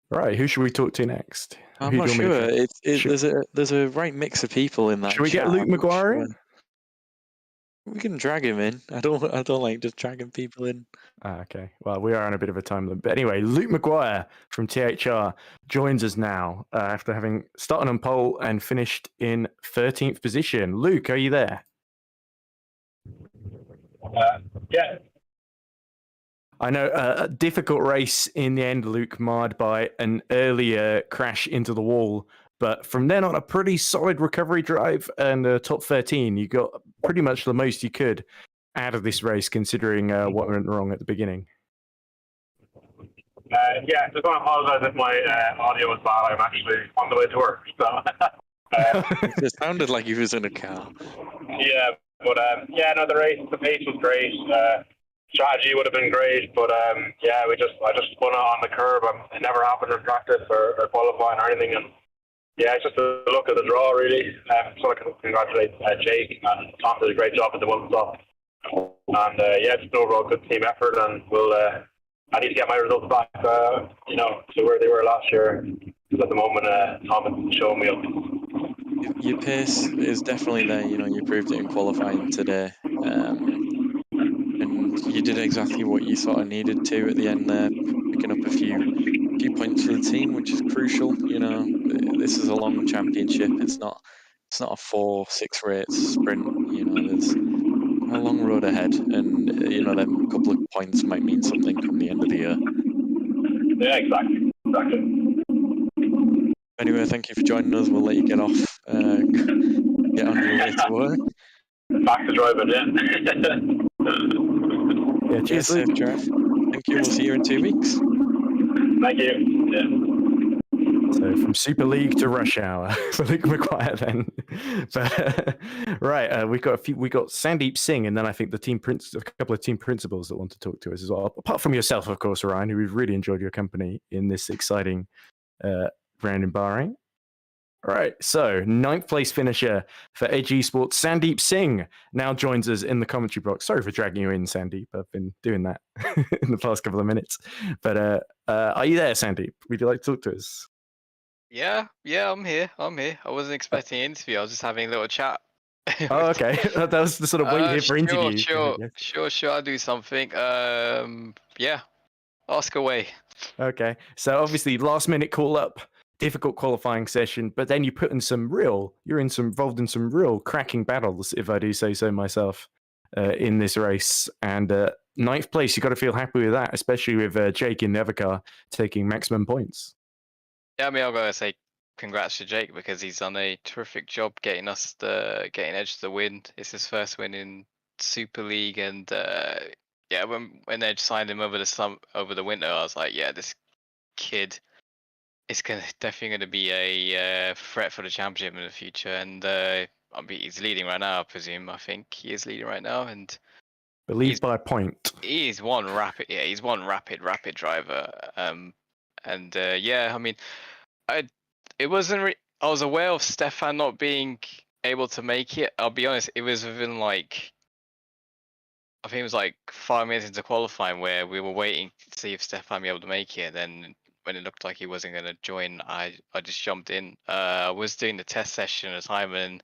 Right, who should we talk to next? I'm not sure. There's a right mix of people in that. Should we get Luke Maguire in? We can drag him in. I don't like just dragging people in. Okay. Well, we are on a bit of a time limit. But anyway, Luke Maguire from THR joins us now after having started on pole and finished in 13th position. Luke, are you there? Yeah. I know a difficult race in the end, Luke, marred by an earlier crash into the wall. But from then on, a pretty solid recovery drive and top 13. You got pretty much the most you could out of this race, considering what went wrong at the beginning. Yeah, just want to apologize if my audio was bad. I'm actually on the way to work. So. It sounded like he was in a car. Yeah, but the race, the pace was great. Strategy would have been great, but I just spun it on the curb. It never happened in practice or qualifying or anything, and yeah, it's just a look at the draw really. So I can congratulate Jake, and Tom did a great job at the one stop, and it's an overall good team effort, and I need to get my results back, to where they were last year, because at the moment Tom is showing me up. Your pace is definitely there. You proved it in qualifying today. And you did exactly what you sort of needed to at the end there, picking up a few points for the team, which is crucial. This is a long championship. It's not a 4-6 race sprint. There's a long road ahead, and them couple of points might mean something come the end of the year. Yeah, exactly. Anyway, thank you for joining us. We'll let you get off. Get on your way to work. Back to driving, yeah. Yeah, cheers, safe drive. Thank you. We'll see you in 2 weeks. Thank you. Yeah. So from Super League to Rush Hour for Luke Maguire then. But, right, we got Sandeep Singh, and then I think a couple of team principals that want to talk to us as well. Apart from yourself, of course, Ryan, who we've really enjoyed your company in this exciting round in Bahrain. All right, so 9th place finisher for Edge Esports, Sandeep Singh, now joins us in the commentary box. Sorry for dragging you in, Sandeep. I've been doing that in the past couple of minutes. But are you there, Sandeep? Would you like to talk to us? Yeah, I'm here. I wasn't expecting an interview. I was just having a little chat Oh, okay. That was the sort of wait here for interview. Sure. I'll do something. Yeah, ask away. Okay. So obviously, last minute call up, difficult qualifying session, but then you're involved in some real cracking battles, if I do say so myself, in this race. And ninth place, you got to feel happy with that, especially with Jake in the other car taking maximum points. Yeah, I mean, I've got to say congrats to Jake because he's done a terrific job getting Edge the win. It's his first win in Super League, and yeah, when Edge signed him over the winter, I was like, yeah, this kid is definitely going to be a threat for the championship in the future. And he's leading right now, I presume. I think he is leading right now, and Lead by a point. he's one rapid driver. And yeah, I mean, I was aware of Stefan not being able to make it. I'll be honest, it was within like, I think it was like 5 minutes into qualifying where we were waiting to see if Stefan would be able to make it. Then when it looked like he wasn't going to join, I just jumped in. I was doing the test session at the time, and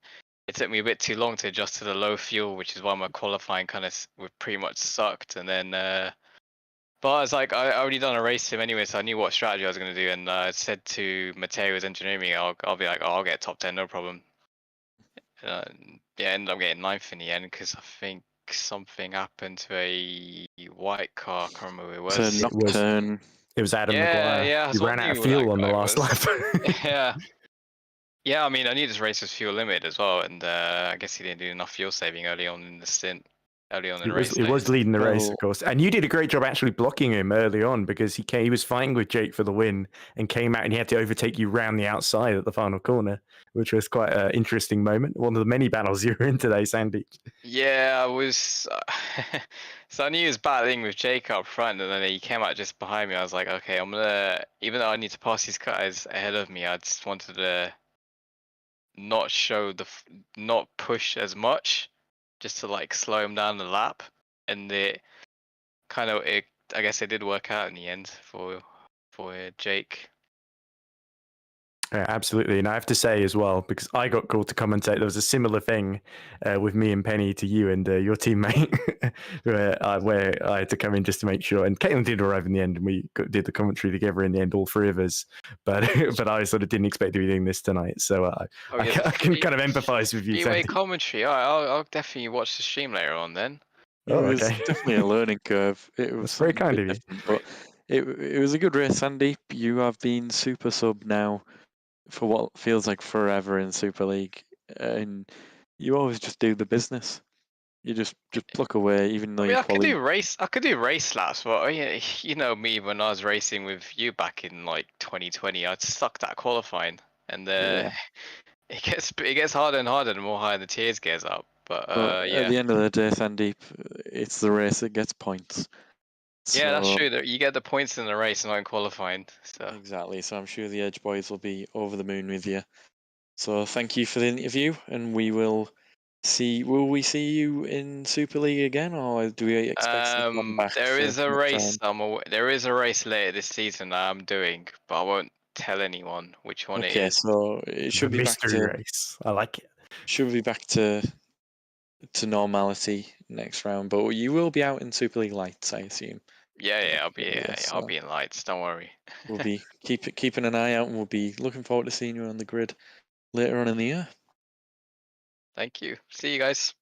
it took me a bit too long to adjust to the low fuel, which is why my qualifying kind of pretty much sucked. And then, but I was like, I already done a race sim anyway, so I knew what strategy I was going to do. And I said to Matteo, who's engineering me, I'll be like, oh, I'll get top 10, no problem. Yeah, ended up getting 9th in the end because I think something happened to a white car. I can't remember who it was. It's a nocturne. It was Adam Maguire. Yeah, He ran out of fuel on the last lap. Yeah, I mean, I knew this race was fuel limited as well, and I guess he didn't do enough fuel saving early on in the stint. Early on in the race. He was leading the race, of course. And you did a great job actually blocking him early on because he was fighting with Jake for the win and came out and he had to overtake you round the outside at the final corner, which was quite an interesting moment. One of the many battles you were in today, Sandy. Yeah, I was. So I knew he was battling with Jake up front, and then he came out just behind me. I was like, okay, I'm gonna. Even though I need to pass these guys ahead of me, I just wanted to not push as much, just to like slow him down the lap, and I guess it did work out in the end for Jake. Yeah, absolutely. And I have to say as well, because I got called to commentate, there was a similar thing with me and Penny to you and your teammate, where I had to come in just to make sure. And Caitlin did arrive in the end, and we did the commentary together in the end, all three of us. But I sort of didn't expect to be doing this tonight, so I can kind of empathise with you. Three-way commentary. I'll definitely watch the stream later on then. It was definitely a learning curve. It was very kind of you. But it was a good race, Sandy. You have been super sub now for what feels like forever in Super League, and you always just do the business. You just pluck away, even though I could do race laps, but you know me, when I was racing with you back in like 2020, I sucked at qualifying, and it gets harder and harder the more higher the tiers gets up. But at the end of the day, Sandy, it's the race that gets points. Yeah, that's true. You get the points in the race, not in qualifying. So exactly. So I'm sure the Edge boys will be over the moon with you. So thank you for the interview, and we will see. Will we see you in Super League again, or do we expect to come back? There is a race. There is a race later this season that I'm doing, but I won't tell anyone which one it is. Okay, so it should be mystery back to race. I like it. Should be back to normality next round, but you will be out in Super League Lights, I assume. Yeah, I'll be in Lights. Don't worry. We'll be keeping an eye out, and we'll be looking forward to seeing you on the grid later on in the year. Thank you. See you guys.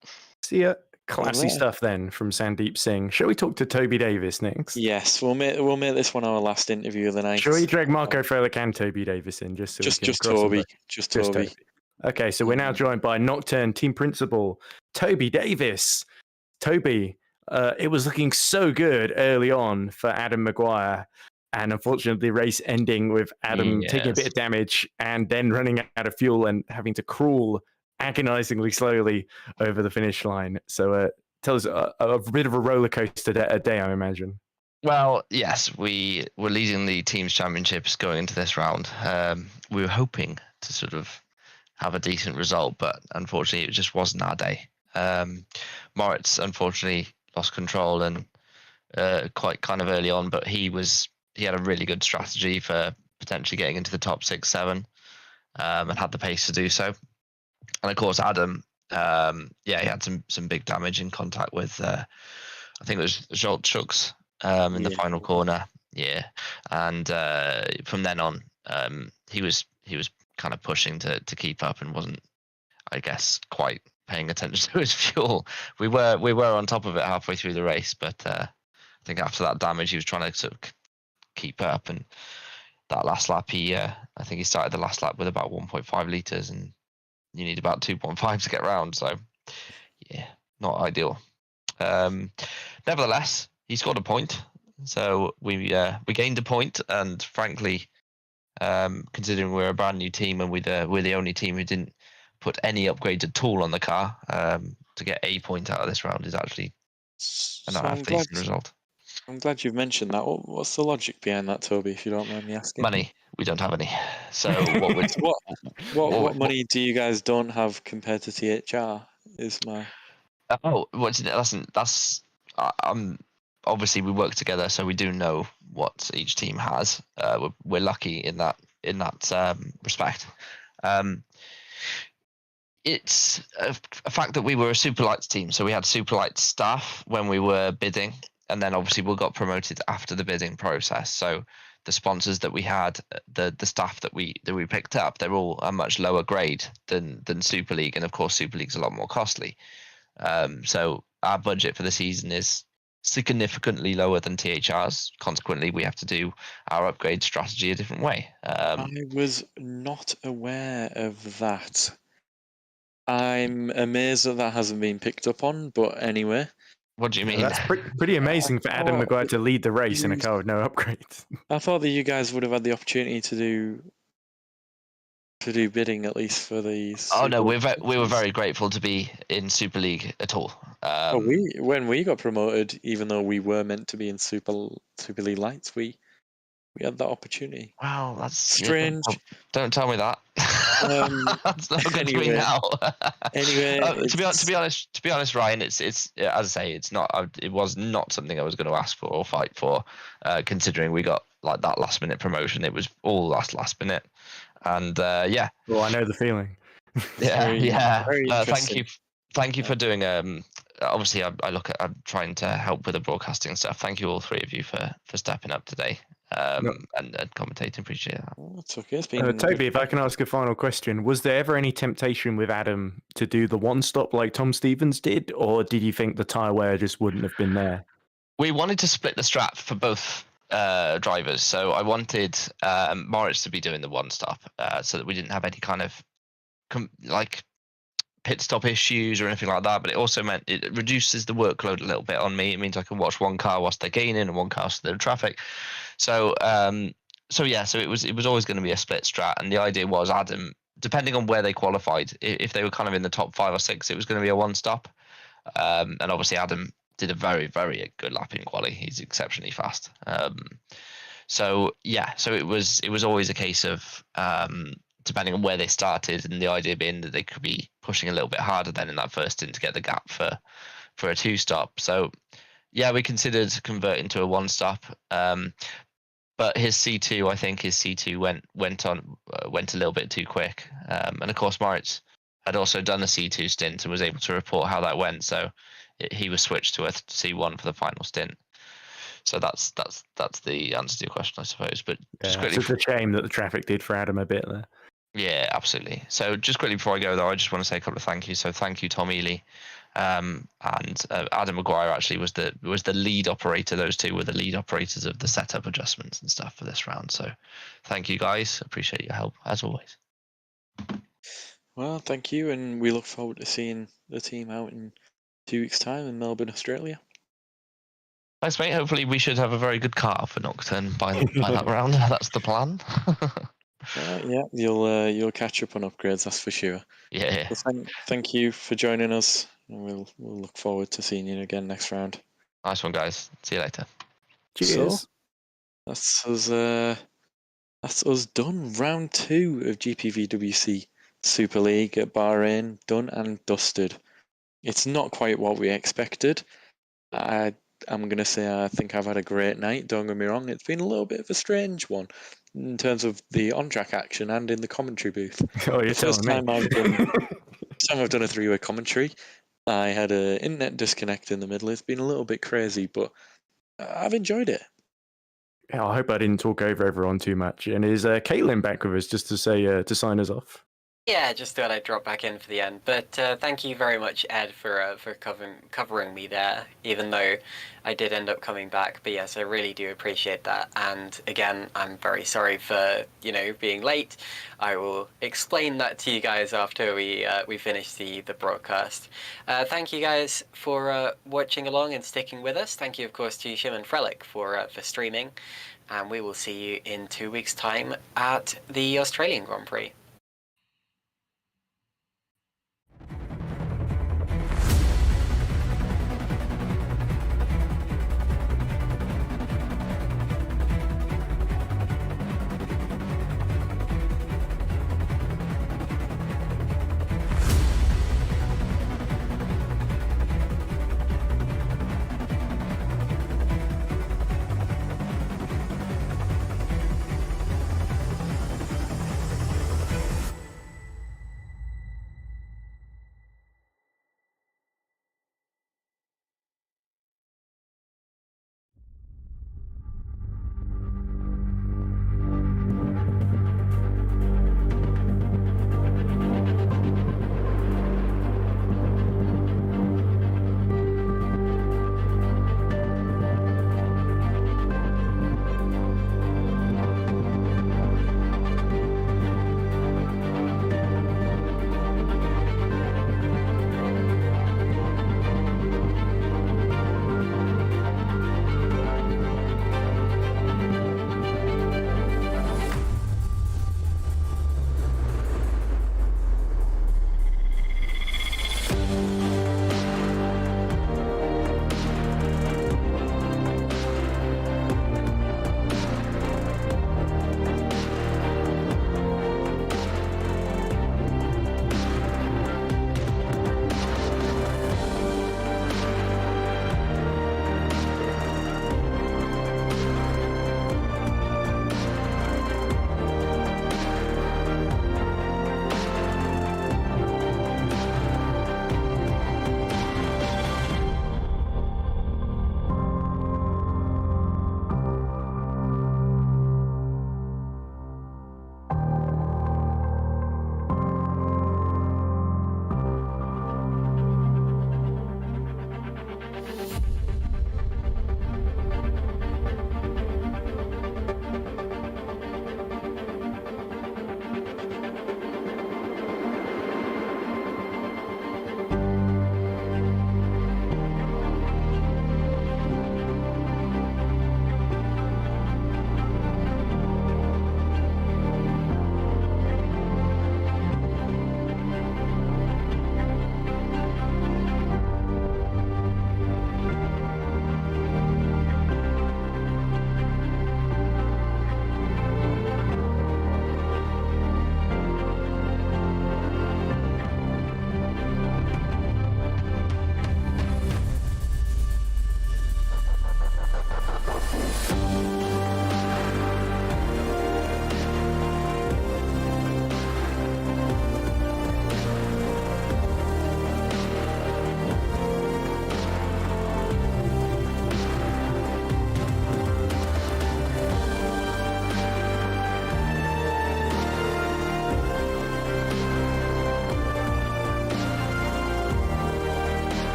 See ya. Classy stuff then from Sandeep Singh. Shall we talk to Toby Davis next? Yes, we'll make this one our last interview of the night. Shall we drag Marco Frelik and Toby Davis in just Toby? Just Toby. Okay, so we're now joined by Nocturne team principal Toby Davis. Toby, it was looking so good early on for Adam Maguire, and unfortunately the race ending with Adam taking a bit of damage and then running out of fuel and having to crawl agonizingly slowly over the finish line. So tell us a bit of a roller coaster day, I imagine. Well, yes, we were leading the team's championships going into this round. We were hoping to sort of have a decent result, but unfortunately it just wasn't our day. Moritz unfortunately lost control and quite kind of early on, but he had a really good strategy for potentially getting into the top 6-7 and had the pace to do so. And of course Adam yeah, he had some big damage in contact with I think it was Jolt Chucks in the final corner. Yeah, and from then on, he was kind of pushing to keep up and wasn't, I guess, quite paying attention to his fuel. We were on top of it halfway through the race, but I think after that damage, he was trying to sort of keep up. And that last lap, I think he started the last lap with about 1.5 liters, and you need about 2.5 to get around. So yeah, not ideal. Nevertheless, he scored a point, so we gained a point, and frankly, considering we're a brand new team and we're the only team who didn't put any upgrades at all on the car, to get a point out of this round is actually a half decent result. I'm glad you've mentioned that. What's the logic behind that, Toby, if you don't mind me asking? Money. We don't have any. So what money do you guys don't have compared to THR? Is my listen, that's obviously we work together, so we do know what each team has. We're lucky in that respect. It's a fact that we were a Superlights team, so we had Superlights staff when we were bidding, and then obviously we got promoted after the bidding process. So the sponsors that we had, the staff that we picked up, they're all a much lower grade than Super League, and of course Super League's a lot more costly. So our budget for the season is significantly lower than THR's. Consequently, we have to do our upgrade strategy a different way. I was not aware of that. I'm amazed that hasn't been picked up on, but anyway. What do you mean? That's pretty amazing for Adam Maguire to lead the race in a car with no upgrades. I thought that you guys would have had the opportunity to do bidding at least for these. Oh no, we were very grateful to be in Super League at all. When we got promoted, even though we were meant to be in Super League Lights, we had that opportunity. Wow, that's strange. Yeah, don't tell me that. That's not good to me now. Anyway, to be honest, Ryan, it's as I say, it was not something I was going to ask for or fight for. Considering we got like that last minute promotion, it was all last minute, and yeah. Well, I know the feeling. Yeah. Very Thank you for doing. Obviously, I'm trying to help with the broadcasting stuff. Thank you all three of you for stepping up today. And commentating. Appreciate that. It's okay. It's been Toby, if I can ask a final question, was there ever any temptation with Adam to do the one stop like Tom Stevens did, or did you think the tyre wear just wouldn't have been there? We wanted to split the strap for both drivers, so I wanted Moritz to be doing the one stop, so that we didn't have any kind of like pit stop issues or anything like that. But it also meant it reduces the workload a little bit on me. It means I can watch one car whilst they're gaining and one car whilst they're in traffic. So so it was always going to be a split strat, and the idea was Adam, depending on where they qualified, if they were kind of in the top 5 or 6, it was going to be a one stop. And obviously Adam did a very, very good lap in quali. He's exceptionally fast. So it was always a case of depending on where they started, and the idea being that they could be pushing a little bit harder then in that first stint to get the gap for a 2-stop. So yeah, we considered converting to a 1-stop, but his C2, I think his C2 went a little bit too quick, and of course Moritz had also done a C2 stint and was able to report how that went, so he was switched to a C1 for the final stint. So that's the answer to your question, I suppose. But just quickly, it's a shame that the traffic did for Adam a bit there. Yeah, absolutely. So just quickly before I go, though, I just want to say a couple of thank yous. So thank you, Tom Ely, and Adam Maguire actually was the lead operator. Those two were the lead operators of the setup adjustments and stuff for this round. So thank you, guys. Appreciate your help as always. Well, thank you, and we look forward to seeing the team out in 2 weeks' time in Melbourne, Australia. Thanks, mate. Hopefully we should have a very good car for Nocturne by that round. That's the plan. Yeah, you'll catch up on upgrades, that's for sure. Yeah. So thank you for joining us, and we'll look forward to seeing you again next round. Nice one, guys. See you later. Cheers. So, that's us done. Round 2 of GPVWC Super League at Bahrain, done and dusted. It's not quite what we expected. I'm going to say I think I've had a great night, don't get me wrong. It's been a little bit of a strange one in terms of the on-track action and in the commentary booth. Oh, you're telling me. time I've done a three-way commentary. I had an internet disconnect in the middle. It's been a little bit crazy, but I've enjoyed it. Yeah, I hope I didn't talk over everyone too much. And is Caitlin back with us just to say to sign us off? Yeah, just thought I'd drop back in for the end. But thank you very much, Ed, for covering me there, even though I did end up coming back. But yes, I really do appreciate that. And again, I'm very sorry for, being late. I will explain that to you guys after we finish the broadcast. Thank you guys for watching along and sticking with us. Thank you, of course, to Szymon and Frelik for streaming. And we will see you in 2 weeks' time at the Australian Grand Prix.